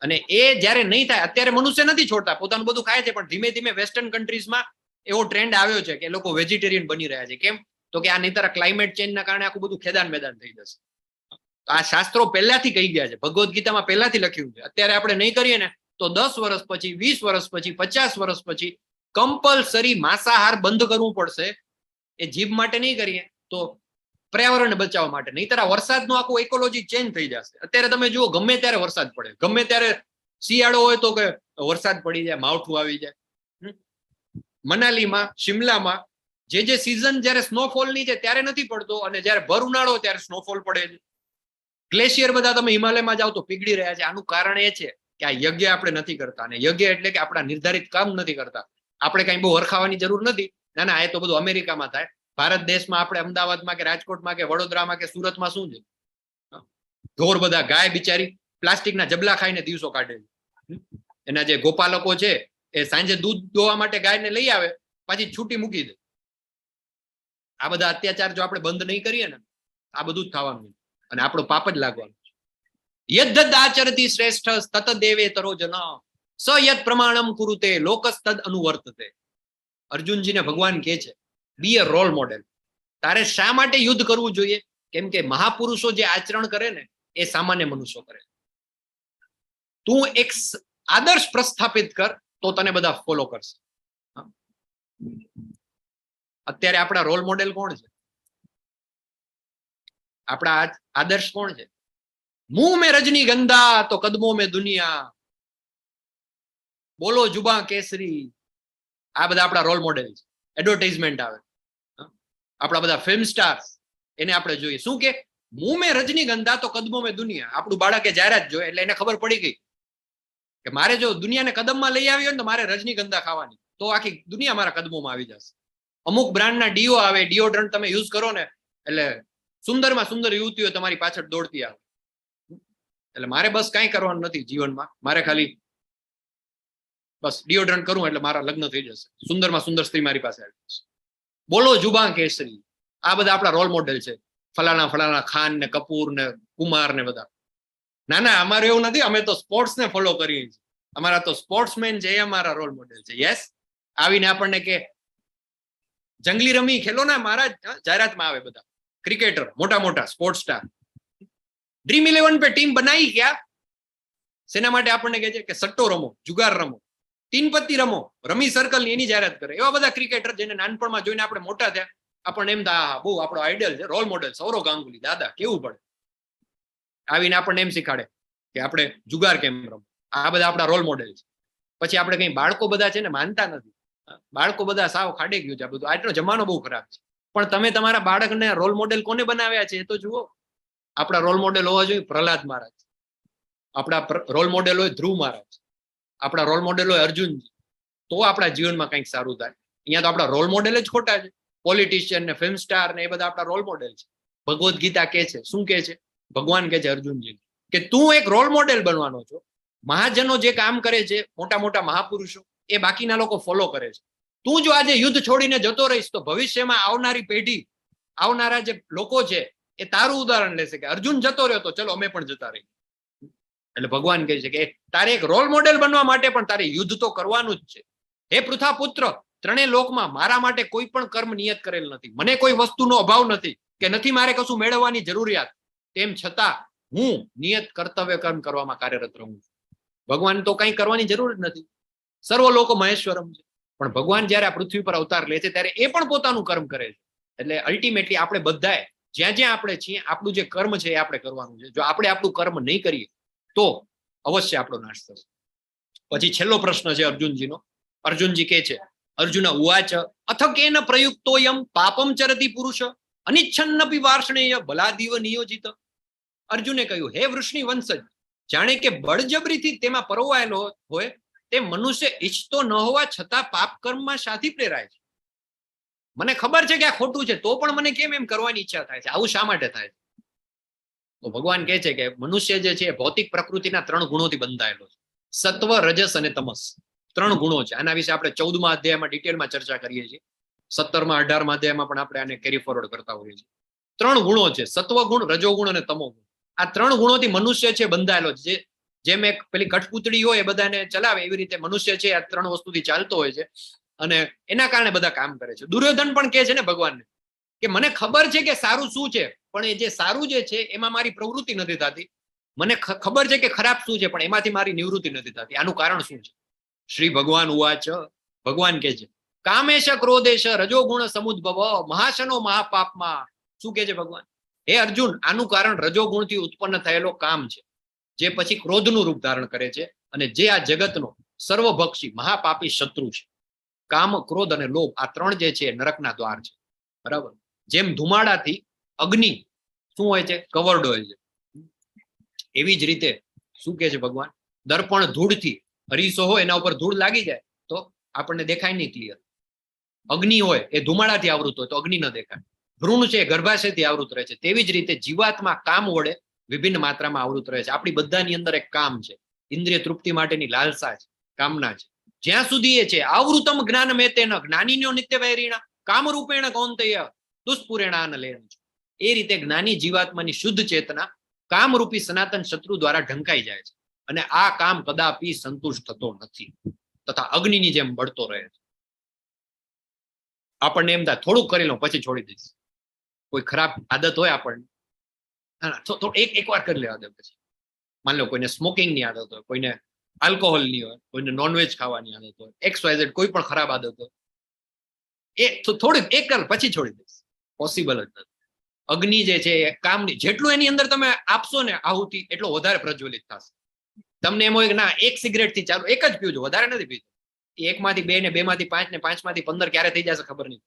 અને એ જ્યારે નહીં થાય, અત્યારે મનુષ્ય નથી છોડતા, પોતાનું બધું ખાય છે, પણ ધીમે ધીમે વેસ્ટર્ન કન્ટ્રીઝમાં એવો ટ્રેન્ડ આવ્યો છે કે લોકો વેજીટેરિયન બની રહ્યા છે. કેમ? તો કે આ નહીંતર ક્લાઇમેટ ચેન્જના કારણે આખું બધું ખેદાન મેદાન થઈ જશે. આ શાસ્ત્રો પહેલાથી કહી ગયા છે, ભગવદ્ ગીતામાં પહેલાથી લખ્યું છે. અત્યારે આપણે નહીં કરીએ ને તો 10 વર્ષ પછી, 20 વર્ષ પછી, 50 વર્ષ પછી કમ્પલસરી માંસાહાર બંધ કરવું પડશે. એ જીભ માટે નહીં કરીએ તો પર્યાવરણને બચાવવા માટે. નહીંતર આ વરસાદનું આખું ઇકોલોજી ચેન્જ થઈ જશે. અત્યારે તમે જુઓ, ગમે ત્યારે વરસાદ પડે, ગમે ત્યારે શિયાળો હોય તો કે વરસાદ પડી જાય, માવઠું આવી જાય. મનાલીમાં, શિમલામાં જે સિઝન જ્યારે સ્નોફોલની છે ત્યારે નથી પડતો, અને જ્યારે ભર ઉનાળો ત્યારે સ્નોફોલ પડે છે. ગ્લેશિયર બધા તમે હિમાલયમાં જાઓ તો પીગળી રહ્યા છે. આનું કારણ એ છે કે આ યજ્ઞ આપણે નથી કરતા. અને યજ્ઞ એટલે કે આપણા નિર્ધારિત કામ નથી કરતા. આપણે કઈ બહુ હરખાવાની જરૂર નથી. ના, એ તો બધું અમેરિકામાં થાય. ભારત દેશમાં આપણે અમદાવાદમાં કે રાજકોટમાં કે વડોદરામાં કે સુરતમાં શું છે? ઢોર બધા, ગાય બિચારી પ્લાસ્ટિકના જબલા ખાઈને દિવસો કાઢે છે. એના જે ગોપાલકો છે એ સાંજે દૂધ દોવા માટે ગાયને લઈ આવે, પાછી છૂટી મૂકી દે. આ બધા અત્યાચાર જો આપણે બંધ નહીં કરીએ ને, આ બધું જ થવાનું અને આપણો પાપ જ લાગવાનું. યદ્ધ આચરતી શ્રેષ્ઠ તત દેવે તરો જન સ યદ પ્રમાણમ કુરુતે લોકસ્તદ અનુવર્તતે. અર્જુનજીને ભગવાન કહે છે, બી અ રોલ મોડેલ. તારે શા માટે યુદ્ધ કરવું જોઈએ? કેમ કે મહાપુરુષો જે આચરણ કરે ને એ સામાન્ય મનુષ્યો કરે. તું એક આદર્શ પ્રસ્થાપિત કર તો તને બધા ફોલો કરશે. અત્યારે આપણા રોલ મોડેલ કોણ છે? આપણા આદર્શ કોણ છે? મુંહ મેં રજની ગંદા તો કદમો મેં દુનિયા, બોલો જુબા કેસરી. આ બધા આપણા રોલ મોડેલ છે. એડવર્ટાઇઝમેન્ટ આવે, આપણા બધા ફિલ્મ સ્ટાર્સ, એને આપણે જોઈએ. શું કે મુંહ મેં રજની ગંદા તો કદમો મેં દુનિયા. આપણું બાળકે જાહેરાત જોઈ એટલે એને ખબર પડી ગઈ કે મારે જો દુનિયાને કદમમાં લઈ આવી હોય ને તો મારે રજનીગંધા ખાવાની, તો આખી દુનિયા મારા કદમોમાં આવી જશે. અમુક બ્રાન્ડના ડીઓ આવે, ડિયોડ્રન્ટ તમે યુઝ કરો ને એટલે સુંદરમાં સુંદર યુવતીઓ તમારી પાછળ દોડતી આવે. એટલે મારે બસ કાંઈ કરવાનું નથી જીવનમાં, મારે ખાલી બસ ડિયોડ્રન્ટ કરું એટલે મારા લગ્ન થઈ જશે, સુંદરમાં સુંદર સ્ત્રી મારી પાસે આવી જશે. બોલો જુબા કેસરી. આ બધા આપણા રોલ મોડેલ છે. ફલાણા ખાન ને કપૂર ને કુમાર ને બધા. ના, અમારે એવું નથી. અમે તો સ્પોર્ટ્સ ને ફોલો કરીએ છીએ. અમારા તો સ્પોર્ટ્સમેન છે, એ અમારા રોલ મોડેલ છે. યસ, આવીને આપણને કે જંગલી રમી ખેલો ને, મારા જાહેરાતમાં આવે બધા ક્રિકેટર, મોટા સ્પોર્ટ્સ સ્ટાર. ડ્રીમ 11 पे टीम बनाई क्या? સેના માટે આપણને કહે છે કે સટ્ટો રમો, જુગાર રમો, તીન પત્તી રમો, રમી સર્કલ ની એની જાહેરાત કરે. એવા બધા ક્રિકેટર જેને નાનપણમાં જોઈને આપણે મોટા થયા, આપણને એમ થાય બહુ આપણો આઈડલ છે, રોલ મોડેલ સૌરવ ગાંગુલી, દાદા કેવું પડે. આવીને આપણને એમ શીખાડે કે આપણે જુગાર કેમ રમો. આ બધા આપણા રોલ મોડેલ છે. પછી આપણે કઈ બાળકો બધા છે ને માનતા નથી. બાળકો બધા સાવ ખાડે ગયું છે આ બધું. આજનો જમાનો બહુ ખરાબ છે. પણ તમે તમારા બાળકને રોલ મોડેલ કોને બનાવ્યા છે એ તો જુઓ. આપણા રોલ મોડેલ હોવા જોઈએ પ્રહલાદ મહારાજ, આપણા રોલ મોડેલ હોય ધ્રુવ મહારાજ, આપણા રોલ મોડેલ હોય અર્જુનજી. તો આપણા જીવનમાં કંઈક સારું થાય. અહીંયા તો આપણા રોલ મોડેલ જ ખોટા છે. પોલિટિશિયન ને ફિલ્મ સ્ટાર ને એ બધા આપણા રોલ મોડેલ છે. ભગવદ્ ગીતા કે છે, શું કે છે? ભગવાન કે છે અર્જુનજી કે તું એક રોલ મોડેલ બનવાનો છો. મહાજનો જે કામ કરે છે, મોટા મહાપુરુષો, એ બાકીના લોકો ફોલો કરે છે. તું જો આજે યુદ્ધ છોડીને જતો રહીશ તો ભવિષ્યમાં આવનારી પેઢી, આવનારા જે લોકો છે એ તારું ઉદાહરણ લેશે કે અર્જુન જતો રહ્યો તો ચલો અમે પણ જતા રહી. એટલે ભગવાન કહે છે કે તારે એક રોલ મોડેલ બનવા માટે પણ તારે યુદ્ધ તો કરવાનું જ છે. હે પૃથા પુત્ર, ત્રણેય લોકમાં મારા માટે કોઈ પણ કર્મ નિયત કરેલ નથી. મને કોઈ વસ્તુનો અભાવ નથી કે નથી મારે કશું મેળવવાની જરૂરિયાત. તેમ છતાં હું નિયત કર્તવ્ય કર્મ કરવામાં કાર્યરત રહું છું. ભગવાન તો કંઈ કરવાની જરૂર જ નથી. સર્વ લોકો મહેશ્વરમ છે. પણ ભગવાન જયારે આ પૃથ્વી પર અવતાર લે છે ત્યારે એ પણ પોતાનું કર્મ કરે છે. એટલે અલ્ટિમેટલી આપણે બધાએ જ્યાં જ્યાં આપણે છીએ આપણું જે કર્મ છે એ આપણે કરવાનું છે. જો આપણે આપણું કર્મ નહીં કરીએ તો અવશ્ય આપણો નાશ થશે. પછી છેલ્લો પ્રશ્ન છે અર્જુનજીનો. અર્જુનજી કહે છે, અર્જુન ઉવાચ અથ કેન પ્રયુક્તોયમ પાપમ ચરતિ પુરુષ અનિચ્છન્નપી વાર્ષ્ણેય બલાદીવ નિયોજિત. અર્જુને કહ્યું, હે વૃષ્ણિ વંશજ, જાણે કે બળજબરીથી તેમાં પરોવાયેલો હોય તે મનુષ્ય ઈચ્છતો ન હોવા છતાં પાપ કર્મમાં શાથી પ્રેરાય છે. મને ખબર છે કે આ ખોટું છે તો પણ મને કેમ એમ કરવાની ઈચ્છા થાય છે? આવું શા માટે થાય છે? તો ભગવાન કહે છે કે મનુષ્ય જે છે ભૌતિક પ્રકૃતિના 3 ગુણોથી બંધાયેલો છે. સત્વ, રજસ અને તમસ. 3 ગુણો છે. આના વિશે આપણે 14મા અધ્યાયમાં ડિટેલમાં ચર્ચા કરીએ છીએ. 17મા 18મા અધ્યાયમાં પણ આપણે આને કેરી ફોરવર્ડ કરતા હોઈએ છીએ. 3 ગુણો છે, સત્વ ગુણ, રજો ગુણ અને તમો ગુણ. આ 3 ગુણોથી મનુષ્ય છે બંધાયેલો છે. જેમ એક પેલી કઠપૂતળી હોય એ બધાને ચલાવે એવી રીતે મનુષ્ય છે આ 3 વસ્તુથી ચાલતો હોય છે અને એના કારણે બધા કામ કરે છે. દુર્યોધન પણ કહે છે ને ભગવાનને કે મને ખબર છે કે સારું શું છે, પણ એ જે સારું જે છે એમાં મારી પ્રવૃત્તિ નથી થતી. મને ખબર છે કે ખરાબ શું છે, પણ એમાંથી મારી નિવૃત્તિ નથી થતી. આનું કારણ શું છે? શ્રી ભગવાન ઉવાચ, ભગવાન કહે છે, કામેશ ક્રોધેશ રજોગુણ સમુદ્ભવ મહાશનો મહાપાપમાં. શું કહે છે ભગવાન? હે અર્જુન, આનું કારણ રજોગુણથી ઉત્પન્ન થયેલો કામ છે, જે પછી ક્રોધનું રૂપ ધારણ કરે છે અને જે આ જગતનો સર્વભક્ષી મહાપાપી શત્રુ છે. કામ, ક્રોધ અને લોભ આ 3 જે છે નરકના દ્વાર છે. બરાબર? જેમ ધુમાડાથી અગ્નિ શું હોય છે? કવર્ડ હોય છે. એવી જ રીતે શું કહે છે ભગવાન? દર્પણ ધૂળથી, અરીસો હોય એના ઉપર ધૂળ લાગી જાય તો આપણને દેખાય નહીં ક્લિયર. અગ્નિ હોય એ ધુમાડાથી આવૃત હોય તો અગ્નિ ન દેખાય. ભ્રૂણ છે ગર્ભાશયથી આવૃત રહે છે. તેવી જ રીતે જીવાત્મા કામ વડે વિભિન્ન માત્રામાં આવૃત રહે છે. આપણી બધાની અંદર એક કામ છે, ઇન્દ્રિય તૃપ્તિ માટેની લાલસા છે, કામના છે. જ્યાં સુધી એ છે આવૃતમ જ્ઞાન મેતેન જ્ઞાનીનો નિત્ય વૈરીણા કામરૂપેણ કૌંતેય દુષ્પુરેણાન લેન. એ રીતે જ્ઞાની જીવાત્માની શુદ્ધ ચેતના કામરૂપી સનાતન શત્રુ દ્વારા ઢંકાઈ જાય છે અને આ કામ કદાપી સંતુષ્ટ થતો નથી તથા અગ્નિની જેમ બળતો રહે છે. આપણને એમ થાય થોડુંક કરી લઉં પછી છોડી દઈશ. કોઈ ખરાબ આદત હોય આપણને, એક વાર કરી લેવા દે. પછી માની લો કોઈને સ્મોકિંગની આદત હોય, કોઈને આલ્કોહોલની હોય, કોઈને નોનવેજ ખાવાની આદત હોય, XYZ કોઈ પણ ખરાબ આદત હોય, એ થોડીક એક કર પછી છોડી દઈશ. પોસિબલ જ નથી. અગ્નિ જે છે એ કામની જેટલું એની અંદર તમે આપશો ને આહુતિ એટલો વધારે પ્રજ્વલિત થશે. તમને એમ હોય કે ના 1 સિગરેટ થી ચાલુ, 1 જ પીવું, વધારે નથી પીતો. 1 માંથી 2 ને 2 માંથી 5 ને 5 માંથી 15 ક્યારે થઈ જશે ખબર નહીં.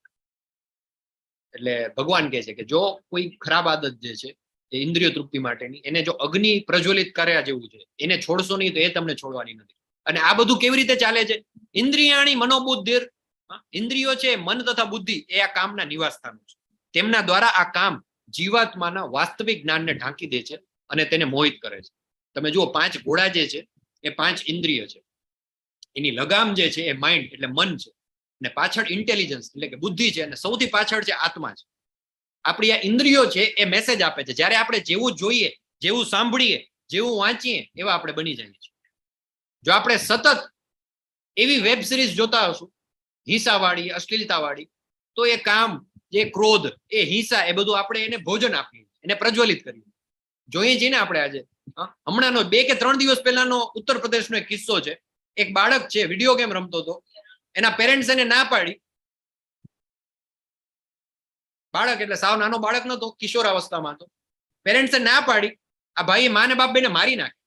એટલે ભગવાન કહે છે કે જો કોઈ ખરાબ આદત જે છે એ ઇન્દ્રિય તૃપ્તિ માટેની, એને જો અગ્નિ પ્રજ્વલિત કર્યા જેવું છે, એને છોડશો નહીં તો એ તમને છોડવાની નથી. અને આ બધું કેવી રીતે ચાલે છે? ઇન્દ્રિયાણી મનોબુદ્ધિર, ઇન્દ્રિયો છે મન તથા બુદ્ધિ એ આ કામના નિવાસ સ્થાનો છે. તેમના દ્વારા આ કામ જીવાત્માના વાસ્તવિક જ્ઞાનને ઢાંકી દે છે અને તેને મોહિત કરે છે. તમે જુઓ 5 ઘોડા જે છે એ 5 ઇન્દ્રિય છે. એની લગામ જે છે એ માઇન્ડ એટલે મન છે, અને પાછળ ઇન્ટેલિજન્સ એટલે કે બુદ્ધિ છે, અને સૌથી પાછળ છે આત્મા છે. આપણી આ ઇન્દ્રિયો છે એ મેસેજ આપે છે. જ્યારે આપણે જેવું જોઈએ, જેવું સાંભળીએ, જેવું વાંચીએ એવા આપણે બની જઈએ છીએ. જો આપણે સતત એવી વેબ સિરીઝ જોતા હશું હિંસાવાળી, અશ્લીલતાવાળી, તો એ કામ, જે ક્રોધ, એ હિંસા, એ બધું આપણે એને ભોજન આપીએ, એને પ્રજ્વલિત કરીએ. જોઈએ છીએ ને આપણે આજે. હમણાંનો 2 કે 3 દિવસ પહેલાનો ઉત્તર પ્રદેશનો એક કિસ્સો છે. એક બાળક છે વિડીયો ગેમ રમતો હતો, એના પેરેન્ટ્સ એને ના પાડી. બાળક એટલે સાવ નાનો બાળક નતો, કિશોરાવસ્થામાં હતો. પેરેન્ટ્સે ના પાડી. આ ભાઈએ માને બાપ બેને મારી નાખી.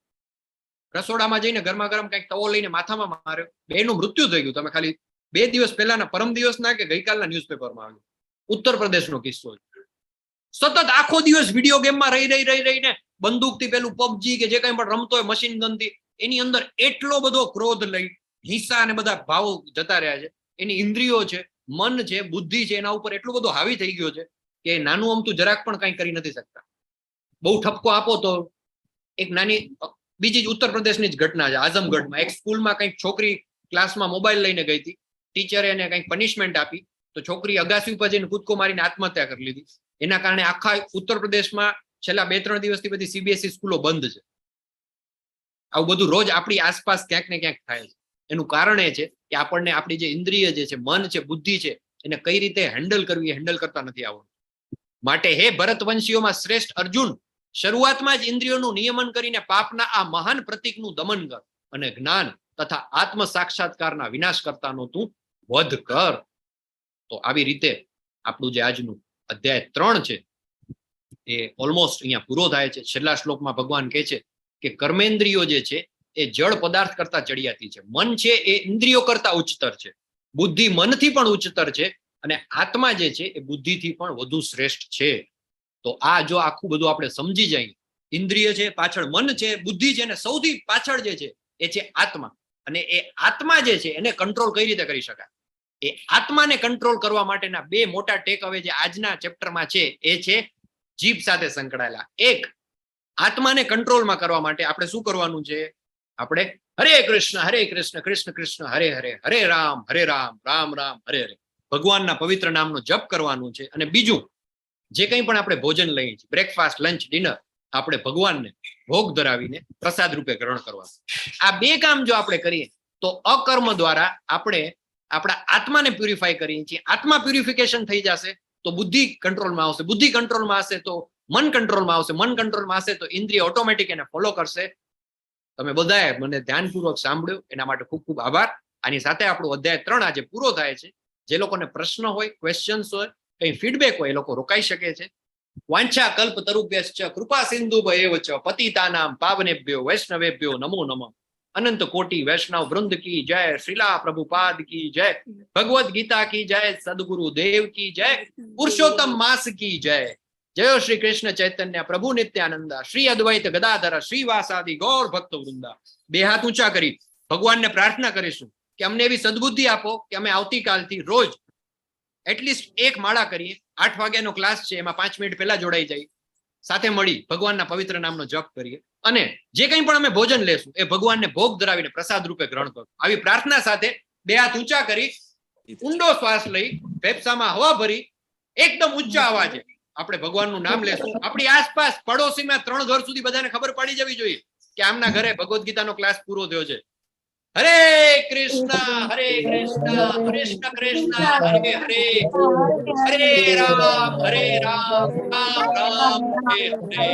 રસોડામાં જઈને ગરમા ગરમ કંઈક તવો લઈને માથામાં માર્યો. 2નું મૃત્યુ થઈ ગયું. તમે ખાલી 2 દિવસ પહેલાના, પરમ દિવસના કે ગઈકાલના ન્યૂઝપેપરમાં આવ્યું. ઉત્તર પ્રદેશનો કિસ્સો. સતત આખો દિવસ વિડીયો ગેમમાં રહીને બંદૂકથી પેલું પબજી કે જે કંઈ પણ રમતો હોય મશીન ગનથી, એની અંદર એટલો બધો ક્રોધ લઈ, હિંસા અને બધા ભાવો જતા રહ્યા છે. એની ઇન્દ્રિયો છે, મન છે, બુદ્ધિ છે, એના ઉપર એટલું બધું હાવી થઈ ગયો છે કે નાનું અમતું જરાક પણ કંઈ કરી નથી શકતા. બહુ ઠપકો આપો તો એક નાની બીજી જ ઉત્તર પ્રદેશની જ ઘટના છે. આઝમગઢમાં એક સ્કૂલમાં કંઈક છોકરી ક્લાસમાં મોબાઈલ લઈને ગઈ હતી. ટીચરે એને કંઈક પનિશમેન્ટ આપી તો છોકરી અગાસી ઉપર જઈને કૂદકો મારીને આત્મહત્યા કરી લીધી. એના કારણે આખા ઉત્તર પ્રદેશમાં છેલ્લા 2-3 દિવસથી બધી CBSE સ્કૂલો બંધ છે. આવું બધું રોજ આપણી આસપાસ ક્યાંક ને ક્યાંક થાય છે. એનું કારણ એ છે કે આપણને આપણી જે ઇન્દ્રિય જે છે, મન છે, બુદ્ધિ છે, એને કઈ રીતે હેન્ડલ કરવી, હેન્ડલ કરતા નથી આવડતું. માટે હે ભરતવંશીઓમાં શ્રેષ્ઠ અર્જુન, શરૂઆતમાં જ ઇન્દ્રિયોનું નિયમન કરીને પાપના આ મહાન પ્રતીકનું દમન કર અને જ્ઞાન તથા આત્મ સાક્ષાત્કારના વિનાશ કરતાનો તું વધ કર. તો આવી રીતે આપણું જે આજનું અધ્યાય 3 છે એ ઓલમોસ્ટ અહીંયા પૂરો થાય છે. છેલ્લા શ્લોકમાં ભગવાન કહે છે કે કર્મેન્દ્રિયો જે છે એ જળ પદાર્થ કરતા ચડિયાતી છે. મન છે એ ઇન્દ્રિયો કરતા ઉચ્ચતર છે. બુદ્ધિ મનથી પણ ઉચ્ચતર છે અને આત્મા જે છે એ બુદ્ધિથી પણ વધુ શ્રેષ્ઠ છે. તો આ જો આખું બધું આપણે સમજી જાય, ઇન્દ્રિય છે, પાછળ મન છે, બુદ્ધિ છે, અને સૌથી પાછળ જે છે એ છે આત્મા. અને એ આત્મા જે છે એને કંટ્રોલ કઈ રીતે કરી શકાય, એ આત્માને કંટ્રોલ કરવા માટેના 2 મોટા ટેક અવે જે આજના ચેપ્ટરમાં છે એ છે જીભ સાથે સંકળાયેલા. એક, આત્માને કંટ્રોલમાં કરવા માટે આપણે શું કરવાનું છે? આપણે હરે કૃષ્ણ કૃષ્ણ કૃષ્ણ હરે હરે, હરે રામ રામ રામ હરે હરે, ભગવાનના પવિત્ર નામનો જપ કરવાનું છે. અને બીજું, જે કંઈ પણ આપણે ભોજન લઈએ છીએ, બ્રેકફાસ્ટ, લંચ, ડિનર, આપણે ભગવાનને ભોગ ધરાવીને પ્રસાદ રૂપે ગ્રહણ કરવાનું. આ 2 કામ જો આપણે કરીએ તો અકર્મ દ્વારા આપણે આપણા આત્માને પ્યુરિફાય કરીએ છીએ. આત્મા પ્યુરિફિકેશન થઈ જશે તો બુદ્ધિ કંટ્રોલમાં આવશે, બુદ્ધિ કંટ્રોલમાં હશે તો મન કંટ્રોલમાં આવશે, મન કંટ્રોલમાં હશે તો ઇન્દ્રિય ઓટોમેટિક એને ફોલો કરશે. તમે બધાએ મને ધ્યાનપૂર્વક સાંભળ્યું એના માટે ખૂબ ખૂબ આભાર. આની સાથે આપણો અધ્યાય 3 આજે પૂરો થાય છે. જે લોકોને પ્રશ્ન હોય, ક્વેશ્ચન્સ હોય, કઈ ફીડબેક હોય, એ લોકો રોકાઈ શકે છે. વાંછા કલ્પ તરુભ્યશ્ચ કૃપા સિંધુભ્યૈવ ચ પતિતાનામ પાવનેભ્યો વૈષ્ણવેભ્યો નમો નમઃ. અનંત કોટી વૈષ્ણવ વૃંદ કી જય, શ્રીલા પ્રભુપાદ કી જય, ભગવદ ગીતા કી જય, સદગુરુ દેવ કી જય, પુરુષોત્તમ માસ કી જય. જય શ્રી કૃષ્ણ ચૈતન્ય પ્રભુ નિત્યાનંદા, શ્રી અદ્વૈત ગદાધર શ્રીવાસાદિ ગૌર ભક્ત વૃંદા. 2 હાથ ઊંચા કરી ભગવાનને પ્રાર્થના કરીશું કે અમને એવી સદબુદ્ધિ આપો કે અમે આવતીકાલથી રોજ એટલીસ્ટ 1 માળા કરીએ. 8 વાગ્યાનો ક્લાસ છે, એમાં 5 મિનિટ પહેલા જોડાઈ જાય, સાથે મળી ભગવાનના પવિત્ર નામનો જપ કરીએ. અને જે કંઈ પણ અમે ભોજન લેશું એ ભગવાનને ભોગ ધરાવીને પ્રસાદ રૂપે ગ્રહણ કરો. આવી પ્રાર્થના સાથે 2 હાથ ઊંચા કરી ઊંડો શ્વાસ લઈ ફેફસામાં હવા ભરી એકદમ ઊંચા અવાજે આપણે ભગવાનનું નામ લેશું. આપણી આસપાસ પડોશીમાં 3 ઘર સુધી બધાને ખબર પડી જવી જોઈએ કે આમના ઘરે ભગવદ ગીતાનો ક્લાસ પૂરો થયો છે. હરે કૃષ્ણ કૃષ્ણ કૃષ્ણ હરે હરે, હરે રામ રામ રામ હરે હરે.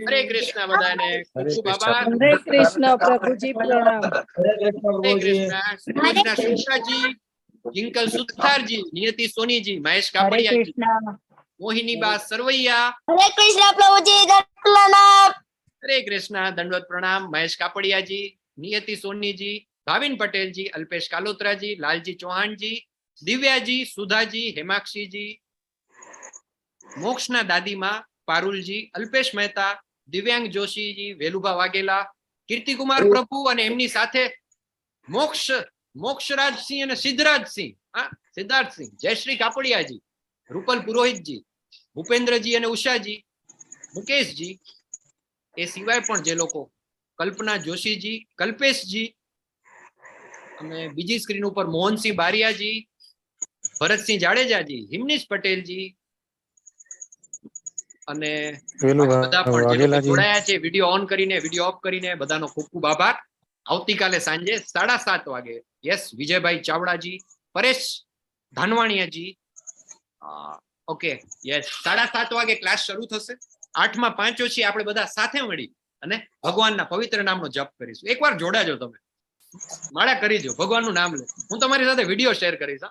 હરે કૃષ્ણ બધાને ખૂબ આભાર.
હરે કૃષ્ણ પ્રભુજી પ્રણામ.
હરે કૃષ્ણ શુક્લાજી, જિંકલ સુથારજી, નિયતિ સોનીજી, મહેશ કાપડિયાજી, મોહિની બા સરવૈયા.
હરે કૃષ્ણ પ્રભુજી, પ્રણામ.
હરે કૃષ્ણ, દંડવત પ્રણામ. મહેશ કાપડિયાજી, નિયતિ સોનીજી, ભાવિન પટેલજી, અલ્પેશ કાલોત્રાજી, લાલજી ચૌહાણજી, દિવ્યાજી, સુધાજી, હેમાક્ષીજી, મોક્ષના દાદીમાં પારુલજી, અલ્પેશ મહેતા, દિવ્યાંગ જોશીજી, વેલુભા વાઘેલા, કીર્તિકુમાર પ્રભુ અને એમની સાથે મોક્ષરાજસિંહ અને સિદ્ધરાજસિંહ, સિદ્ધાર્થસિંહ, જયશ્રી કાપડિયાજી, રૂપલ પુરોહિતજી, ભૂપેન્દ્રજી અને ઉષાજી, મુકેશજી. એ સિવાય પણ જે લોકો, કલ્પના જોશીજી, કલ્પેશજી, અને બીજી સ્ક્રીન ઉપર મોહનસિંહ બારિયાજી, ભરતસિંહ જાડેજાજી, હિમનીશ પટેલજી અને બધા પણ જે લોકો જોડાયા છે વિડીયો ઓન કરીને, વિડીયો ઓફ કરીને, બધાનો ખૂબ ખૂબ આભાર. આવતીકાલે સાંજે 7:30 વાગે yes Vijaybhai Chavdaji, Paresh Dhanvaniyaji, okay yes 7:30 વાગે ક્લાસ શરૂ થશે. 8માં 5 ઓછી આપણે બધા સાથે મળી અને ભગવાનના પવિત્ર નામનો જપ કરીશું. એકવાર જોડાજો, તમે માળા કરી દો, ભગવાનનું નામ લે. હું તમારી સાથે વિડીયો શેર કરીશ.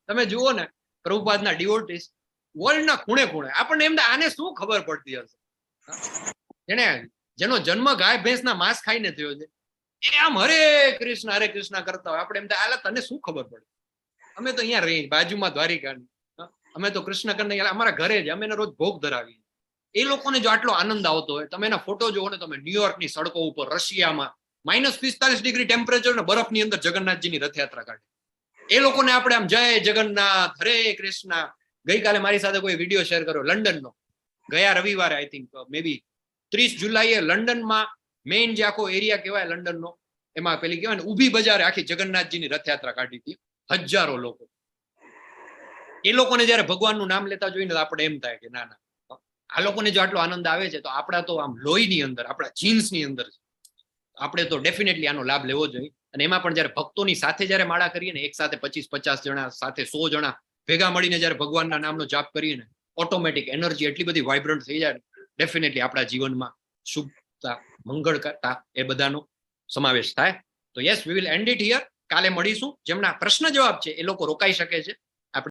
તમે જુઓ ને, પ્રભુપાદના ડિવોટીસ વર્લ્ડના ખૂણે ખૂણે. આપણને એમ આને શું ખબર પડતી હશે? જેનો જન્મ ગાય ભેંસના માંસ ખાઈને થયો છે, એ આમ હરે કૃષ્ણ કરતા હોય. આપણે એમ થાય આલા તને શું ખબર પડે? અમે તો અહીંયા રહી બાજુમાં દ્વારિકાની, અમે તો કૃષ્ણ કનૈયા અમારા ઘરે જ, અમે રોજ ભોગ ધરાવીએ. એ લોકોને જો આટલો આનંદ આવતો હોય, તમે એના ફોટો જોવો ને, તમે ન્યુયોર્કની સડકો ઉપર, રશિયામાં -45 ડિગ્રી ટેમ્પરેચર ને બરફની અંદર જગન્નાથજીની રથયાત્રા કાઢે. એ લોકોને આપણે આમ જય જગન્નાથ, હરે કૃષ્ણ. ગઈકાલે મારી સાથે કોઈ વિડીયો શેર કર્યો લંડનનો, ગયા રવિવારે આઈ થિંક મે બી 30 જુલાઈએ લંડનમાં મેઇન જે આખો એરિયા કહેવાય લંડનનો, એમાં પેલી કહેવાય ને ઊભી બજારે આખી જગન્નાથજીની રથયાત્રા કાઢી હતી, હજારો લોકો. એ લોકોને જયારે ભગવાનનું નામ લેતા જોઈને આપણે એમ થાય કે ના ના, આ લોકોને જો આટલો આનંદ આવે છે તો આપણા તો આમ લોહીની અંદર, આપણા જીન્સની અંદર આપણે તો ડેફિનેટલી આનો લાભ લેવો જોઈએ. અને એમાં પણ જયારે ભક્તોની સાથે જયારે માળા કરીએ ને, એક સાથે 25-50 જણા સાથે 100 જણા ભેગા મળીને જયારે ભગવાનના નામનો જાપ કરીએ ને, ઓટોમેટિક એનર્જી એટલી બધી વાઇબ્રન્ટ થઈ જાય, ડેફિનેટલી આપણા જીવનમાં શુભતા, મંગળતા એ બધાનો સમાવેશ થાય. તો yes, we will and it here. કાલે મળીશું. જેમના પ્રશ્ન જવાબ છે એ લોકો રોકાઈ શકે છે.